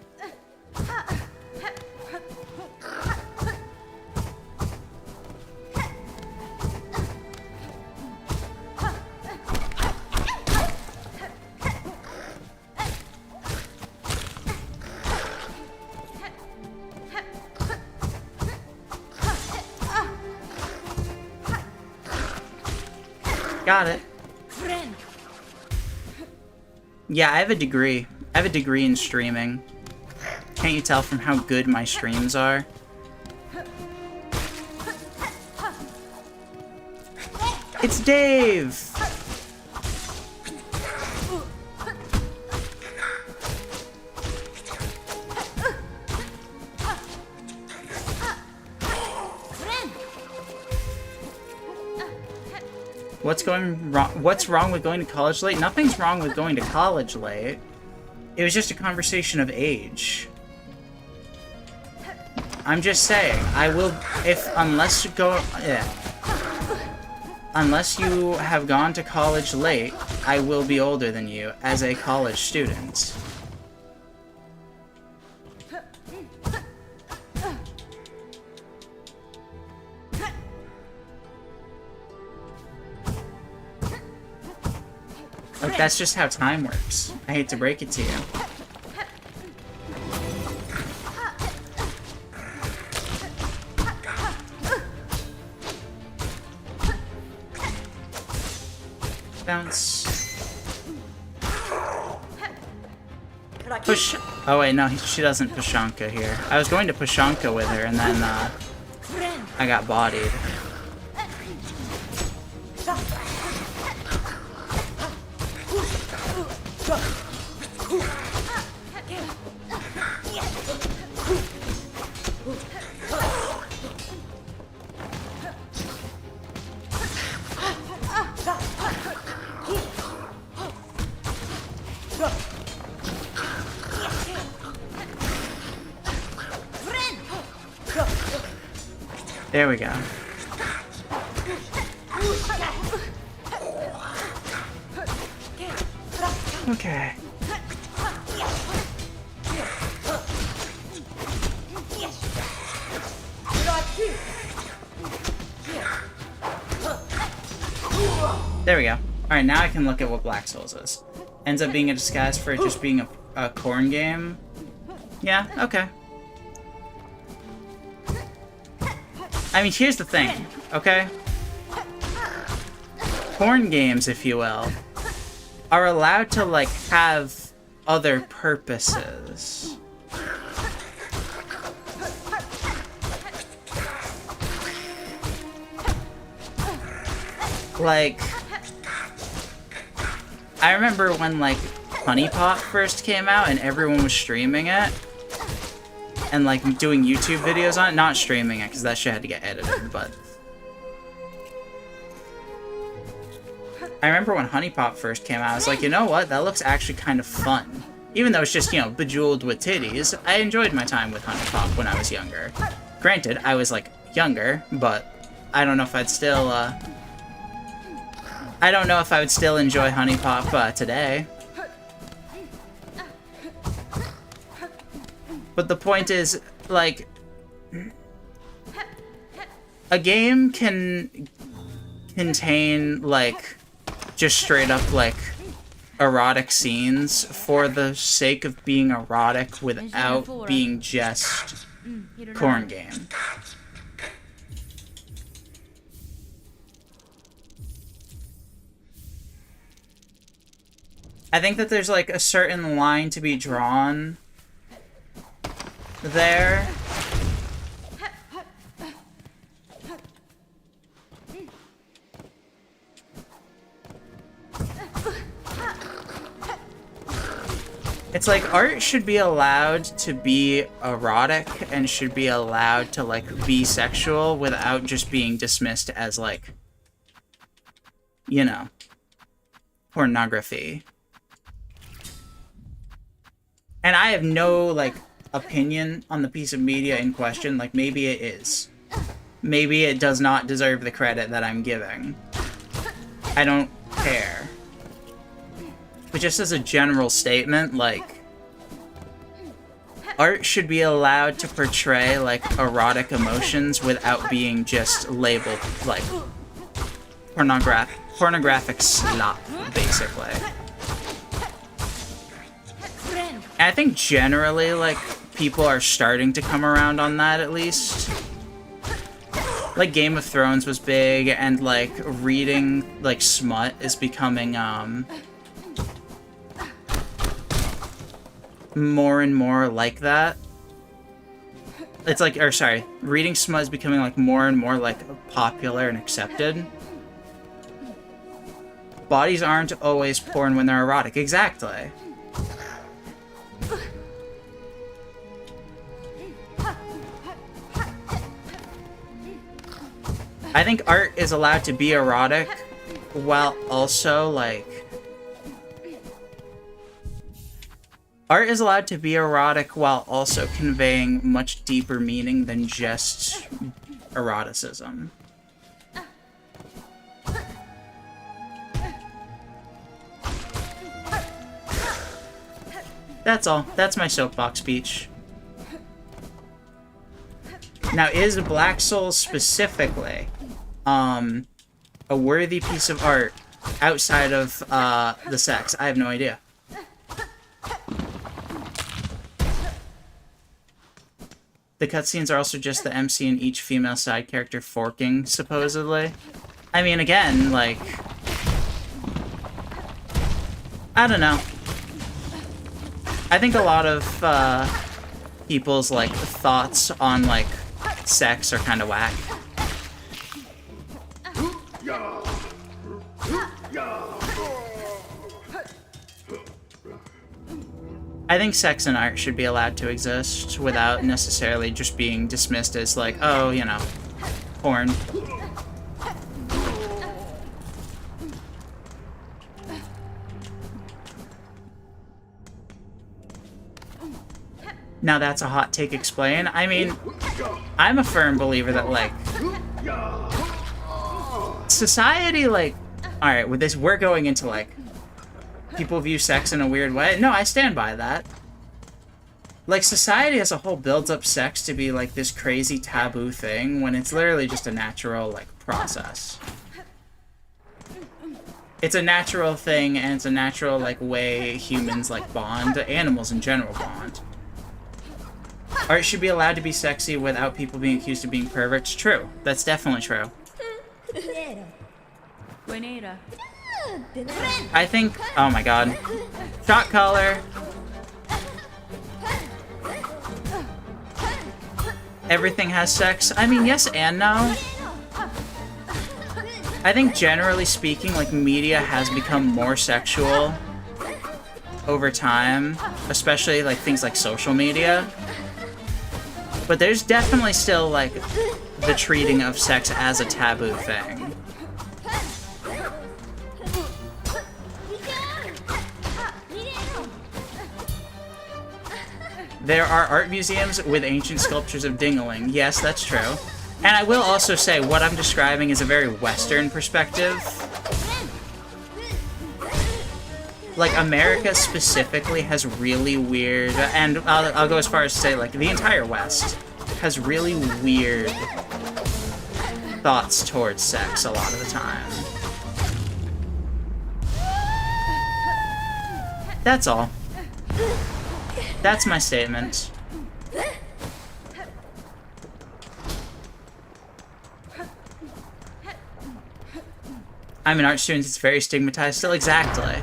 Speaker 1: Got it. Yeah, I have a degree. I have a degree in streaming. Can't you tell from how good my streams are? It's Dave! What's wrong with going to college late? Nothing's wrong with going to college late. It was just a conversation of age. I'm just saying, unless you have gone to college late, I will be older than you as a college student. Like, that's just how time works. I hate to break it to you. Bounce. Push. Oh wait, no, she doesn't Pushanka here. I was going to Pushanka with her, and then I got bodied. There we go. Okay. There we go. Alright, now I can look at what Black Souls is. Ends up being a disguise for it just being a corn game. Yeah, okay. I mean, here's the thing, okay? Porn games, if you will, are allowed to, like, have other purposes. Like, I remember when, like, Honey Pot first came out and everyone was streaming it. And, like, doing YouTube videos on it. Not streaming it, because that shit had to get edited, but... I remember when Honey Pot first came out, I was like, you know what? That looks actually kind of fun. Even though it's just, you know, bejeweled with titties, I enjoyed my time with Honey Pot when I was younger. Granted, I was, like, younger, but I don't know if I'd still, I don't know if I would still enjoy Honey Pop today. But the point is, like, a game can contain, like, just straight up, like, erotic scenes for the sake of being erotic without being just porn game. I think that there's, like, a certain line to be drawn there. It's like, art should be allowed to be erotic and should be allowed to, like, be sexual without just being dismissed as, like, you know, pornography. And I have no, like, opinion on the piece of media in question. Like, maybe it is. Maybe it does not deserve the credit that I'm giving. I don't care. But just as a general statement, like, art should be allowed to portray, like, erotic emotions without being just labeled, like, pornographic slop, basically. And I think generally, like, people are starting to come around on that, at least. Like, Game of Thrones was big, and, like, reading, like, smut is becoming, more and more like that. It's like, or sorry, reading smut is becoming, like, more and more, like, popular and accepted. Bodies aren't always porn when they're erotic. Exactly. I think art is allowed to be erotic while also, like... Art is allowed to be erotic while also conveying much deeper meaning than just eroticism. That's all. That's my soapbox speech. Now, is Black Souls specifically a worthy piece of art outside of the sex? I have no idea. The cutscenes are also just the MC and each female side character forking, supposedly. I mean, again, like... I don't know. I think a lot of people's, like, thoughts on, like, sex are kind of whack. I think sex and art should be allowed to exist without necessarily just being dismissed as, like, oh, you know, porn. Now that's a hot take, explain. I mean, I'm a firm believer that, like, society, like, alright, with this, we're going into, like, people view sex in a weird way. No, I stand by that. Like, society as a whole builds up sex to be, like, this crazy taboo thing when it's literally just a natural, like, process. It's a natural thing, and it's a natural, like, way humans, like, bond. Animals in general bond. Art should be allowed to be sexy without people being accused of being perverts. True. That's definitely true. I think... Oh my god. Shot color. Everything has sex. I mean, yes and no. I think generally speaking, like, media has become more sexual over time. Especially, like, things like social media. But there's definitely still, like, the treating of sex as a taboo thing. There are art museums with ancient sculptures of dingling. Yes, that's true. And I will also say, what I'm describing is a very Western perspective. Like, America specifically has really weird, and I'll go as far as to say, like, the entire West has really weird thoughts towards sex a lot of the time. That's all. That's my statement. I'm an art student, it's very stigmatized still. Exactly.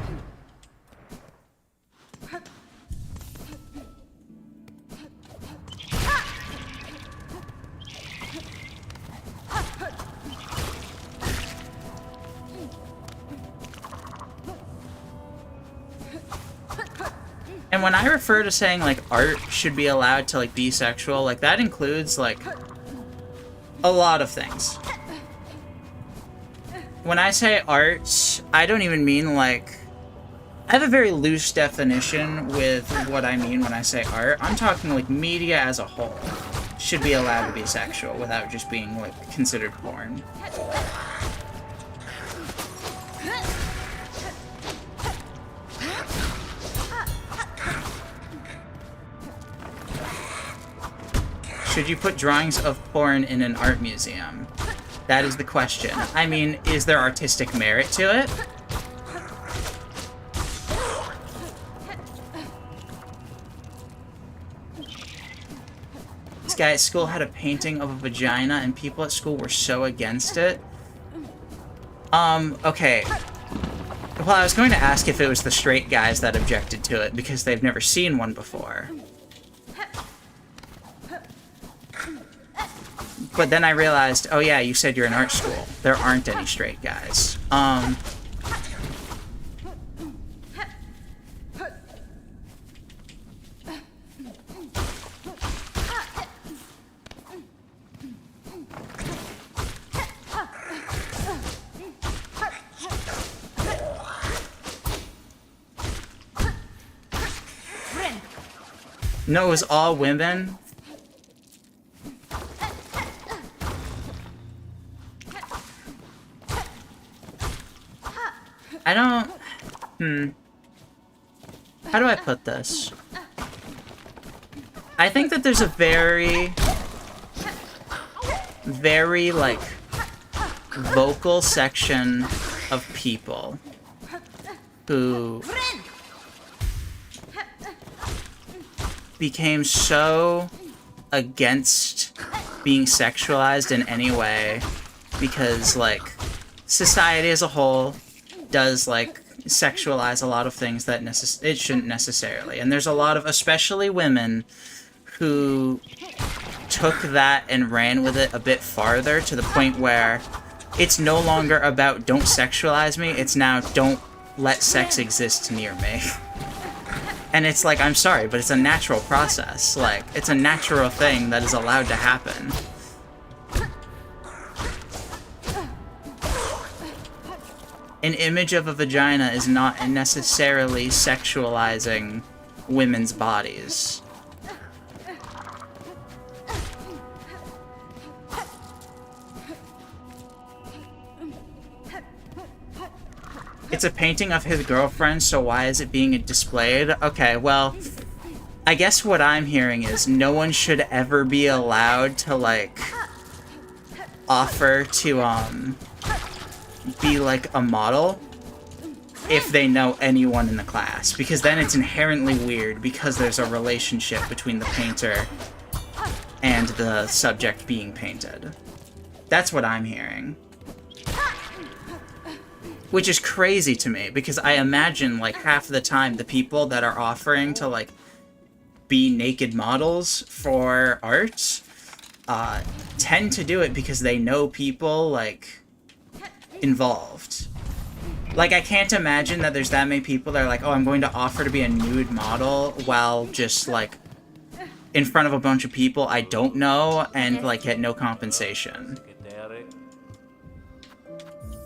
Speaker 1: And when I refer to saying, like, art should be allowed to, like, be sexual, like, that includes, like, a lot of things. When I say art, I don't even mean, like... I have a very loose definition with what I mean when I say art. I'm talking, like, media as a whole should be allowed to be sexual without just being, like, considered porn. Should you put drawings of porn in an art museum? That is the question. I mean, is there artistic merit to it? This guy at school had a painting of a vagina and people at school were so against it. Okay. Well, I was going to ask if it was the straight guys that objected to it because they've never seen one before. But then I realized, oh yeah, you said you're in art school. There aren't any straight guys. No, it was all women. I don't... How do I put this? I think that there's a very, like, vocal section of people who became so against being sexualized in any way because, like, society as a whole does, like, sexualize a lot of things that it shouldn't necessarily. And there's a lot of, especially women, who took that and ran with it a bit farther to the point where it's no longer about don't sexualize me, it's now don't let sex exist near me. And it's like, I'm sorry, but it's a natural process. Like, it's a natural thing that is allowed to happen. An image of a vagina is not necessarily sexualizing women's bodies. It's a painting of his girlfriend, so why is it being displayed? Okay, well, I guess what I'm hearing is no one should ever be allowed to, like, offer to, be, like, a model if they know anyone in the class. Because then it's inherently weird because there's a relationship between the painter and the subject being painted. That's what I'm hearing. Which is crazy to me, because I imagine, like, half the time the people that are offering to, like, be naked models for art tend to do it because they know people, like, involved. Like, I can't imagine that there's that many people that are like, oh, I'm going to offer to be a nude model while just, like, in front of a bunch of people I don't know and, like, get no compensation.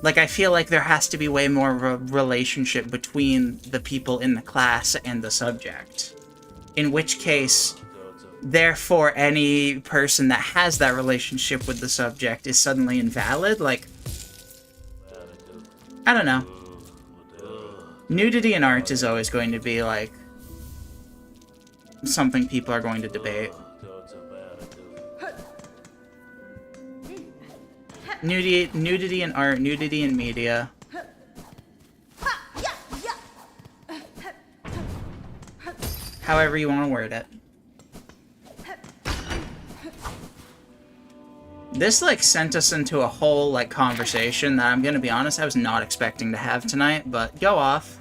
Speaker 1: Like, I feel like there has to be way more of a relationship between the people in the class and the subject. In which case, therefore any person that has that relationship with the subject is suddenly invalid. Like, I don't know. Nudity in art is always going to be, like, something people are going to debate. Nudity in art, nudity in media. However you want to word it. This, like, sent us into a whole, like, conversation that I'm gonna be honest, I was not expecting to have tonight, but go off.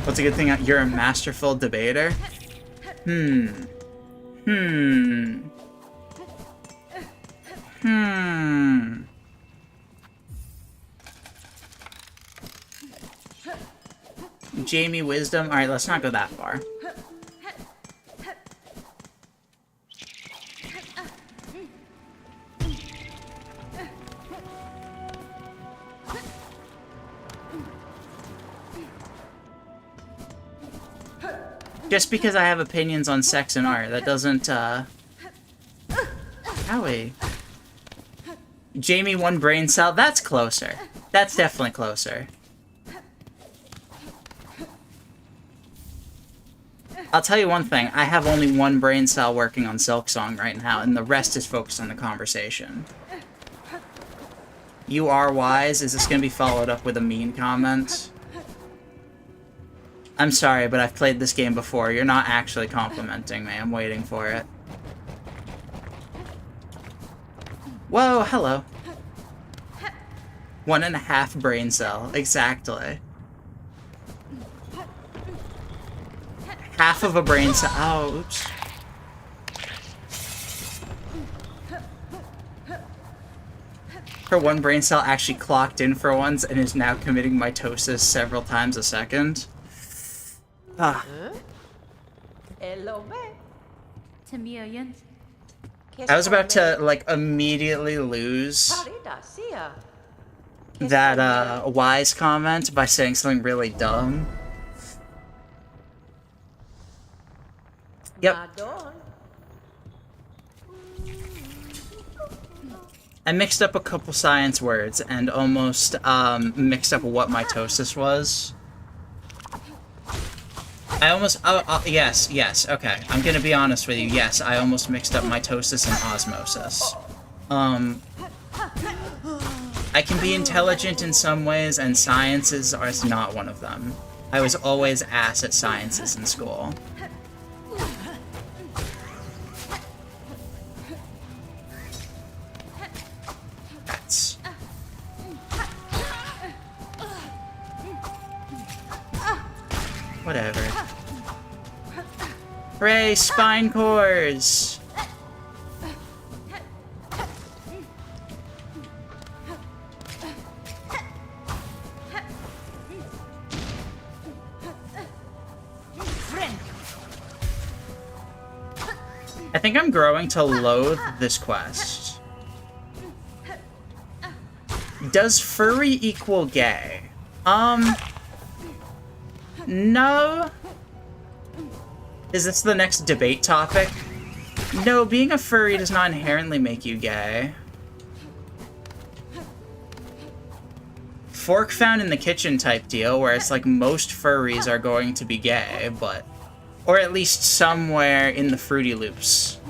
Speaker 1: What's a good thing? You're a masterful debater? Jamie Wisdom? Alright, let's not go that far. Just because I have opinions on sex and art, that doesn't, Howie. Jamie, one brain cell? That's closer. That's definitely closer. I'll tell you one thing, I have only one brain cell working on Silksong right now, and the rest is focused on the conversation. You are wise? Is this gonna be followed up with a mean comment? I'm sorry, but I've played this game before. You're not actually complimenting me. I'm waiting for it. Whoa, hello. 1.5 brain cell, exactly. Half of a brain cell. Oh, oops. Her one brain cell actually clocked in for once and is now committing mitosis several times a second. Ah. I was about to, like, immediately lose that, wise comment by saying something really dumb. Yep. I mixed up a couple science words and almost, mixed up what mitosis was. I almost... yes, okay. I'm gonna be honest with you. Yes, I almost mixed up mitosis and osmosis. I can be intelligent in some ways, and sciences are not one of them. I was always ass at sciences in school. That's... whatever. Hooray, spine cores! I think I'm growing to loathe this quest. Does furry equal gay? No. Is this the next debate topic? No, being a furry does not inherently make you gay. Fork found in the kitchen type deal, where it's like most furries are going to be gay, but... or at least somewhere in the Fruity Loops.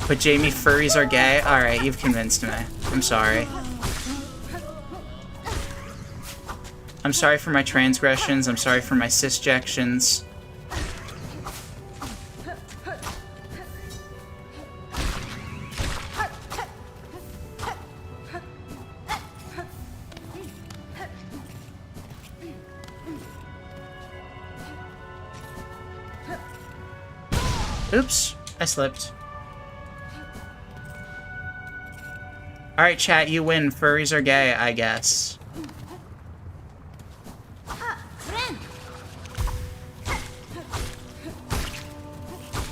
Speaker 1: But Jamie, furries are gay? Alright, you've convinced me. I'm sorry. I'm sorry for my transgressions, I'm sorry for my cisjections. Oops, I slipped. Alright, chat, you win. Furries are gay, I guess.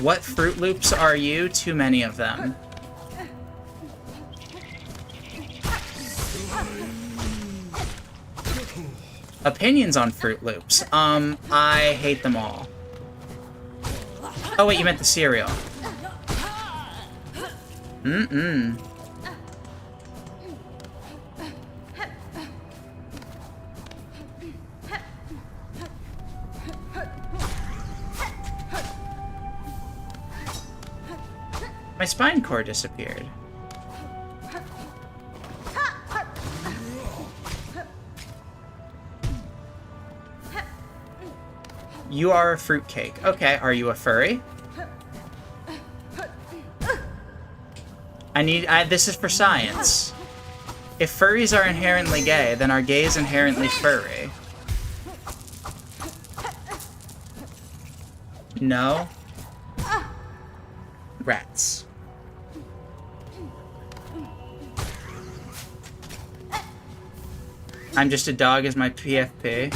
Speaker 1: What Fruit Loops are you? Too many of them. Opinions on Fruit Loops. I hate them all. Oh wait, you meant the cereal. Mm-mm. My spine core disappeared. You are a fruitcake. Okay, are you a furry? This is for science. If furries are inherently gay, then are gays inherently furry? No? Rats. I'm just a dog as my PFP.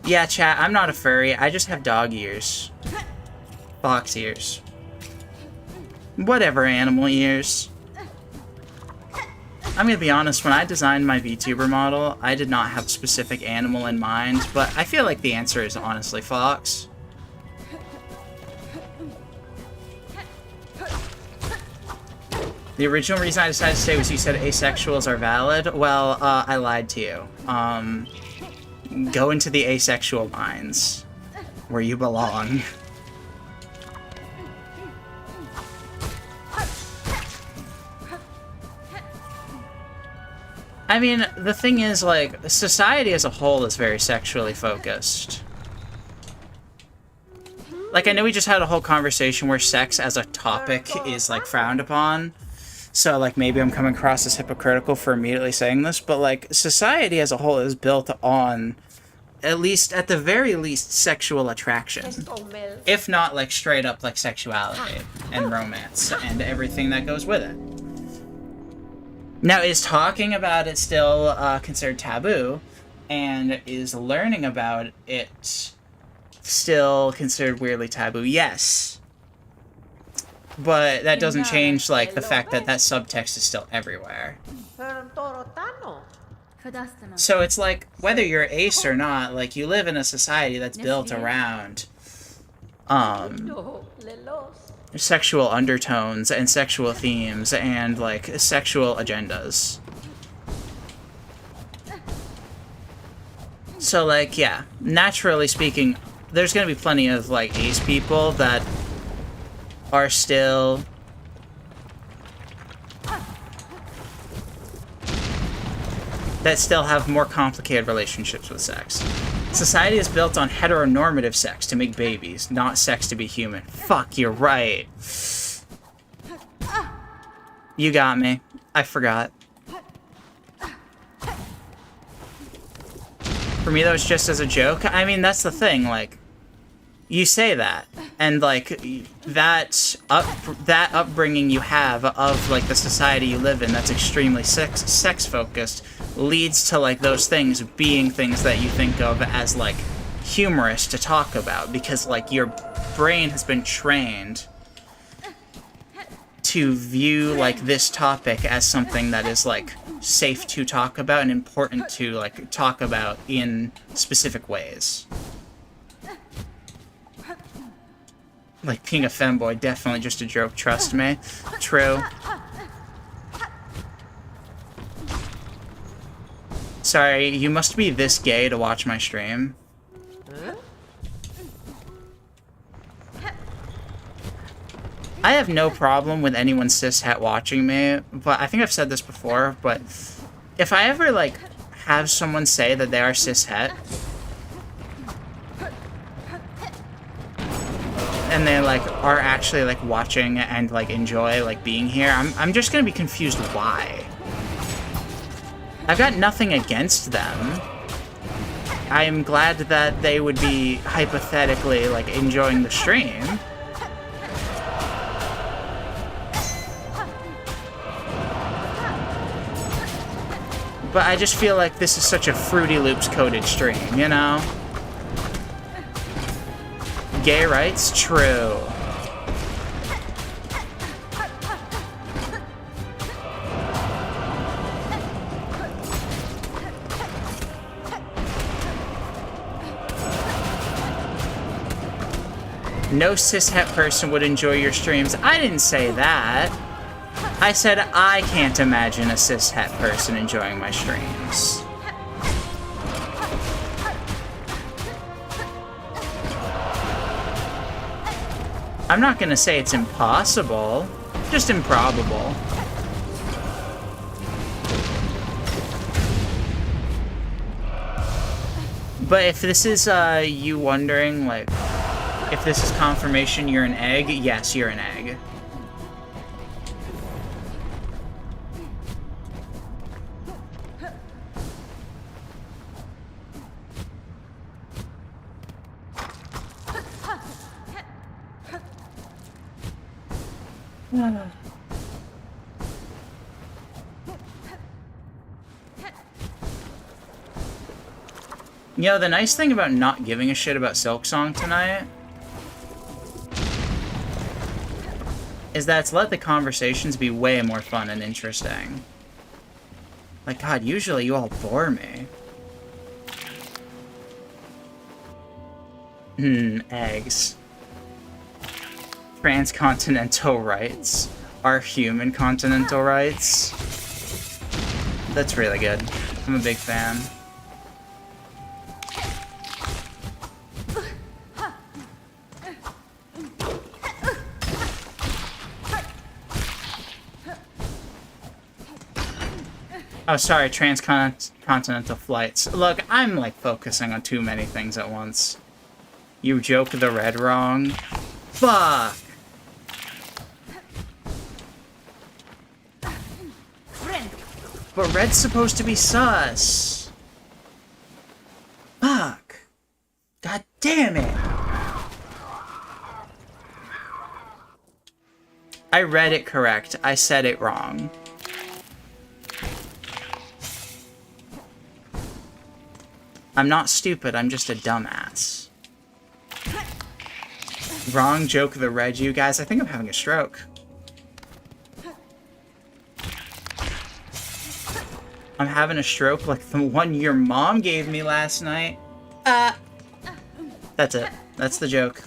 Speaker 1: Yeah, chat, I'm not a furry. I just have dog ears. Fox ears. Whatever animal ears. I'm gonna be honest, when I designed my VTuber model, I did not have a specific animal in mind, but I feel like the answer is honestly fox. The original reason I decided to stay was you said asexuals are valid. Well, I lied to you. Go into the asexual minds, where you belong. I mean, the thing is, like, society as a whole is very sexually focused. Like, I know we just had a whole conversation where sex as a topic is, like, frowned upon. So, like, maybe I'm coming across as hypocritical for immediately saying this, but, like, society as a whole is built on, at the very least, sexual attraction. If not, like, straight up, like, sexuality and romance and everything that goes with it. Now, is talking about it still considered taboo? And is learning about it still considered weirdly taboo? Yes. But that doesn't change, like, the fact that that subtext is still everywhere. So it's like, whether you're ace or not, like, you live in a society that's built around, sexual undertones and sexual themes and, like, sexual agendas. So, like, yeah, naturally speaking, there's gonna be plenty of, like, ace people that are still have more complicated relationships with sex. Society is built on heteronormative sex to make babies, not sex to be human. Fuck, you're right. You got me. I forgot. For me, that was just as a joke. I mean, that's the thing, like, you say that, and, like, that upbringing you have of, like, the society you live in that's extremely sex-focused leads to, like, those things being things that you think of as, like, humorous to talk about, because, like, your brain has been trained to view, like, this topic as something that is, like, safe to talk about and important to, like, talk about in specific ways. Like, being a femboy, definitely just a joke, trust me. True. Sorry, you must be this gay to watch my stream. I have no problem with anyone cishet watching me, but I think I've said this before, but if I ever, like, have someone say that they are cishet, and they, like, are actually, like, watching and, like, enjoy, like, being here, I'm just gonna be confused why. I've got nothing against them. I'm glad that they would be hypothetically, like, enjoying the stream. But I just feel like this is such a Fruity Loops coded stream, you know? Gay rights? True. No cishet person would enjoy your streams. I didn't say that. I said I can't imagine a cishet person enjoying my streams. I'm not gonna say it's impossible, just improbable. But if this is you wondering, like, if this is confirmation you're an egg, yes, you're an egg. You know, the nice thing about not giving a shit about Silksong tonight is that it's let the conversations be way more fun and interesting. Like, God, usually you all bore me. Eggs. Transcontinental rights are human continental rights. That's really good. I'm a big fan. Oh, sorry, transcontinental flights. Look, I'm, like, focusing on too many things at once. You joke the red wrong. Fuck! But red's supposed to be sus. Fuck. God damn it. I read it correct. I said it wrong. I'm not stupid, I'm just a dumbass. Wrong joke of the red, you guys. I think I'm having a stroke. I'm having a stroke like the one your mom gave me last night. That's it. That's the joke.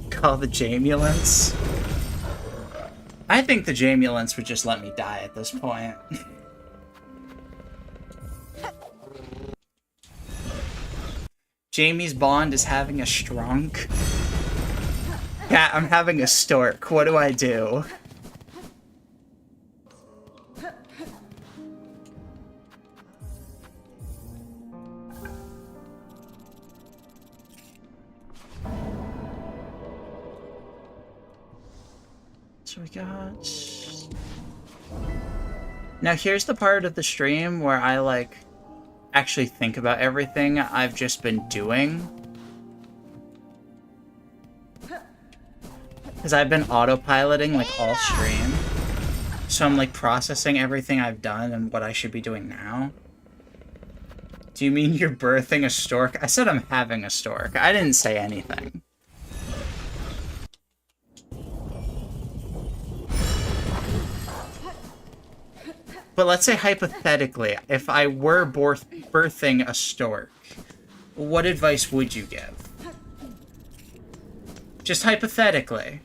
Speaker 1: Call the Jamulants. I think the Jamulants would just let me die at this point. Jamie's Bond is having a strunk. Yeah, I'm having a stork. What do I do? So we got... Now here's the part of the stream where I, like, actually think about everything I've just been doing. Because I've been autopiloting, like, all stream. So I'm, like, processing everything I've done and what I should be doing now. Do you mean you're birthing a stork? I said I'm having a stork. I didn't say anything. But let's say hypothetically, if I were birthing a stork, what advice would you give? Just hypothetically.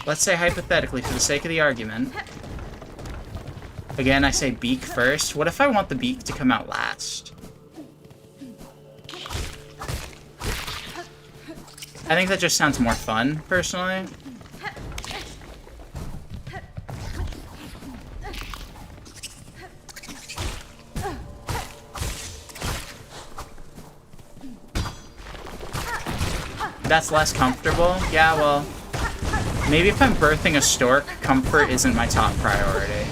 Speaker 1: Let's say hypothetically, for the sake of the argument. Again, I say beak first. What if I want the beak to come out last? I think that just sounds more fun, personally. That's less comfortable? Yeah, well, maybe if I'm birthing a stork, comfort isn't my top priority.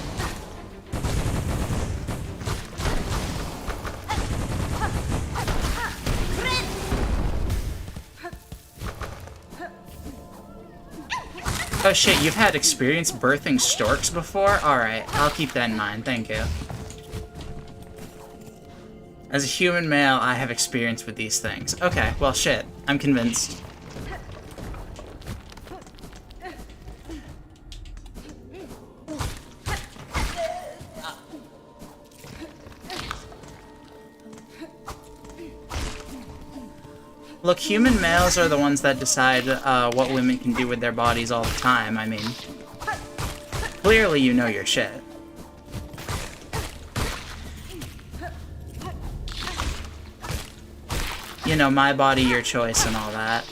Speaker 1: Oh shit, you've had experience birthing storks before? Alright, I'll keep that in mind, thank you. As a human male, I have experience with these things. Okay, well shit, I'm convinced. Look, human males are the ones that decide what women can do with their bodies all the time. I mean, clearly you know your shit. You know, my body, your choice, and all that.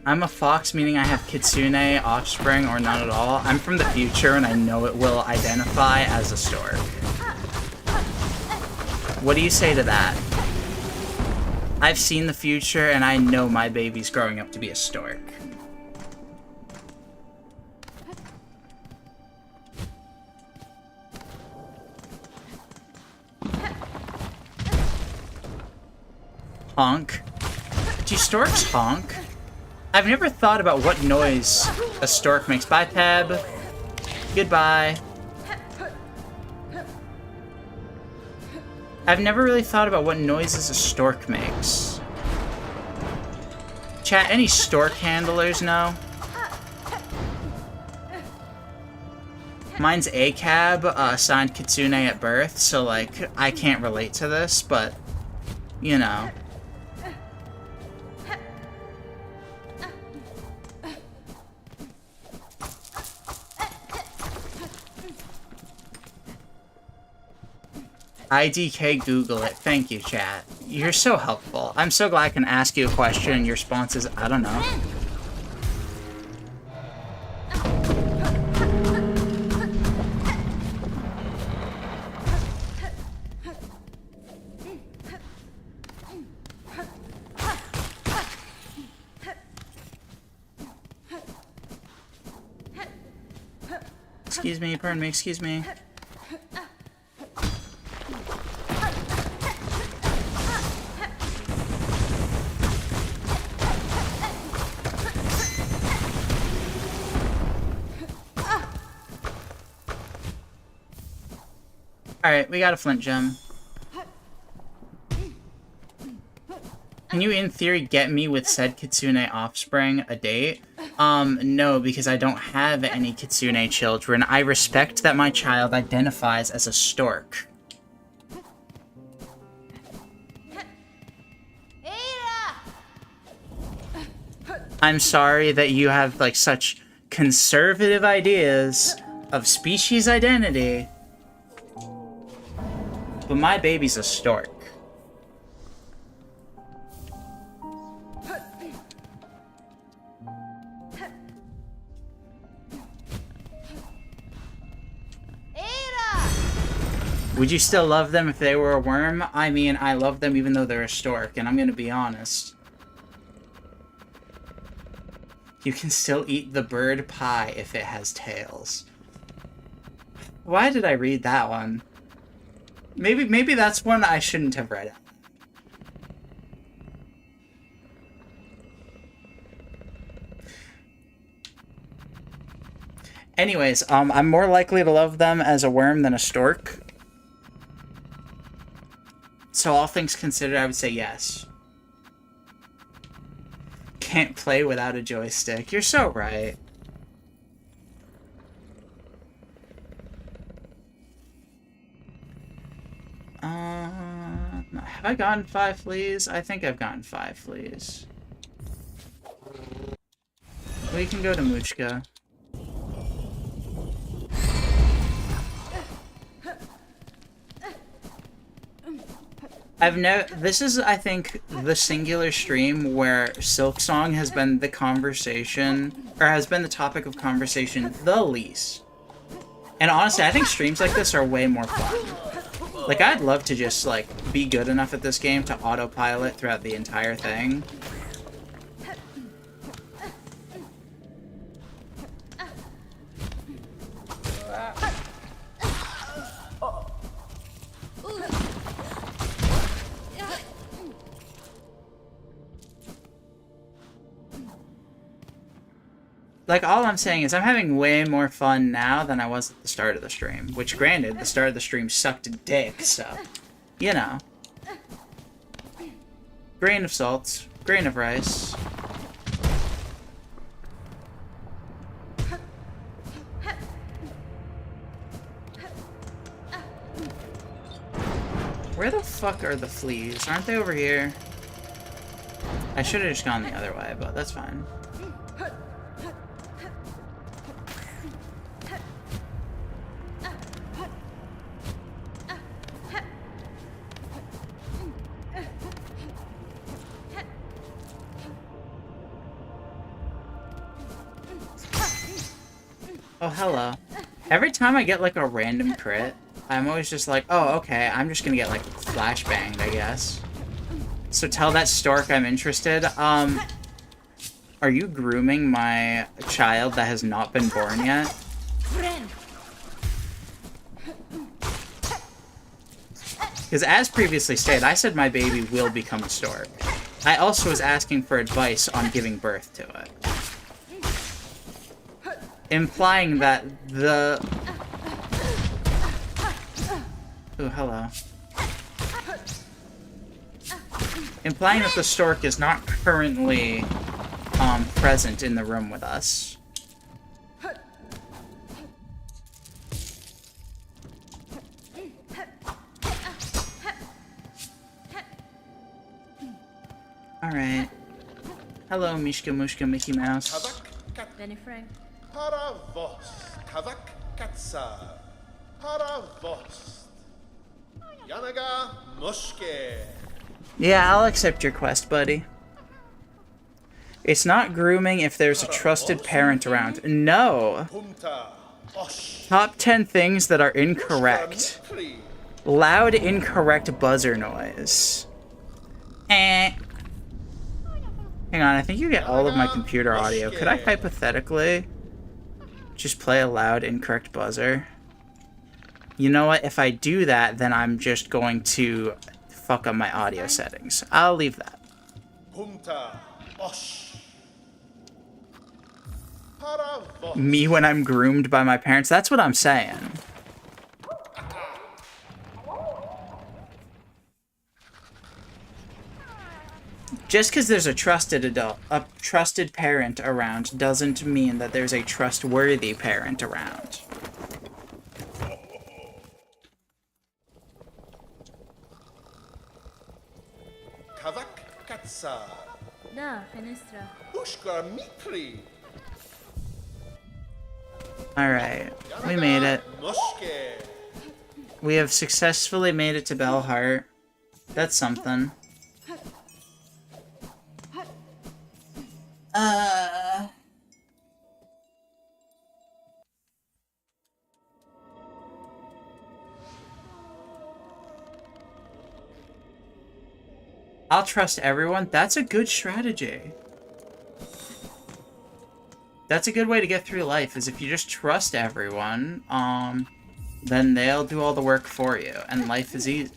Speaker 1: I'm a fox, meaning I have kitsune offspring or not at all. I'm from the future and I know it will identify as a stork. What do you say to that? I've seen the future and I know my baby's growing up to be a stork. Honk. Do storks honk? I've never thought about what noise a stork makes. Bye, Peb. Goodbye. I've never really thought about what noises a stork makes. Chat, any stork handlers know? Mine's ACAB, signed Kitsune at birth, so, like, I can't relate to this, but, you know. IDK Google it. Thank you, chat. You're so helpful. I'm so glad I can ask you a question and your response is, I don't know. Excuse me, pardon me, excuse me. Alright, we got a flint gem. Can you, in theory, get me with said Kitsune offspring a date? No, because I don't have any Kitsune children. I respect that my child identifies as a stork. I'm sorry that you have, like, such conservative ideas of species identity. But my baby's a stork. Would you still love them if they were a worm? I mean, I love them even though they're a stork, and I'm gonna be honest. You can still eat the bird pie if it has tails. Why did I read that one? Maybe that's one I shouldn't have read. Anyways, I'm more likely to love them as a worm than a stork. So all things considered, I would say yes. Can't play without a joystick. You're so right. Have I gotten 5 fleas? I think I've gotten 5 fleas. We can go to Muchka. This is, I think, the singular stream where Silksong has been the conversation, or has been the topic of conversation the least. And honestly, I think streams like this are way more fun. Like, I'd love to just, like, be good enough at this game to autopilot throughout the entire thing. Like, all I'm saying is I'm having way more fun now than I was at the start of the stream. Which, granted, the start of the stream sucked dick, so... You know. Grain of salt. Grain of rice. Where the fuck are the fleas? Aren't they over here? I should have just gone the other way, but that's fine. Oh, hello. Every time I get, like, a random crit, I'm always just like, oh, okay, I'm just gonna get, like, flashbanged, I guess. So tell that stork I'm interested. Are you grooming my child that has not been born yet? Because as previously stated, I said my baby will become a stork. I also was asking for advice on giving birth to it. Implying that the... Oh, hello. Implying that the stork is not currently present in the room with us. Alright. Hello, Mishka Mushka Mickey Mouse.
Speaker 3: Benny Frank.
Speaker 4: Para vos, kavak katsa. Para vos. Yanaga mushke.
Speaker 1: Yeah, I'll accept your quest, buddy. It's not grooming if there's a trusted parent around. No!
Speaker 4: Punta. Osh.
Speaker 1: Top 10 things that are incorrect. Loud, incorrect buzzer noise. Eh. Hang on, I think you get all of my computer audio. Could I hypothetically just play a loud, incorrect buzzer? You know what? If I do that, then I'm just going to fuck up my audio settings. I'll leave that.
Speaker 4: Punta. Osh. Para vos.
Speaker 1: Me when I'm groomed by my parents? That's what I'm saying. Just because there's a trusted adult, a trusted parent around, doesn't mean that there's a trustworthy parent around.
Speaker 4: Kavak katsa.
Speaker 3: Da, fenestra.
Speaker 4: Ushka mitri.
Speaker 1: Alright, we made it.
Speaker 4: Mushke.
Speaker 1: We have successfully made it to Bellheart. That's something. I'll trust everyone. That's a good strategy. That's a good way to get through life, is if you just trust everyone, then they'll do all the work for you, and life is easy.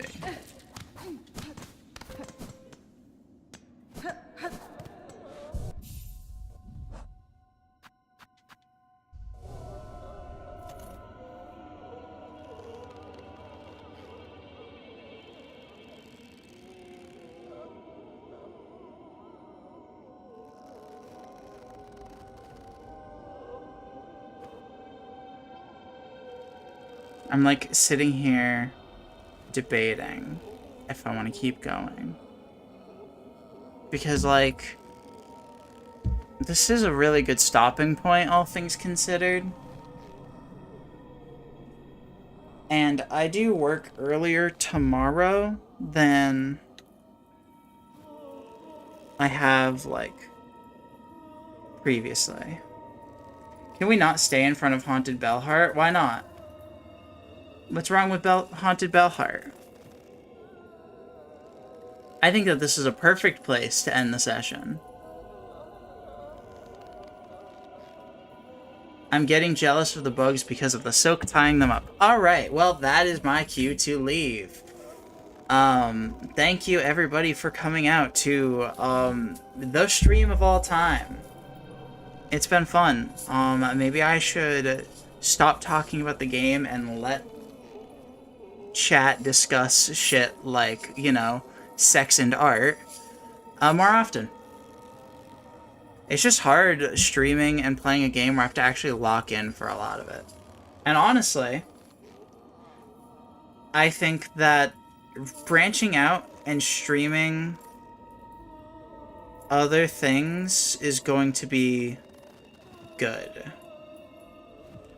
Speaker 1: I'm like sitting here debating if I want to keep going. Because like, this is a really good stopping point, all things considered. And I do work earlier tomorrow than I have, like, previously. Can we not stay in front of Haunted Bellheart? Why not? What's wrong with Haunted Bellheart? I think that this is a perfect place to end the session. I'm getting jealous of the bugs because of the silk tying them up. Alright, well, that is my cue to leave. Thank you everybody for coming out to, the stream of all time. It's been fun. Maybe I should stop talking about the game and let chat discuss shit like, you know, sex and art more often. It's just hard streaming and playing a game where I have to actually lock in for a lot of it. And honestly, I think that branching out and streaming other things is going to be good.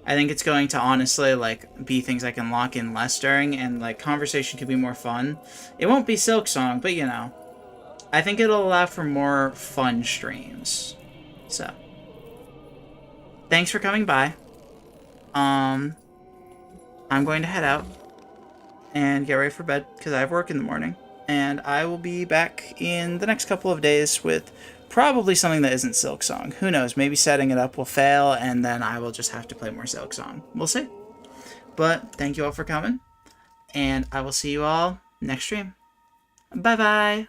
Speaker 1: I think it's going to honestly, like, be things I can lock in less during, and, like, conversation could be more fun. It won't be Silksong, but, you know, I think it'll allow for more fun streams. So, thanks for coming by. I'm going to head out and get ready for bed, because I have work in the morning. And I will be back in the next couple of days with probably something that isn't Silksong. Who knows? Maybe setting it up will fail, and then I will just have to play more Silksong. We'll see. But thank you all for coming, and I will see you all next stream. Bye-bye!